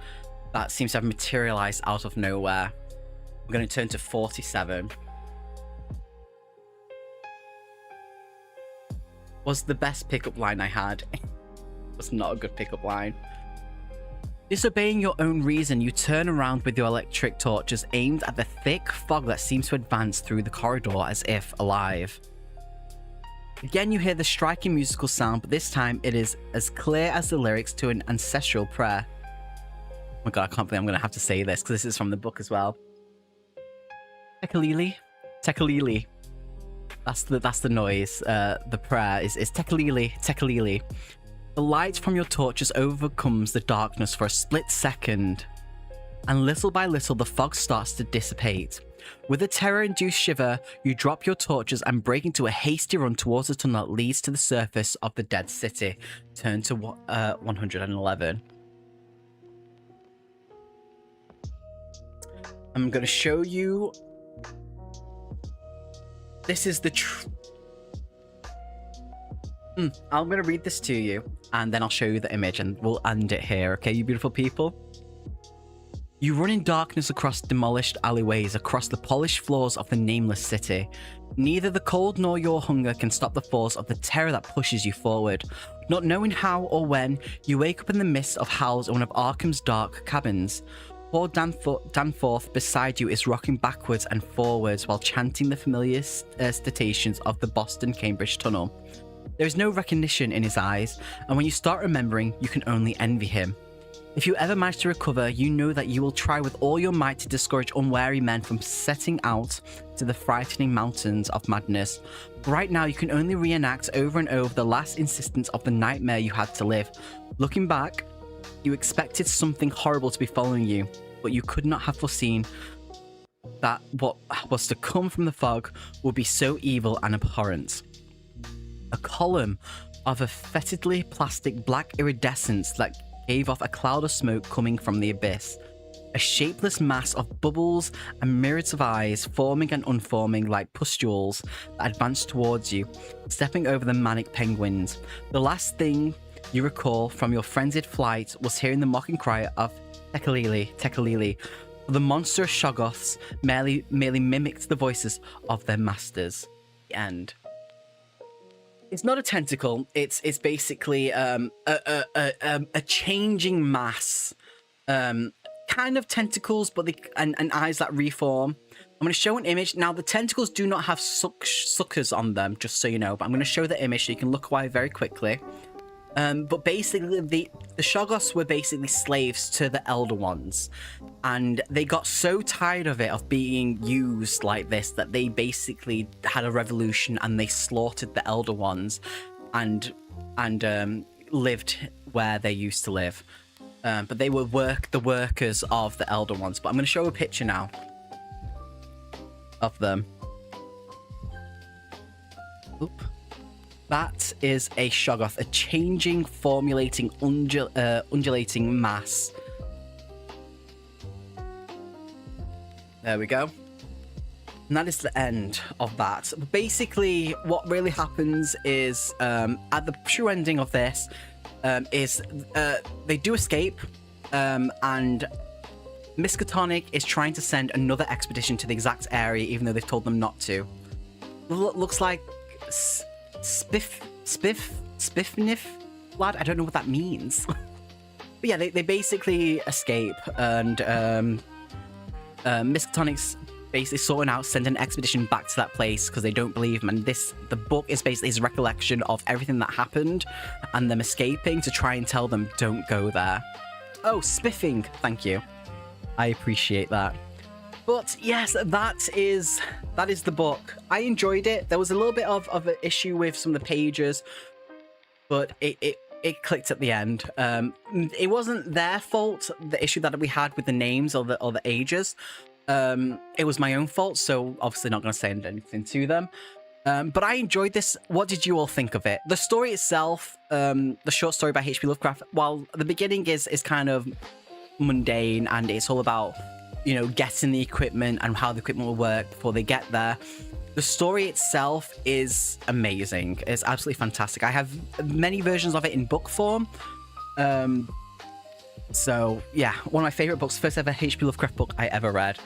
that seems to have materialized out of nowhere. I'm going to turn to 47. Was the best pickup line I had. Was not a good pickup line. Disobeying your own reason, you turn around with your electric torches aimed at the thick fog that seems to advance through the corridor as if alive. Again, you hear the striking musical sound, but this time it is as clear as the lyrics to an ancestral prayer. Oh my god, I can't believe I'm going to have to say this, because this is from the book as well. Tekalili? Tekalili. That's the noise. The prayer is Tekalili, Tekalili. The light from your torches overcomes the darkness for a split second, and little by little the fog starts to dissipate. With a terror-induced shiver, you drop your torches and break into a hasty run towards the tunnel that leads to the surface of the dead city. Turn to 111. I'm going to show you. This is the I'm going to read this to you, and then I'll show you the image, and we'll end it here, okay, you beautiful people? You run in darkness across demolished alleyways, across the polished floors of the nameless city. Neither the cold nor your hunger can stop the force of the terror that pushes you forward. Not knowing how or when, you wake up in the midst of howls in one of Arkham's dark cabins. Poor Danforth beside you is rocking backwards and forwards while chanting the familiar citations of the Boston-Cambridge tunnel. There is no recognition in his eyes, and when you start remembering, you can only envy him. If you ever manage to recover, you know that you will try with all your might to discourage unwary men from setting out to the frightening mountains of madness. But right now, you can only reenact over and over the last insistence of the nightmare you had to live. Looking back, you expected something horrible to be following you, but you could not have foreseen that what was to come from the fog would be so evil and abhorrent. A column of a fetidly plastic black iridescence that gave off a cloud of smoke coming from the abyss. A shapeless mass of bubbles and myriads of eyes forming and unforming like pustules that advanced towards you, stepping over the manic penguins. The last thing you recall from your frenzied flight was hearing the mocking cry of Tekalili, Tekalili. The monstrous Shoggoths merely mimicked the voices of their masters. The end. It's not a tentacle. It's basically a changing mass, kind of tentacles, but and eyes that reform. I'm going to show an image now. The tentacles do not have suckers on them, just so you know. But I'm going to show the image so you can look away very quickly. But basically, the Shoggoths were basically slaves to the Elder Ones, and they got so tired of it, of being used like this, that they basically had a revolution and they slaughtered the Elder Ones, and lived where they used to live. But they were the workers of the Elder Ones. But I'm going to show a picture now of them. Oop. That is a Shoggoth, a changing, formulating, undulating mass. There we go. And that is the end of that. But basically, what really happens is, at the true ending of this, is they do escape, and Miskatonic is trying to send another expedition to the exact area, even though they've told them not to. Looks like Spiffniff lad. I don't know what that means. But yeah, they basically escape, and Miskatonic's basically sorting out sending an expedition back to that place because they don't believe him. And the book is basically his recollection of everything that happened and them escaping to try and tell them don't go there. Oh, spiffing. Thank you. I appreciate that. But yes, that is the book. I enjoyed it. There was a little bit of an issue with some of the pages, but it clicked at the end. It wasn't their fault, the issue that we had with the names or the ages. It was my own fault, so obviously not going to say anything to them. But I enjoyed this. What did you all think of it? The story itself, the short story by H.P. Lovecraft, while the beginning is kind of mundane and it's all about, you know, getting the equipment and how the equipment will work before they get there, the story itself is amazing. It's absolutely fantastic. I have many versions of it in book form. So yeah, one of my favorite books, first ever H.P. Lovecraft book I ever read.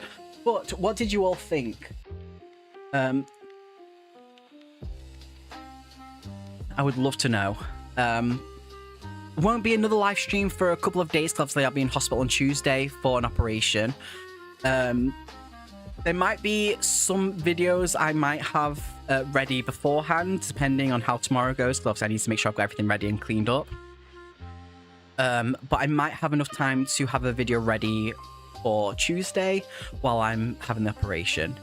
But what did you all think? I would love to know. Won't be another live stream for a couple of days because obviously I'll be in hospital on Tuesday for an operation. There might be some videos I might have ready beforehand, depending on how tomorrow goes, because obviously I need to make sure I've got everything ready and cleaned up. But I might have enough time to have a video ready for Tuesday while I'm having the operation.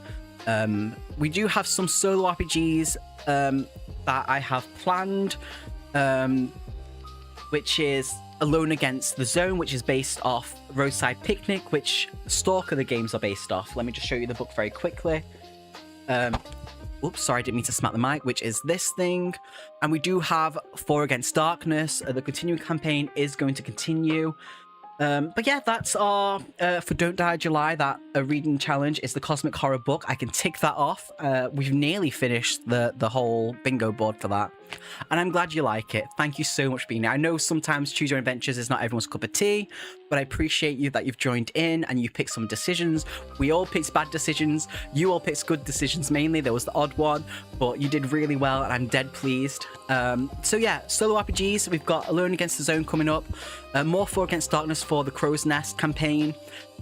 We do have some solo RPGs that I have planned, which is Alone Against the Zone, which is based off Roadside Picnic, which Stalker the games are based off. Let me just show you the book very quickly. Oops, sorry, I didn't mean to smack the mic, which is this thing. And we do have 4 Against Darkness. The continuing campaign is going to continue. But yeah, that's our, for Don't Die July, that reading challenge is the Cosmic Horror book. I can tick that off. We've nearly finished the whole bingo board for that. And I'm glad you like it. Thank you so much for being here. I know sometimes Choose Your Own Adventures is not everyone's cup of tea, but I appreciate you that you've joined in and you picked some decisions. We all picked bad decisions. You all picked good decisions mainly. There was the odd one, but you did really well and I'm dead pleased. So yeah, solo RPGs. We've got Alone Against the Zone coming up. More 4 Against Darkness for the Crow's Nest campaign.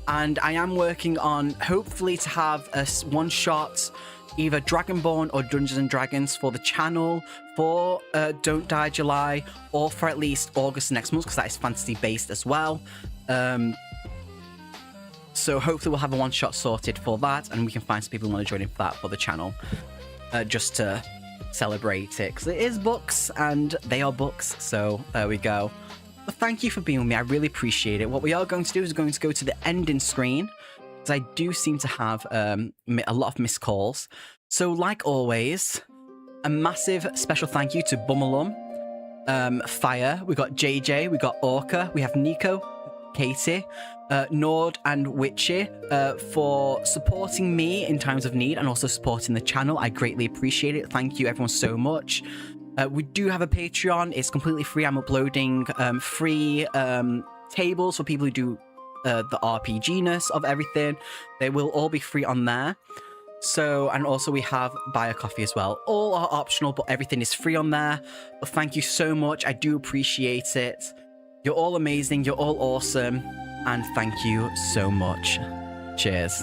And I am working on hopefully to have a one-shot either Dragonborn or Dungeons and Dragons for the channel for Don't Die July, or for at least August next month, because that is fantasy based as well. So hopefully we'll have a one-shot sorted for that, and we can find some people who want to join in for that for the channel, just to celebrate it, because it is books and they are books. So there we go. But thank you for being with me. I really appreciate it. What we are going to do is going to go to the ending screen, because I do seem to have a lot of missed calls. So like always, a massive special thank you to Bummalum, Fire, we got JJ, we got Orca, we have Nico, Katie, Nord and Witchy for supporting me in times of need and also supporting the channel. I greatly appreciate it. Thank you everyone so much. We do have a Patreon. It's completely free. I'm uploading free tables for people who do the RPG-ness of everything. They will all be free on there. So, and also we have buy a coffee as well. All are optional, but everything is free on there. But thank you so much. I do appreciate it. You're all amazing. You're all awesome. And thank you so much. Cheers.